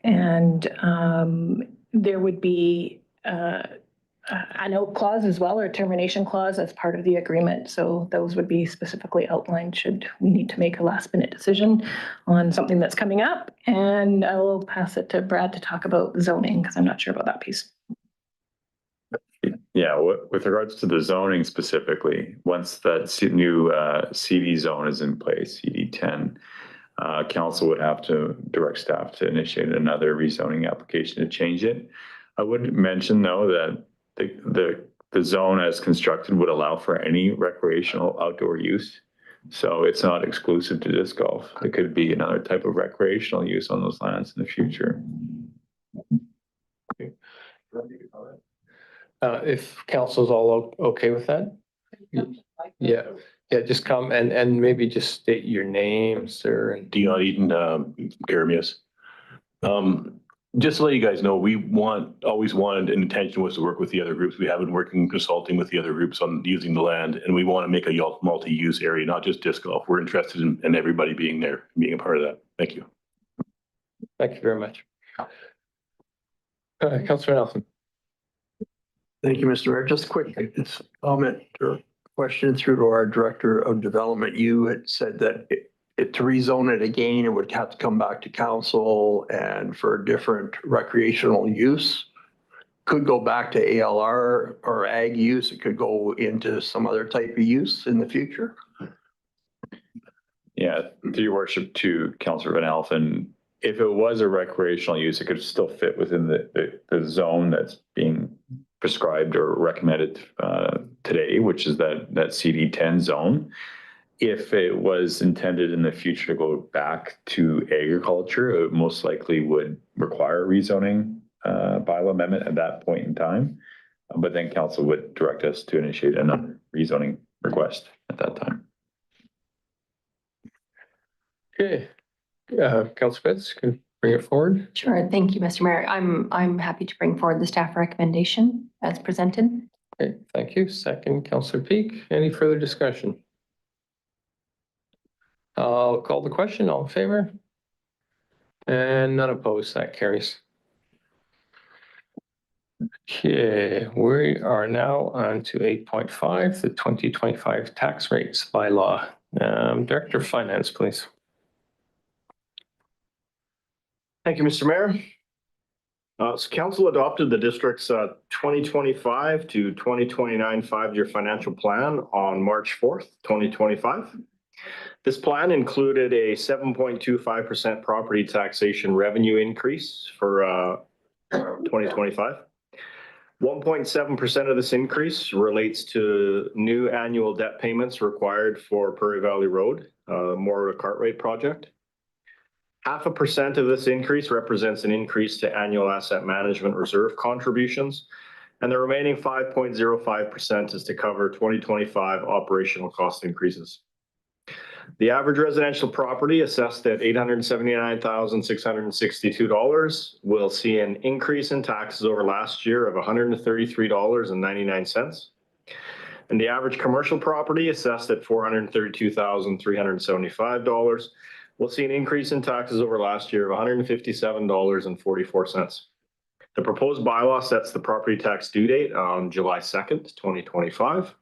And there would be an out clause as well, or a termination clause as part of the agreement. So those would be specifically outlined should we need to make a last minute decision on something that's coming up. And I will pass it to Brad to talk about zoning because I'm not sure about that piece. Yeah, with regards to the zoning specifically, once that new CD zone is in place, CD 10, council would have to direct staff to initiate another rezoning application to change it. I would mention though that the zone as constructed would allow for any recreational outdoor use. So it's not exclusive to disc golf. It could be another type of recreational use on those lands in the future. If council's all okay with that? Yeah, yeah, just come and maybe just state your name, sir. And Dion Eden, Garamius. Just to let you guys know, we always wanted, and intention was to work with the other groups. We have been working, consulting with the other groups on using the land, and we want to make a multi-use area, not just disc golf. We're interested in everybody being there, being a part of that. Thank you. Thank you very much. Councilor Nelson. Thank you, Mr. Mayor. Just a quick comment or question through to our Director of Development. You had said that to rezone it again, it would have to come back to council and for a different recreational use. Could go back to ALR or ag use. It could go into some other type of use in the future. Yeah, through your worship to Councillor Van Alphen, if it was a recreational use, it could still fit within the zone that's being prescribed or recommended today, which is that CD 10 zone. If it was intended in the future to go back to agriculture, it most likely would require a rezoning bylaw amendment at that point in time. But then council would direct us to initiate another rezoning request at that time. Okay, Councilor Betts, can you bring it forward? Sure. Thank you, Mr. Mayor. I'm happy to bring forward the staff recommendation as presented. Okay, thank you. Second, Councilor Peak. Any further discussion? I'll call the question. All in favor? And none opposed. That carries. Okay, we are now on to 8.5, the 2025 tax rates bylaw. Director of Finance, please. Thank you, Mr. Mayor. So council adopted the district's 2025 to 2029 5-year financial plan on March 4th, 2025. This plan included a 7.25% property taxation revenue increase for 2025 1.7% of this increase relates to new annual debt payments required for Prairie Valley Road, Moore Cartwright project. 0.5% of this increase represents an increase to annual asset management reserve contributions, and the remaining 5.05% is to cover 2025 operational cost increases. The average residential property assessed at $879,662 will see an increase in taxes over last year of $133.99. And the average commercial property assessed at $432,375 will see an increase in taxes over last year of $157.44. The proposed bylaw sets the property tax due date on July 2nd, 2025.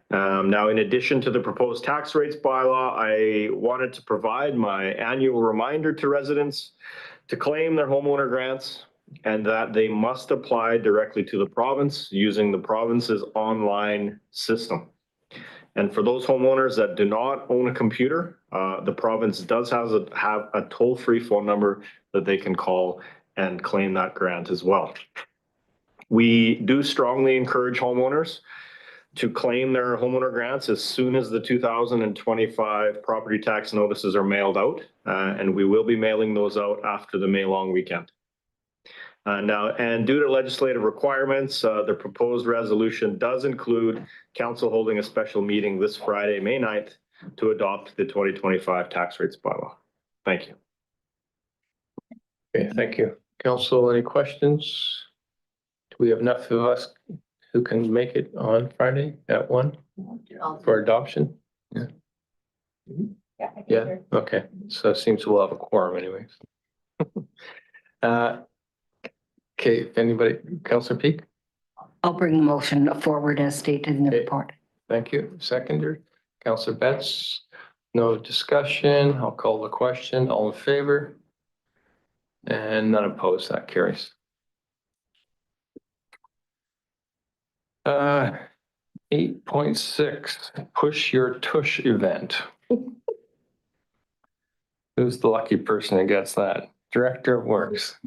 Now, in addition to the proposed tax rates bylaw, I wanted to provide my annual reminder to residents to claim their homeowner grants and that they must apply directly to the province using the province's online system. And for those homeowners that do not own a computer, the province does have a toll-free phone number that they can call and claim that grant as well. We do strongly encourage homeowners to claim their homeowner grants as soon as the 2025 property tax notices are mailed out, and we will be mailing those out after the May long weekend. And due to legislative requirements, the proposed resolution does include council holding a special meeting this Friday, May 9th, to adopt the 2025 tax rates bylaw. Thank you. Okay, thank you. Council, any questions? Do we have enough of us who can make it on Friday at 1 for adoption? Yeah. Yeah, okay. So it seems we'll have a quorum anyways. Okay, if anybody, Councilor Peak? I'll bring the motion forward as stated in the report. Thank you. Seconder, Councilor Betts. No discussion. I'll call the question. All in favor? And none opposed. That carries. 8.6, Push Your Tush event. Who's the lucky person that gets that? Director of Works.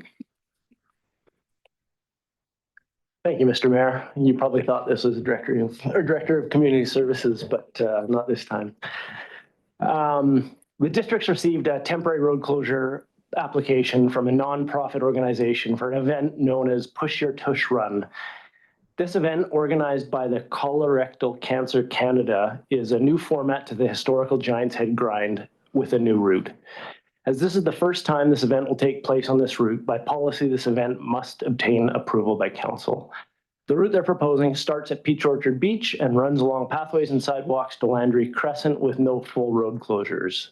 Thank you, Mr. Mayor. You probably thought this was Director of Community Services, but not this time. The district's received a temporary road closure application from a nonprofit organization for an event known as Push Your Tush Run. This event, organized by the Colorectal Cancer Canada, is a new format to the historical Giant's Head Grind with a new route. As this is the first time this event will take place on this route, by policy, this event must obtain approval by council. The route they're proposing starts at Peach Orchard Beach and runs along pathways and sidewalks to Landry Crescent with no full road closures.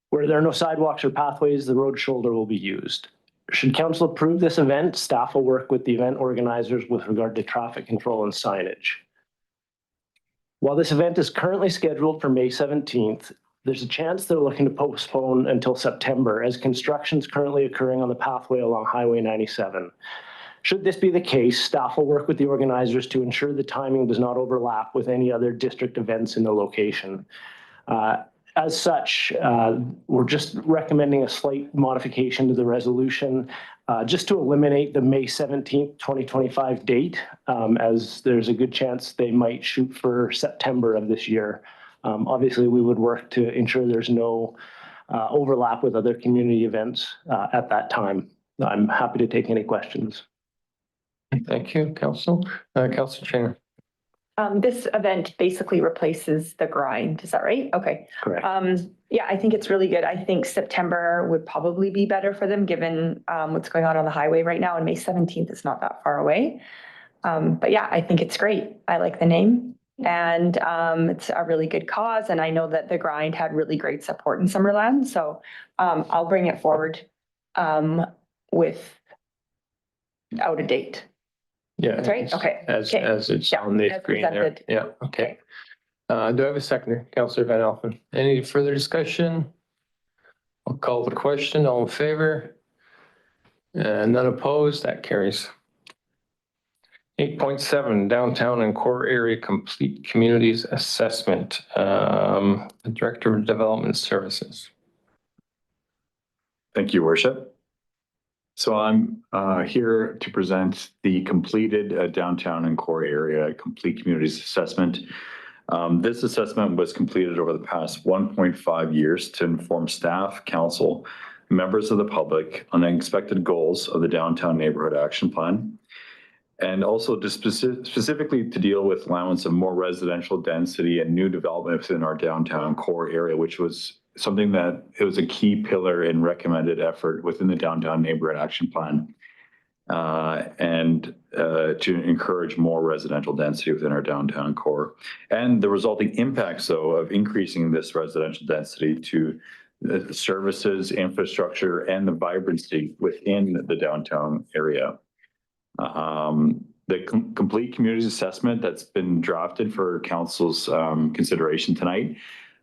Where there are no sidewalks or pathways, the road shoulder will be used. Should council approve this event, staff will work with the event organizers with regard to traffic control and signage. While this event is currently scheduled for May 17th, there's a chance they're looking to postpone until September as construction is currently occurring on the pathway along Highway 97. Should this be the case, staff will work with the organizers to ensure the timing does not overlap with any other district events in the location. As such, we're just recommending a slight modification to the resolution just to eliminate the May 17th, 2025 date, as there's a good chance they might shoot for September of this year. Obviously, we would work to ensure there's no overlap with other community events at that time. I'm happy to take any questions. Thank you, Council. Council Chair. This event basically replaces the grind, is that right? Okay. Correct. Yeah, I think it's really good. I think September would probably be better for them, given what's going on the highway right now, and May 17th is not that far away. But yeah, I think it's great. I like the name, and it's a really good cause, and I know that the grind had really great support in Summerland, so I'll bring it forward with out of date. Yeah. That's right? Okay. As it's Yeah, on the as screen there. presented. Yeah, okay. Do I have a seconder? Councillor Van Alphen. Any further discussion? I'll call the question. All in favor? None opposed? That carries. 8.7, Downtown and Core Area Complete Communities Assessment. Director of Development Services. Thank you, Worship. So I'm here to present the completed Downtown and Core Area Complete Communities Assessment. This assessment was completed over the past 1.5 years to inform staff, council, members of the public on the expected goals of the Downtown Neighborhood Action Plan, and also to specifically to deal with allowance of more residential density and new development within our downtown core area, which was something that it was a key pillar and recommended effort within the Downtown Neighborhood Action Plan, and to encourage more residential density within our downtown core. And the resulting impacts, though, of increasing this residential density to the services, infrastructure, and the vibrancy within the downtown area. The complete communities assessment that's been drafted for council's consideration tonight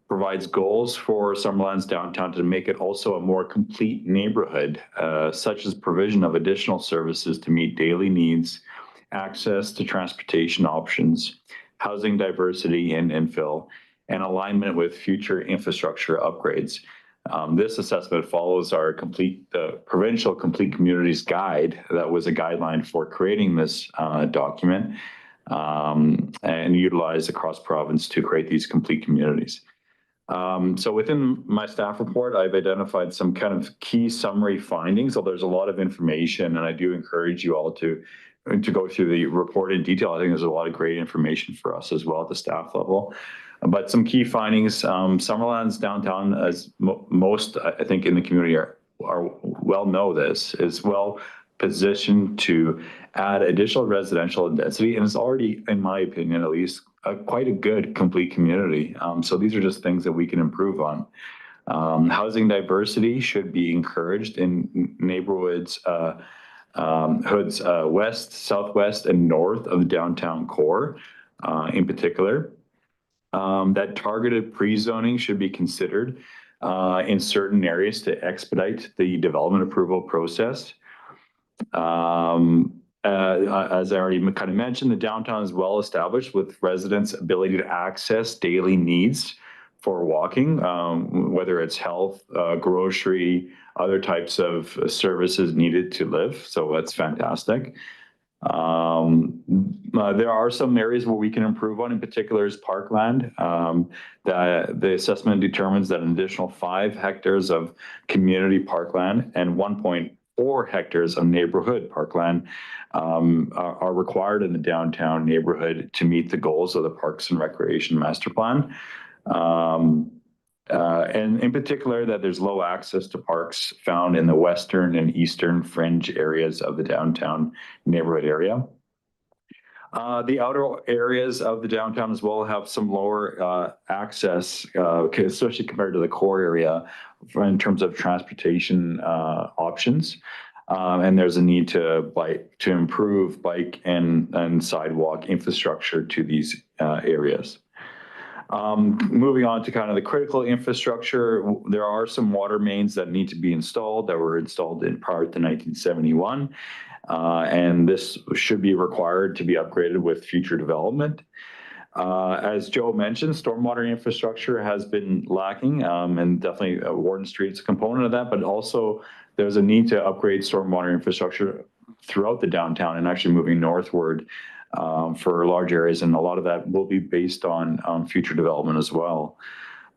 provides goals for Summerland's downtown to make it also a more complete neighborhood, such as provision of additional services to meet daily needs, access to transportation options, housing diversity and infill, and alignment with future infrastructure upgrades. This assessment follows our provincial complete communities guide that was a guideline for creating this document and utilized across province to create these complete communities. So within my staff report, I've identified some kind of key summary findings. So there's a lot of information, and I do encourage you all to go through the report in detail. I think there's a lot of great information for us as well at the staff level. But some key findings, Summerland's downtown, as most I think in the community are well know this, is well positioned to add additional residential density, and it's already, in my opinion at least, quite a good complete community. So these are just things that we can improve on. Housing diversity should be encouraged in neighborhoods, hoods west, southwest, and north of the downtown core in particular. That targeted pre-zoning should be considered in certain areas to expedite the development approval process. as I already kind of mentioned, the downtown is well established with residents' ability to access daily needs for walking, whether it's health, grocery, other types of services needed to live. So that's fantastic. There are some areas where we can improve on, in particular is parkland. The assessment determines that an additional 5 hectares of community parkland and 1.4 hectares of neighborhood parkland are required in the downtown neighborhood to meet the goals of the Parks and Recreation Master Plan. And in particular, that there's low access to parks found in the western and eastern fringe areas of the downtown neighborhood area. The outer areas of the downtown as well have some lower access, especially compared to the core area in terms of transportation options. And there's a need to improve bike and sidewalk infrastructure to these areas. Moving on to kind of the critical infrastructure, there are some water mains that need to be installed that were installed in prior to 1971. And this should be required to be upgraded with future development. As Joe mentioned, stormwater infrastructure has been lacking, and definitely Warden Street is a component of that, but also there's a need to upgrade stormwater infrastructure throughout the downtown and actually moving northward for large areas, and a lot of that will be based on future development as well.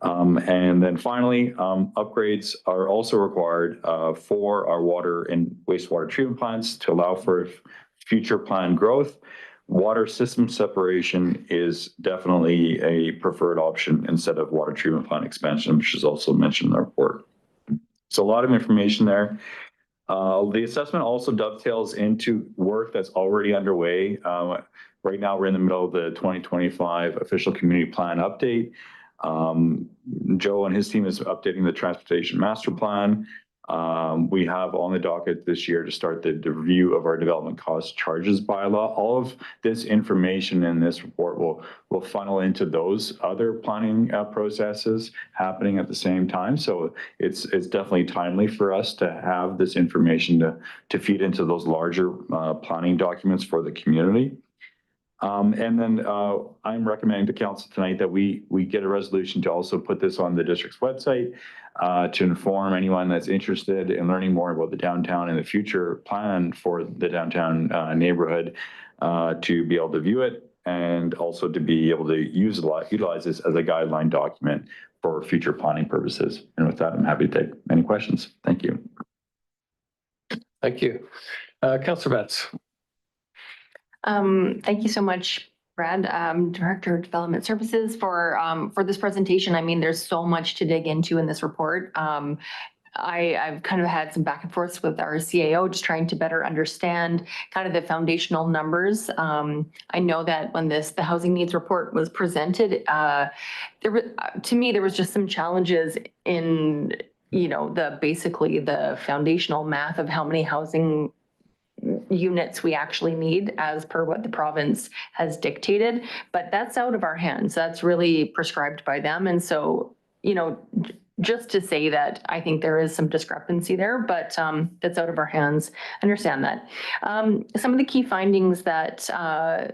And then finally, upgrades are also required for our water and wastewater treatment plants to allow for future planned growth. Water system separation is definitely a preferred option instead of water treatment plant expansion, which is also mentioned in the report. So a lot of information there. The assessment also dovetails into work that's already underway. Right now, we're in the middle of the 2025 official community plan update. Joe and his team is updating the transportation master plan. We have on the docket this year to start the review of our development cost charges bylaw. All of this information in this report will funnel into those other planning processes happening at the same time. So it's definitely timely for us to have this information to feed into those larger planning documents for the community. And then I'm recommending to council tonight that we get a resolution to also put this on the district's website to inform anyone that's interested in learning more about the downtown and the future plan for the downtown neighborhood to be able to view it and also to be able to utilize this as a guideline document for future planning purposes. And with that, I'm happy to take any questions. Thank you. Thank you. Councillor Betts. Thank you so much, Brad, Director of Development Services, for this presentation. I mean, there's so much to dig into in this report. I've kind of had some back and forth with our CAO, just trying to better understand kind of the foundational numbers. I know that when the housing needs report was presented, to me, there was just some challenges in, basically the foundational math of how many housing units we actually need as per what the province has dictated, but that's out of our hands. That's really prescribed by them. And so, just to say that I think there is some discrepancy there, but that's out of our hands. Understand that. Some of the key findings that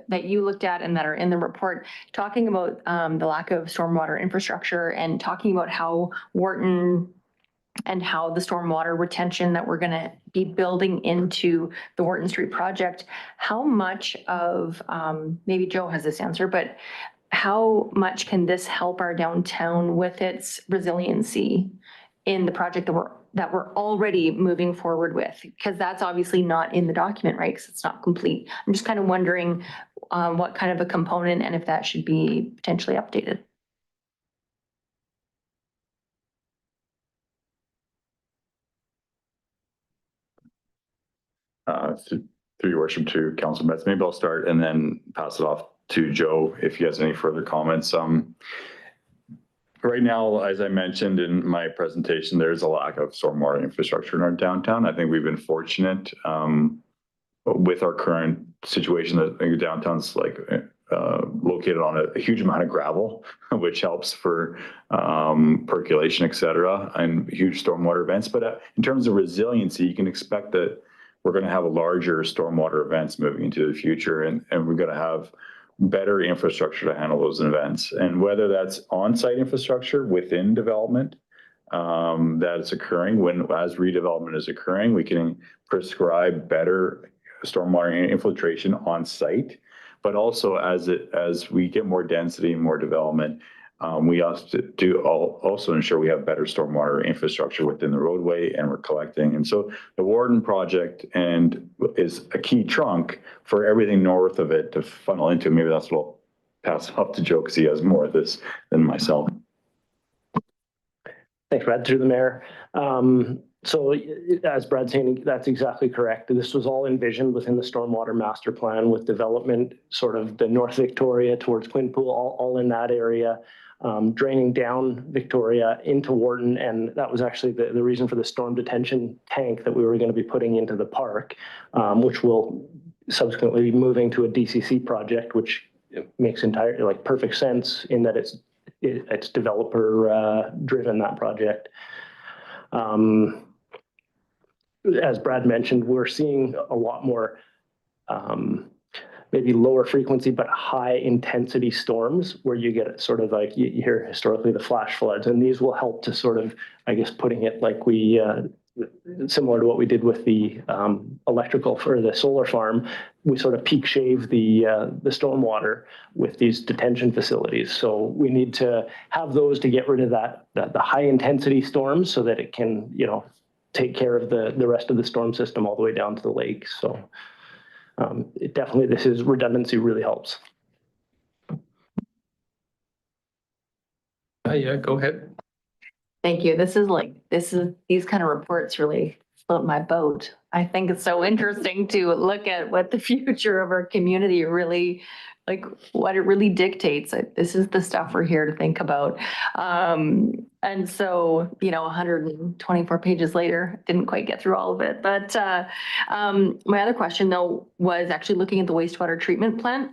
you looked at and that are in the report, talking about the lack of stormwater infrastructure and talking about how Wharton and how the stormwater retention that we're going to be building into the Wharton Street project, how much of, maybe Joe has this answer, but how much can this help our downtown with its resiliency in the project that we're already moving forward with? Because that's obviously not in the document, right? Because it's not complete. I'm just kind of wondering what kind of a component and if that should be potentially updated. Through your worship to Councilor Betts, maybe I'll start and then pass it off to Joe if he has any further comments. Right now, as I mentioned in my presentation, there's a lack of stormwater infrastructure in our downtown. I think we've been fortunate with our current situation that the downtown's located on a huge amount of gravel, which helps for percolation, et cetera, and huge stormwater events. But in terms of resiliency, you can expect that we're going to have larger stormwater events moving into the future, and we're going to have better infrastructure to handle those events. And whether that's on-site infrastructure within development that is occurring, as redevelopment is occurring, we can prescribe better stormwater infiltration on site, but also as we get more density and more development, we also ensure we have better stormwater infrastructure within the roadway, and we're collecting. And so the Warden project is a key trunk for everything north of it to funnel into. Maybe that's what I'll pass off to Joe, because he has more of this than myself. Thanks, Brad. Through the mayor. So as Brad's saying, that's exactly correct. This was all envisioned within the stormwater master plan, with development sort of the North Victoria towards Quinpool, all in that area, draining down Victoria into Wharton. And that was actually the reason for the storm detention tank that we were going to be putting into the park, which will subsequently be moving to a DCC project, which makes perfect sense in that it's developer driven, that project. As Brad mentioned, we're seeing a lot more maybe lower frequency but high intensity storms, where you get sort of like you hear historically the flash floods, and these will help to sort of, I guess, putting it like we similar to what we did with the electrical for the solar farm. We sort of peak shave the stormwater with these detention facilities. So we need to have those to get rid of the high intensity storms, so that it can, take care of the rest of the storm system all the way down to the lake. So redundancy really helps. Yeah, go ahead. Thank you. These kind of reports really float my boat. I think it's so interesting to look at what the future of our community really, like what it really dictates. This is the stuff we're here to think about. And so, 124 pages later, didn't quite get through all of it. But my other question though was actually looking at the wastewater treatment plant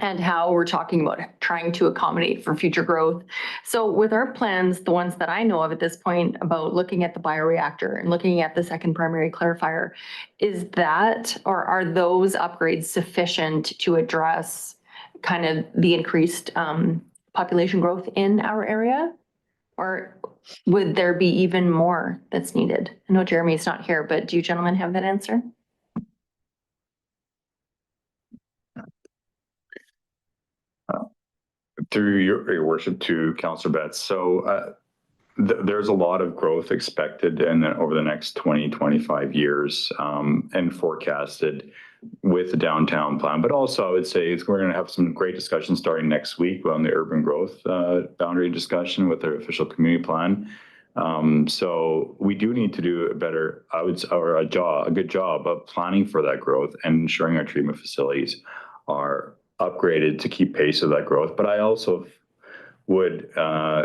and how we're talking about trying to accommodate for future growth. So with our plans, the ones that I know of at this point about looking at the bioreactor and looking at the second primary clarifier, is that, or are those upgrades sufficient to address kind of the increased population growth in our area? Or would there be even more that's needed? I know Jeremy's not here, but do you gentlemen have that answer? Through your worship to Councillor Betts. So there's a lot of growth expected over the next 20, 25 years and forecasted with the downtown plan. But also I would say we're going to have some great discussions starting next week on the urban growth boundary discussion with their official community plan. So we do need to do a good job of planning for that growth and ensuring our treatment facilities are upgraded to keep pace with that growth. But I also would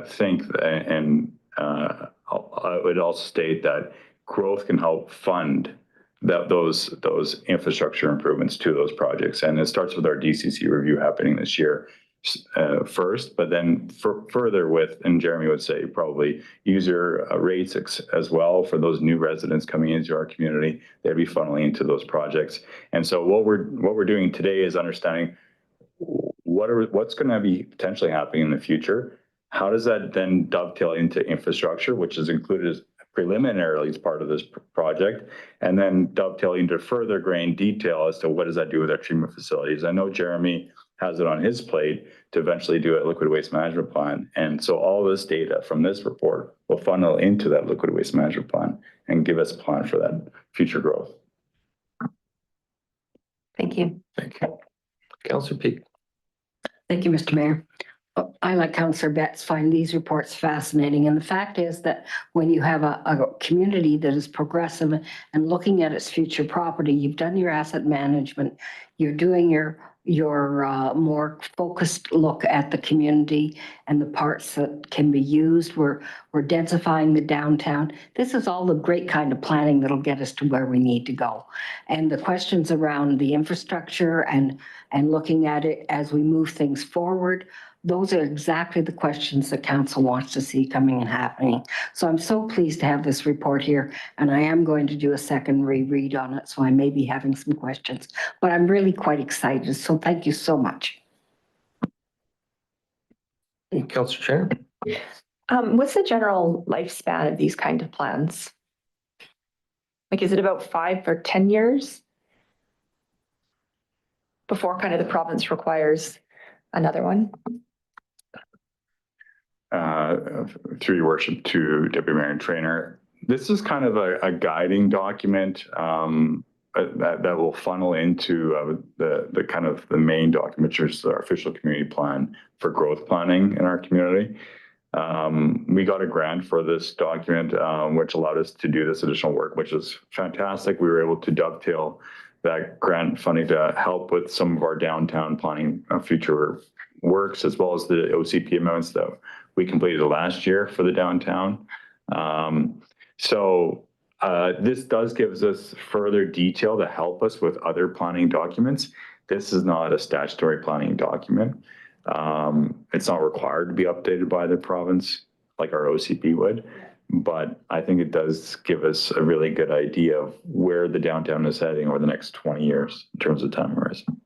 think, and I would also state that growth can help fund those infrastructure improvements to those projects. And it starts with our DCC review happening this year first, but then further with, and Jeremy would say probably user rates as well for those new residents coming into our community. They'd be funneling into those projects. And so what we're doing today is understanding what's going to be potentially happening in the future. How does that then dovetail into infrastructure, which is included preliminarily as part of this project, and then dovetail into further grain detail as to what does that do with our treatment facilities. I know Jeremy has it on his plate to eventually do a liquid waste management plan. And so all this data from this report will funnel into that liquid waste management plan and give us a plan for that future growth. Thank you. Thank you. Councillor Peak. Thank you, Mr. Mayor. I, like Councillor Betts, find these reports fascinating. And the fact is that when you have a community that is progressive and looking at its future property, you've done your asset management, you're doing your more focused look at the community and the parts that can be used. We're densifying the downtown. This is all the great kind of planning that'll get us to where we need to go. And the questions around the infrastructure and looking at it as we move things forward, Those are exactly the questions the council wants to see coming and happening. So I'm so pleased to have this report here, and I am going to do a second reread on it, so I may be having some questions, but I'm really quite excited. So thank you so much. Councillor Chair. What's the general lifespan of these kind of plans? Like, is it about 5 or 10 years before kind of the province requires another one? Through your worship to Deputy Mayor and Trainer, this is kind of a guiding document that will funnel into the kind of the main document, which is our official community plan for growth planning in our community. We got a grant for this document, which allowed us to do this additional work, which is fantastic. We were able to dovetail that grant funding to help with some of our downtown planning future works, as well as the OCP amendments that we completed last year for the downtown. This does give us further detail to help us with other planning documents. This is not a statutory planning document. It's not required to be updated by the province like our OCP would, but I think it does give us a really good idea of where the downtown is heading over the next 20 years in terms of time horizon.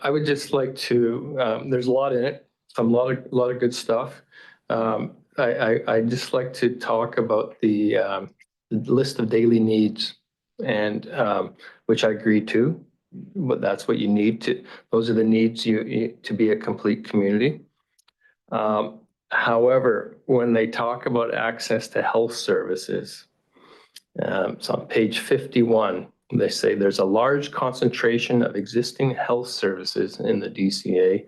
I would just like to, there's a lot in it, a lot of good stuff. I'd just like to talk about the list of daily needs, and which I agree to, but that's what you need to, those are the needs to be a complete community. However, when they talk about access to health services, it's on page 51. They say there's a large concentration of existing health services in the DCA,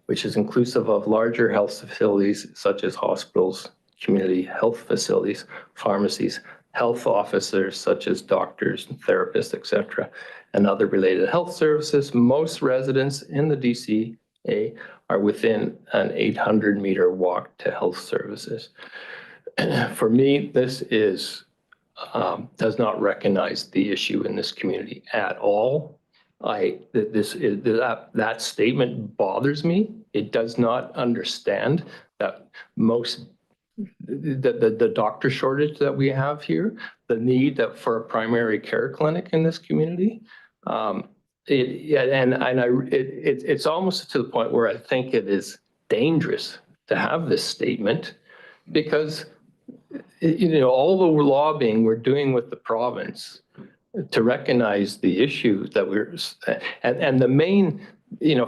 which is inclusive of larger health facilities such as hospitals, community health facilities, pharmacies, health officers such as doctors and therapists, etc., and other related health services. Most residents in the DCA are within an 800-meter walk to health services. For me, this is does not recognize the issue in this community at all. That statement bothers me. It does not understand that the doctor shortage that we have here, the need for a primary care clinic in this community. It's almost to the point where I think it is dangerous to have this statement, because all the lobbying we're doing with the province to recognize the issue that and the main,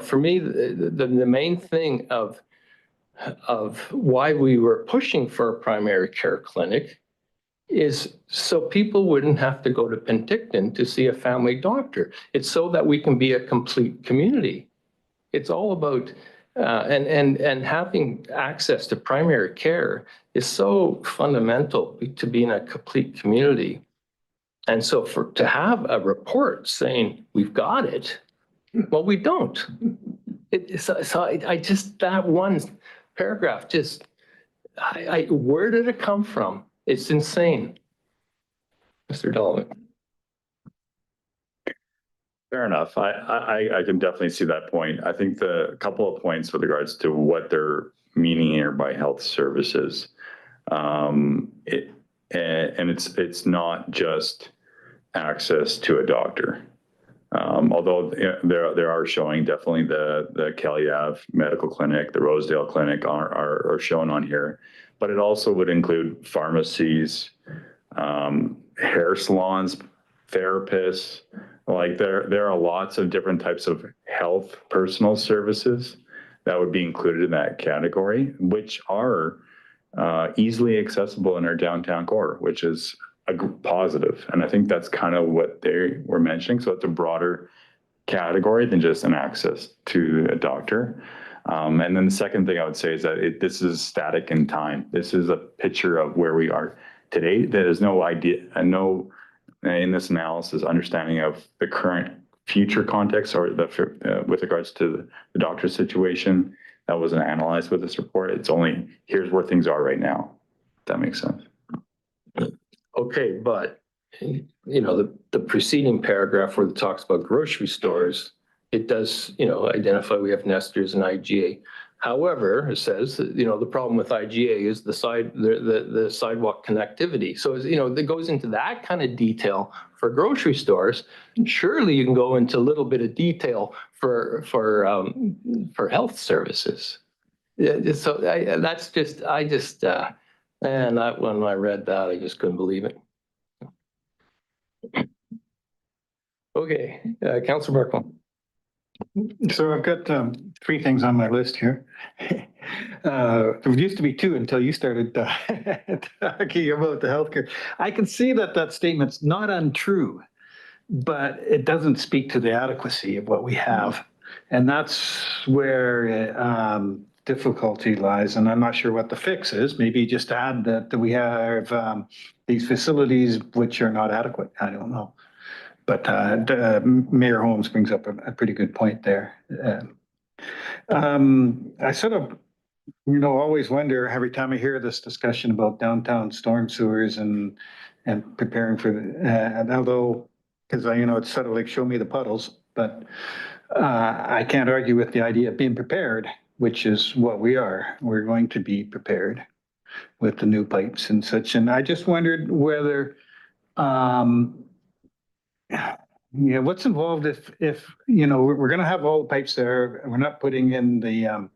for me, the main thing of why we were pushing for a primary care clinic is so people wouldn't have to go to Penticton to see a family doctor. It's so that we can be a complete community. It's all about and having access to primary care is so fundamental to being a complete community. And so to have a report saying we've got it, well, we don't. I just, that one paragraph, just, where did it come from? It's insane. Mr. Dolan. Fair enough. I can definitely see that point. I think the couple of points with regards to what they're meaning here by health services, and it's not just access to a doctor. Although there are showing definitely the Kelly Ave Medical Clinic, the Rosedale Clinic are shown on here, but it also would include pharmacies, hair salons, therapists. Like there are lots of different types of health personal services that would be included in that category, which are easily accessible in our downtown core, which is a positive. And I think that's kind of what they were mentioning. So it's a broader category than just an access to a doctor. And then the second thing I would say is that this is static in time. This is a picture of where we are today. There is no idea, no in this analysis understanding of the current future context or with regards to the doctor's situation that wasn't analyzed with this report. It's only here's where things are right now. If that makes sense. Okay, but the preceding paragraph where it talks about grocery stores it does, identify we have nesters and IGA. However, it says that, the problem with IGA is the sidewalk connectivity. So, that goes into that kind of detail for grocery stores. Surely you can go into a little bit of detail for health services. Yeah, so when I read that, I just couldn't believe it. Okay, Councillor Barkwell. So I've got 3 things on my list here. There used to be 2 until you started talking about the healthcare. I can see that statement's not untrue, but it doesn't speak to the adequacy of what we have. And that's where difficulty lies. And I'm not sure what the fix is. Maybe just add that we have these facilities which are not adequate. I don't know. But Mayor Holmes brings up a pretty good point there. I sort of, always wonder every time I hear this discussion about downtown storm sewers and preparing for and although, because it's sort of like show me the puddles, but I can't argue with the idea of being prepared, which is what we are. We're going to be prepared with the new pipes and such. And I just wondered whether what's involved if we're going to have all the pipes there, we're not putting in the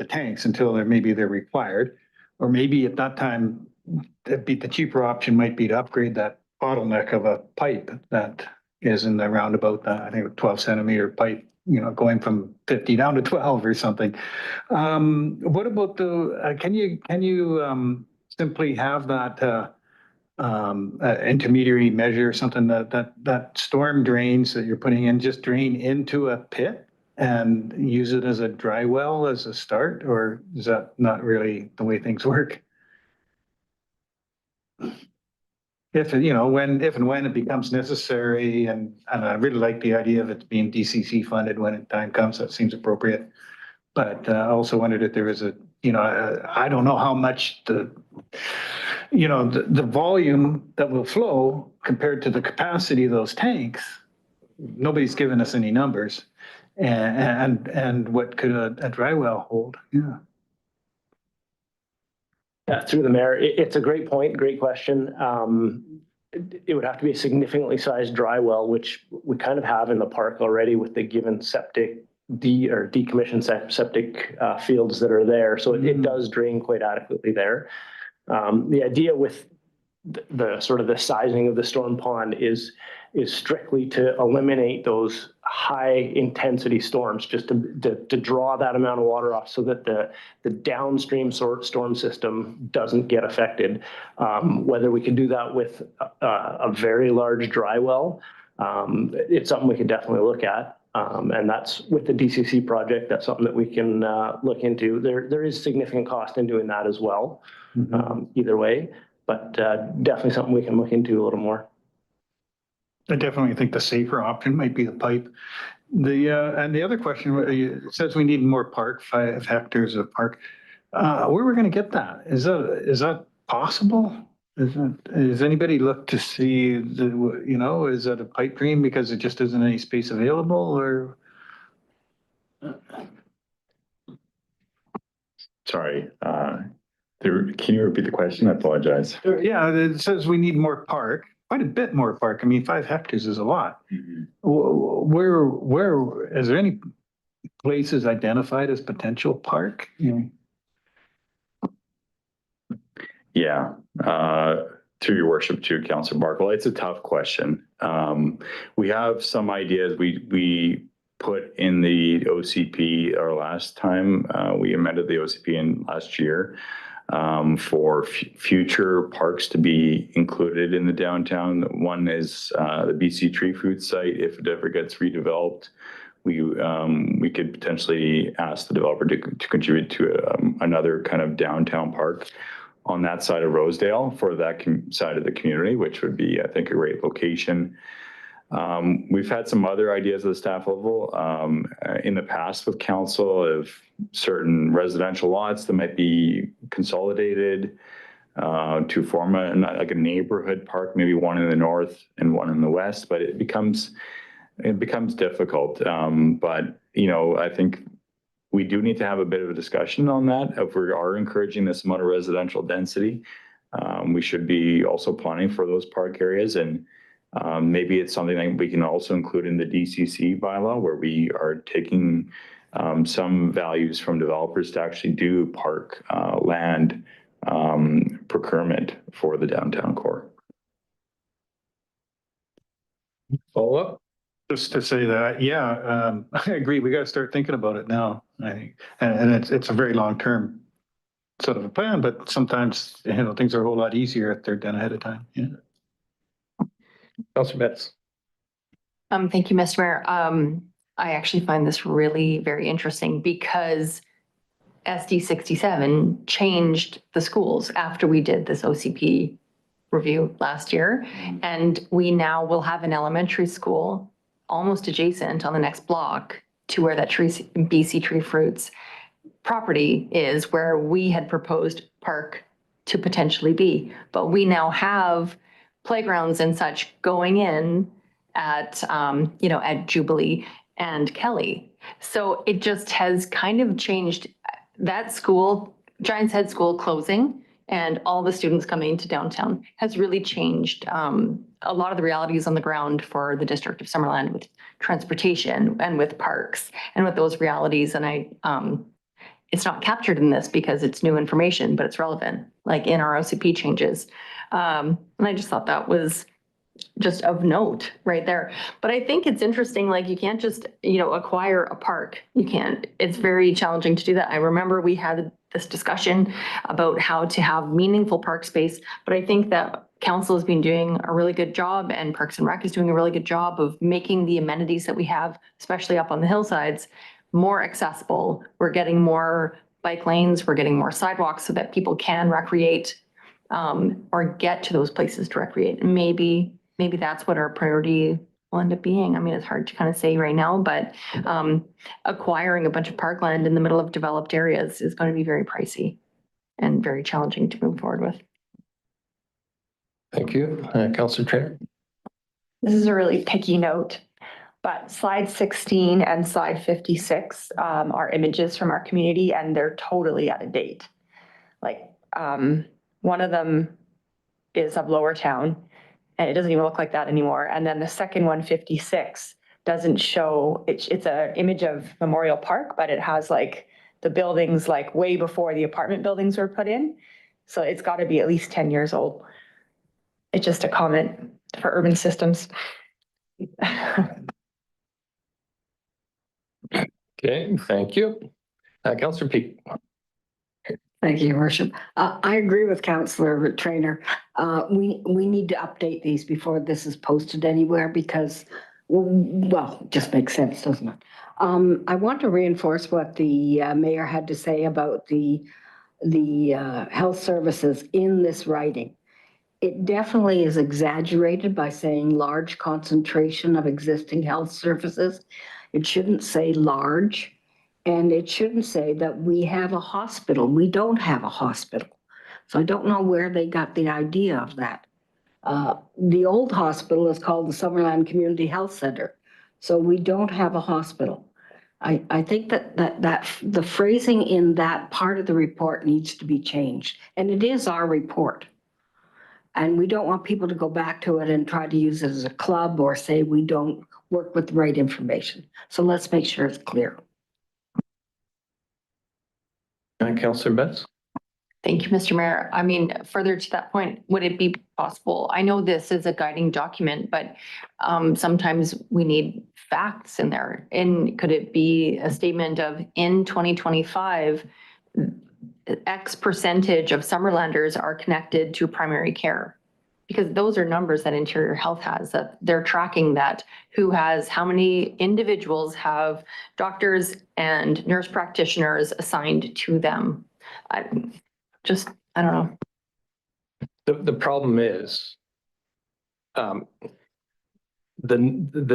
tanks until they're required, or maybe at that time the cheaper option might be to upgrade that bottleneck of a pipe that is in the roundabout, I think a 12-centimeter pipe, going from 50 down to 12 or something. What about can you simply have that intermediary measure, something that storm drains that you're putting in just drain into a pit and use it as a dry well as a start, or is that not really the way things work? If and when it becomes necessary, and I really like the idea of it being DCC funded when time comes, that seems appropriate. But I also wondered if there was I don't know how much the volume that will flow compared to the capacity of those tanks. Nobody's given us any numbers, and what could a dry well hold? Yeah. Yeah, through the mayor, it's a great point, great question. It would have to be a significantly sized dry well, which we kind of have in the park already with the given septic decommissioned septic fields that are there. So it does drain quite adequately there. The idea with the sort of the sizing of the storm pond is strictly to eliminate those high intensity storms, just to draw that amount of water off so that the downstream storm system doesn't get affected. Whether we can do that with a very large dry well, it's something we could definitely look at. And that's with the DCC project, that's something that we can look into. There is significant cost in doing that as well, either way, but definitely something we can look into a little more. I definitely think the safer option might be the pipe. And the other question, it says we need more park, 5 hectares of park. Where are we going to get that? Is that possible? Has anybody looked to see is that a pipe dream because it just isn't any space available, or? Sorry, can you repeat the question? I apologize. Yeah, it says we need more park, quite a bit more park. I mean, 5 hectares is a lot. Where is there any places identified as potential park? Yeah, through your worship too, Councillor Barkwell, it's a tough question. We have some ideas we put in the OCP our last time. We amended the OCP in last year for future parks to be included in the downtown. One is the BC Tree Fruit site. If it ever gets redeveloped, we could potentially ask the developer to contribute to another kind of downtown park on that side of Rosedale for that side of the community, which would be, I think, a great location. We've had some other ideas at the staff level in the past with council of certain residential lots that might be consolidated to form like a neighborhood park, maybe one in the north and one in the west, but it becomes it becomes difficult. But, you know, I think we do need to have a bit of a discussion on that. If we are encouraging this amount of residential density, we should be also planning for those park areas. And maybe it's something that we can also include in the DCC bylaw, where we are taking some values from developers to actually do park land procurement for the downtown core. Follow up? Just to say that, yeah, I agree. We got to start thinking about it now, I think. And it's a very long-term sort of a plan, but sometimes, you know, things are a whole lot easier if they're done ahead of time. Yeah. Councillor Betts. Thank you, Mr. Mayor. I actually find this really very interesting because SD 67 changed the schools after we did this OCP review last year. And we now will have an elementary school almost adjacent on the next block to where that BC Tree Fruits property is, where we had proposed park to potentially be. But we now have playgrounds and such going in at, you know, at Jubilee and Kelly. So it just has kind of changed that school, Giants Head School closing and all the students coming to downtown has really changed a lot of the realities on the ground for the district of Summerland with transportation and with parks and with those realities. And it's not captured in this because it's new information, but it's relevant, like in our OCP changes. And I just thought that was just of note right there. But I think it's interesting, like you can't just, you know, acquire a park. You can't, it's very challenging to do that. I remember we had this discussion about how to have meaningful park space, but I think that council has been doing a really good job and Parks and Rec is doing a really good job of making the amenities that we have, especially up on the hillsides, more accessible. We're getting more bike lanes, we're getting more sidewalks so that people can recreate or get to those places to recreate. And maybe that's what our priority will end up being. I mean, it's hard to kind of say right now, but acquiring a bunch of parkland in the middle of developed areas is going to be very pricey and very challenging to move forward with. Thank you. Councillor Traynor. This is a really picky note, but slide 16 and slide 56 are images from our community and they're totally out of date. Like one of them is of Lower Town and it doesn't even look like that anymore. And then the second one, 56, doesn't show, it's an image of Memorial Park, but it has like the buildings like way before the apartment buildings were put in. So it's got to be at least 10 years old. It's just a comment for urban systems. Okay, thank you. Councillor Peak. Thank you, Your Worship. I agree with Councillor Traynor. We need to update these before this is posted anywhere because, well, it just makes sense, doesn't it? I want to reinforce what the mayor had to say about the health services in this writing. It definitely is exaggerated by saying large concentration of existing health services. It shouldn't say large. And it shouldn't say that we have a hospital. We don't have a hospital. So I don't know where they got the idea of that. The old hospital is called the Summerland Community Health Center. So we don't have a hospital. I think that the phrasing in that part of the report needs to be changed. And it is our report. And we don't want people to go back to it and try to use it as a club or say we don't work with the right information. So let's make sure it's clear. Councillor Betts. Thank you, Mr. Mayor. I mean, further to that point, would it be possible? I know this is a guiding document, but sometimes we need facts in there. And could it be a statement of in 2025, X percentage of Summerlanders are connected to primary care? Because those are numbers that Interior Health has, that they're tracking that who has, how many individuals have doctors and nurse practitioners assigned to them. I don't know. The problem is the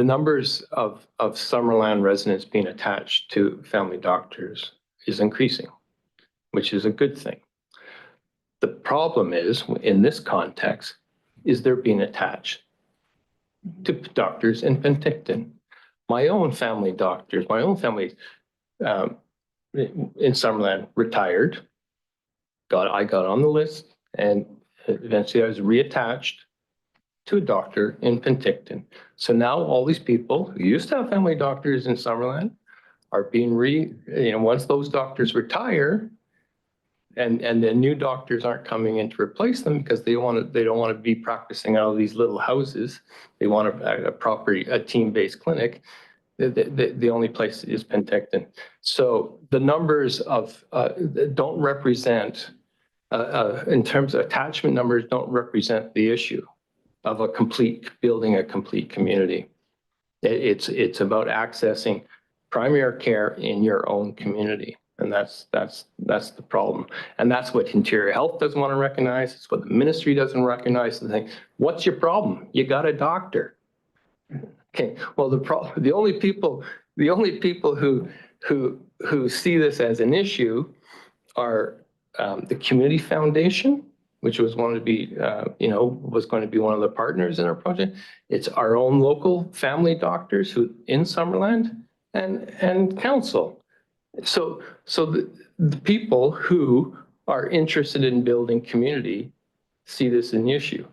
numbers of Summerland residents being attached to family doctors is increasing, which is a good thing. The problem is, in this context, is they're being attached to doctors in Penticton. my own family doctors, my own family um, in Summerland retired. I got on the list and eventually I was reattached to a doctor in Penticton. So now all these people who used to have family doctors in Summerland are being once those doctors retire and the new doctors aren't coming in to replace them because they don't want to be practicing out of these little houses. They want a team-based clinic. The only place is Penticton. So the numbers of don't represent in terms of attachment numbers don't represent the issue of building a complete community. It's about accessing primary care in your own community. And that's the problem. And that's what Interior Health doesn't want to recognize. It's what the ministry doesn't recognize. And think, what's your problem? You got a doctor. Okay. Well, the only people who see this as an issue are the Community Foundation, which was going to be one of the partners in our project. It's our own local family doctors who in Summerland and council. So the people who are interested in building community see this as an issue.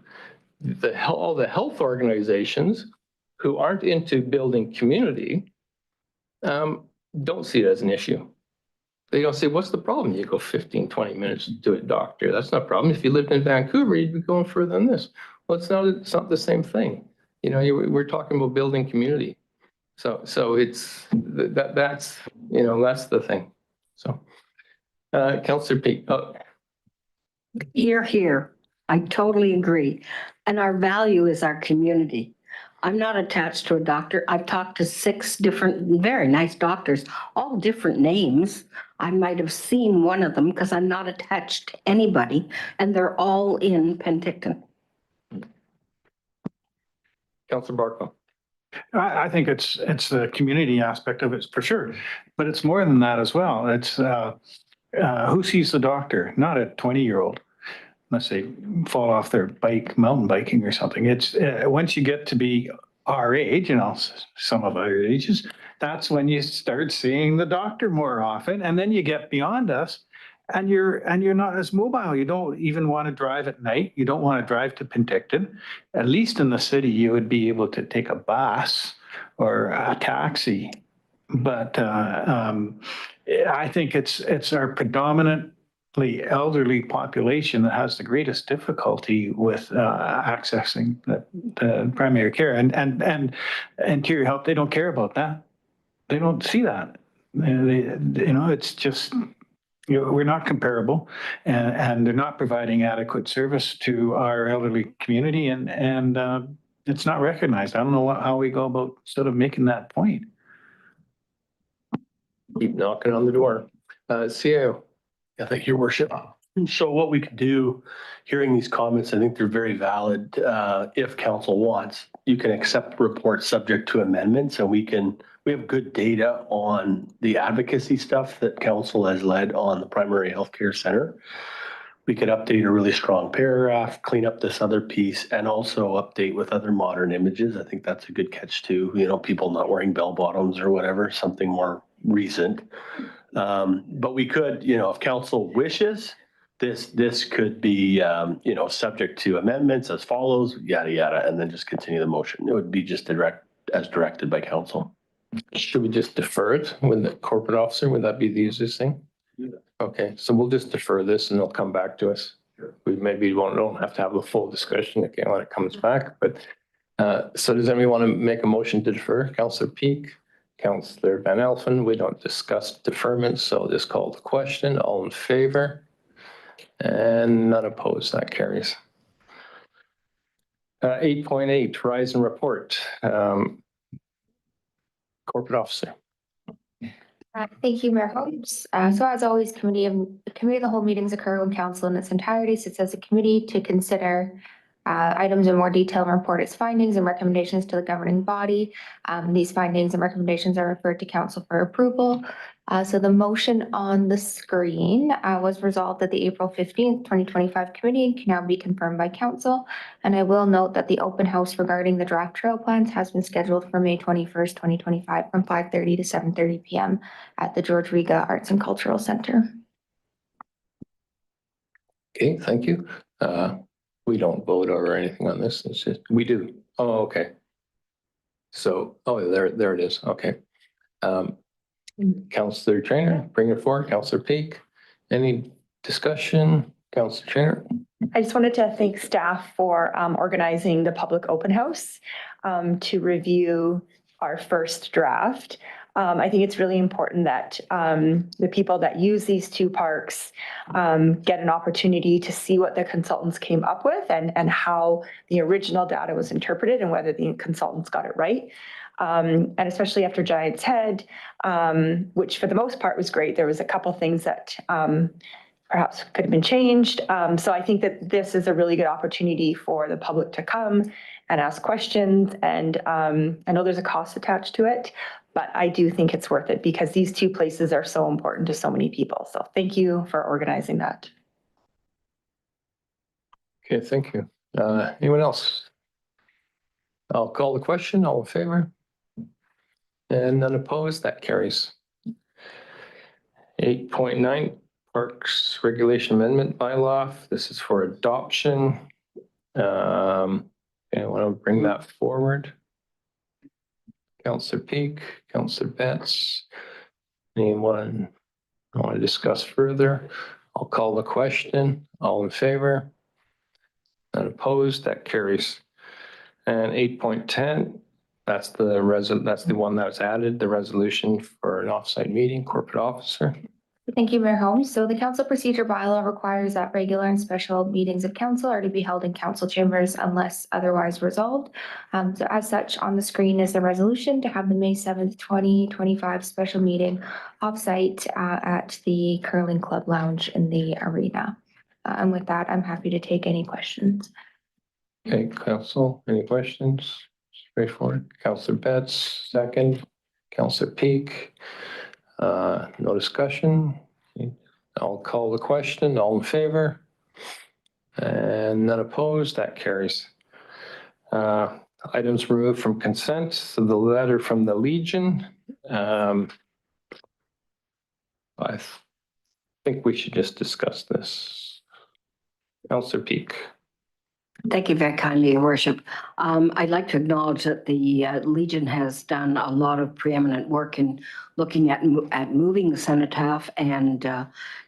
All the health organizations who aren't into building community don't see it as an issue. They don't say, what's the problem? You go 15, 20 minutes to a doctor. That's not a problem. If you lived in Vancouver, you'd be going further than this. Well, it's not the same thing. We're talking about building community. So it's that's the thing. So Councillor Peak. Oh. Here. I totally agree. And our value is our community. I'm not attached to a doctor. I've talked to 6 different, very nice doctors, all different names. I might have seen one of them because I'm not attached to anybody, and they're all in Penticton. Councillor Barkwell. I think it's the community aspect of it for sure, but it's more than that as well. It's who sees the doctor, not a 20-year-old. Unless they fall off their bike, mountain biking or something. It's once you get to be our age, some of our ages, that's when you start seeing the doctor more often. And then you get beyond us and you're not as mobile. You don't even want to drive at night. You don't want to drive to Penticton. At least in the city, you would be able to take a bus or a taxi. But I think it's our predominantly elderly population that has the greatest difficulty with accessing the primary care and Interior Health. They don't care about that. They don't see that. It's just we're not comparable, and they're not providing adequate service to our elderly community, and it's not recognized. I don't know how we go about sort of making that point. Keep knocking on the door. CAO. Yeah, thank you, Your Worship. So what we could do, hearing these comments, I think they're very valid. If council wants, you can accept the report subject to amendments, and we have good data on the advocacy stuff that council has led on the primary healthcare center. We could update a really strong paragraph, clean up this other piece, and also update with other modern images. I think that's a good catch too. People not wearing bell bottoms or whatever, something more recent. But we could, if council wishes, this could be, subject to amendments as follows, yada, yada, and then just continue the motion. It would be just as directed by council. Should we just defer it with the corporate officer? Would that be the easiest thing? Yeah. Okay, so we'll just defer this and they'll come back to us. Sure. We maybe don't have to have a full discussion again when it comes back, but so does anybody want to make a motion to defer? Councillor Peak? Councillor Van Elfen, we don't discuss deferment, so I'll just call the question. All in favor? And none opposed, that carries. 8.8, rise and report. Corporate officer. Thank you, Mayor Holmes. So as always, committee of the whole meetings occur when council in its entirety sits as a committee to consider items in more detail and report its findings and recommendations to the governing body. These findings and recommendations are referred to council for approval. So the motion on the screen was resolved that the April 15th, 2025 committee can now be confirmed by council. And I will note that the open house regarding the draft trail plans has been scheduled for May 21st, 2025 from 5:30 to 7:30 p.m. at the George Riga Arts and Cultural Center. Okay, thank you. We don't vote or anything on this. It's just, we do. Oh, okay. So, oh, there it is. Okay. Councillor Trainer, bring it forward. Councillor Peak. Any discussion? Councillor Trainer. I just wanted to thank staff for organizing the public open house to review our first draft. I think it's really important that the people that use these two parks get an opportunity to see what the consultants came up with and how the original data was interpreted and whether the consultants got it right. And especially after Giant's Head, which for the most part was great. There was a couple things that perhaps could have been changed. So I think that this is a really good opportunity for the public to come and ask questions. And I know there's a cost attached to it, but I do think it's worth it because these two places are so important to so many people. So thank you for organizing that. Okay, thank you. Anyone else? I'll call the question. All in favor? And none opposed, that carries. 8.9 Parks Regulation Amendment Bylaw. This is for adoption. I want to bring that forward. Councillor Peak, Councillor Betts. Anyone want to discuss further? I'll call the question. All in favor? None opposed, that carries. And 8.10. That's the one that was added, the resolution for an offsite meeting, corporate officer. Thank you, Mayor Holmes. So the council procedure bylaw requires that regular and special meetings of council are to be held in council chambers unless otherwise resolved. So as such, on the screen is the resolution to have the May 7th, 2025 special meeting offsite at the Curling Club Lounge in the arena. And with that, I'm happy to take any questions. Okay, council, any questions? Straightforward. Councillor Betts, second. Councillor Peak. No discussion. I'll call the question. All in favor? And none opposed, that carries. Items removed from consent. So the letter from the Legion. I think we should just discuss this. Councillor Peak. Thank you very kindly, Your Worship. I'd like to acknowledge that the Legion has done a lot of preeminent work in looking at moving the cenotaph and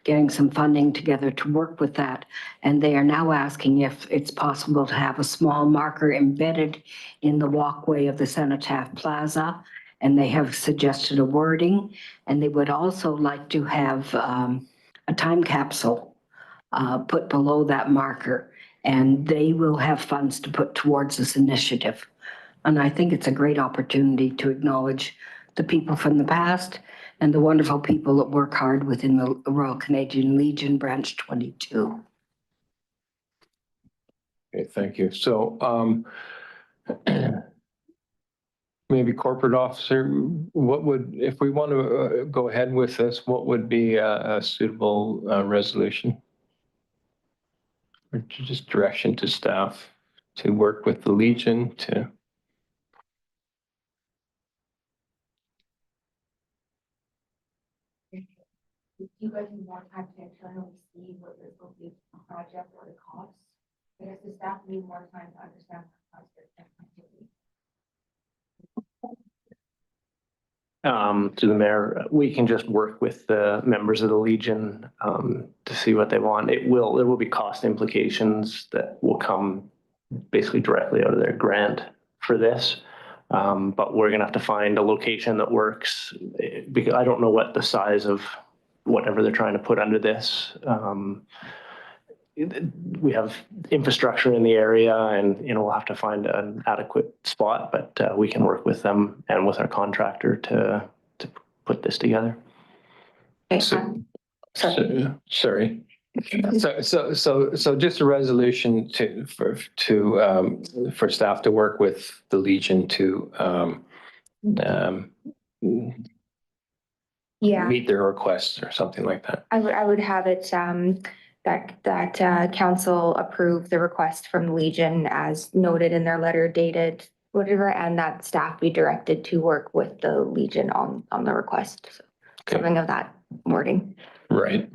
getting some funding together to work with that. And they are now asking if it's possible to have a small marker embedded in the walkway of the Cenotaph Plaza. And they have suggested a wording. And they would also like to have a time capsule put below that marker. And they will have funds to put towards this initiative. And I think it's a great opportunity to acknowledge the people from the past and the wonderful people that work hard within the Royal Canadian Legion Branch 22. Okay, thank you. So maybe corporate officer, what would, if we want to go ahead with this, what would be a suitable resolution? Or just direction to staff to work with the Legion to. You guys need more time to internally see what the scope of the project or the cost. I guess the staff need more time to understand the cost of activity. To the mayor, we can just work with the members of the Legion to see what they want. There will be cost implications that will come basically directly out of their grant for this. But we're gonna have to find a location that works because I don't know what the size of whatever they're trying to put under this. We have infrastructure in the area and, we'll have to find an adequate spot, but we can work with them and with our contractor to put this together. Sorry. So just a resolution for staff to work with the Legion to Yeah, meet their requests or something like that. I would have it, that council approve the request from the Legion as noted in their letter dated whatever, and that staff be directed to work with the Legion on the request. So something of that wording. Right.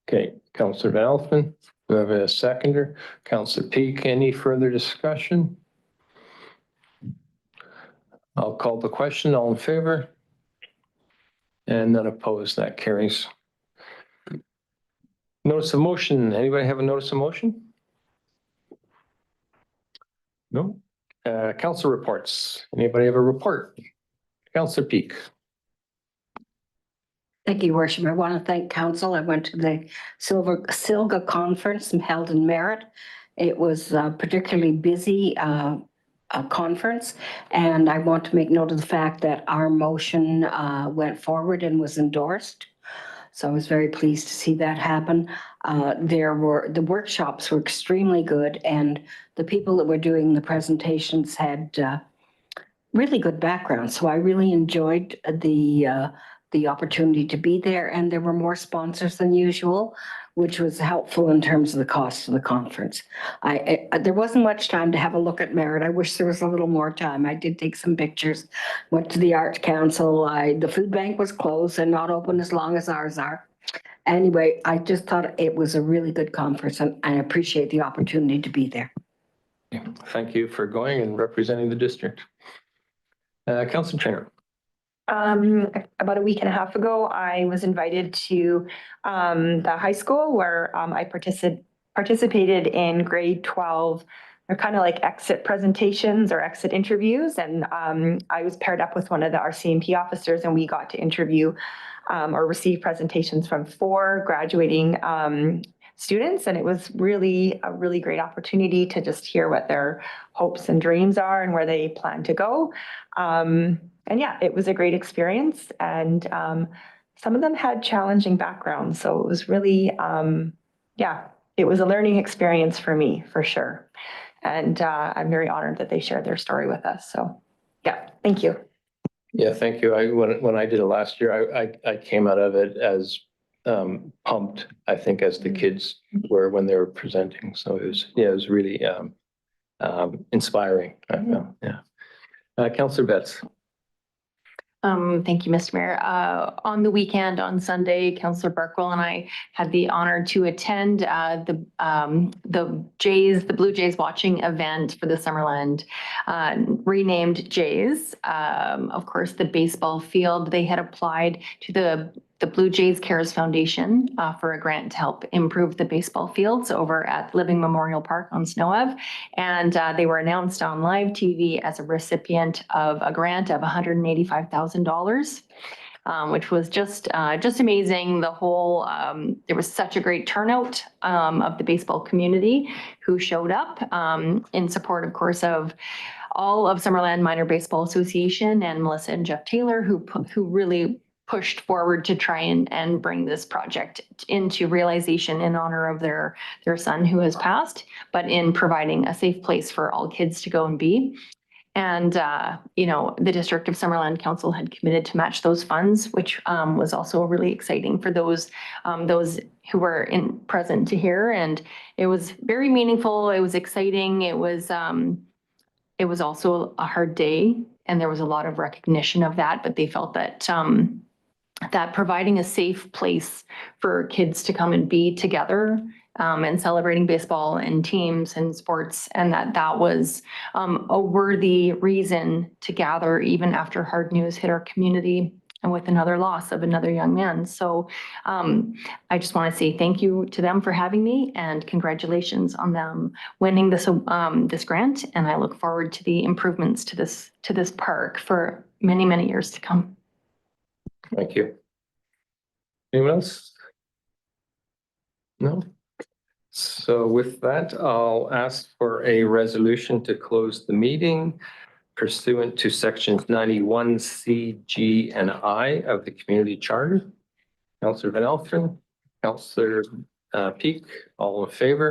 Okay, Councillor Van Elfen, we have a seconder. Councillor Peak, any further discussion? I'll call the question. All in favor? And none opposed, that carries. Notice of motion. Anybody have a notice of motion? No? Council reports. Anybody have a report? Councillor Peak. Thank you, Worship. I want to thank council. I went to the Silga conference held in Merritt. It was a particularly busy conference, and I want to make note of the fact that our motion went forward and was endorsed. So I was very pleased to see that happen. The workshops were extremely good, and the people that were doing the presentations had really good background. So I really enjoyed the opportunity to be there, and there were more sponsors than usual, which was helpful in terms of the cost of the conference. There wasn't much time to have a look at Merritt. I wish there was a little more time. I did take some pictures, went to the Arts Council. The food bank was closed and not open as long as ours are. Anyway, I just thought it was a really good conference, and I appreciate the opportunity to be there. Thank you for going and representing the district. Councillor Trainer. About a week and a half ago, I was invited to the high school where I participated in grade 12. They're kind of like exit presentations or exit interviews. And I was paired up with one of the RCMP officers, and we got to interview or receive presentations from 4 graduating students. And it was really a really great opportunity to just hear what their hopes and dreams are and where they plan to go. And yeah, it was a great experience. And some of them had challenging backgrounds. So it was really, it was a learning experience for me, for sure. And I'm very honored that they shared their story with us. So yeah, thank you. Yeah, thank you. When I did it last year, I came out of it as pumped, I think, as the kids were when they were presenting. So it was really inspiring. I felt, yeah. Councillor Betts. Thank you, Mr. Mayor. On the weekend, on Sunday, Councillor Barkwell and I had the honor to attend the Blue Jays watching event for the Summerland, renamed Jays. Of course, the baseball field, they had applied to the Blue Jays Cares Foundation for a grant to help improve the baseball fields over at Living Memorial Park on Snow Ave. And they were announced on live TV as a recipient of a grant of $185,000. Which was just amazing. The whole, there was such a great turnout of the baseball community who showed up in support, of course, of all of Summerland Minor Baseball Association and Melissa and Jeff Taylor, who really pushed forward to try and bring this project into realization in honor of their son who has passed, but in providing a safe place for all kids to go and be. And, the District of Summerland Council had committed to match those funds, which was also really exciting for those who were present to hear. And it was very meaningful. It was exciting. It was also a hard day, and there was a lot of recognition of that, but they felt that that providing a safe place for kids to come and be together and celebrating baseball and teams and sports, and that was a worthy reason to gather even after hard news hit our community and with another loss of another young man. So I just want to say thank you to them for having me, and congratulations on them winning this grant. And I look forward to the improvements to this park for many, many years to come. Thank you. Anyone else? No? So with that, I'll ask for a resolution to close the meeting pursuant to sections 91C, G, and I of the Community Charter. Councillor Van Elfen, Councillor Peak, all in favor?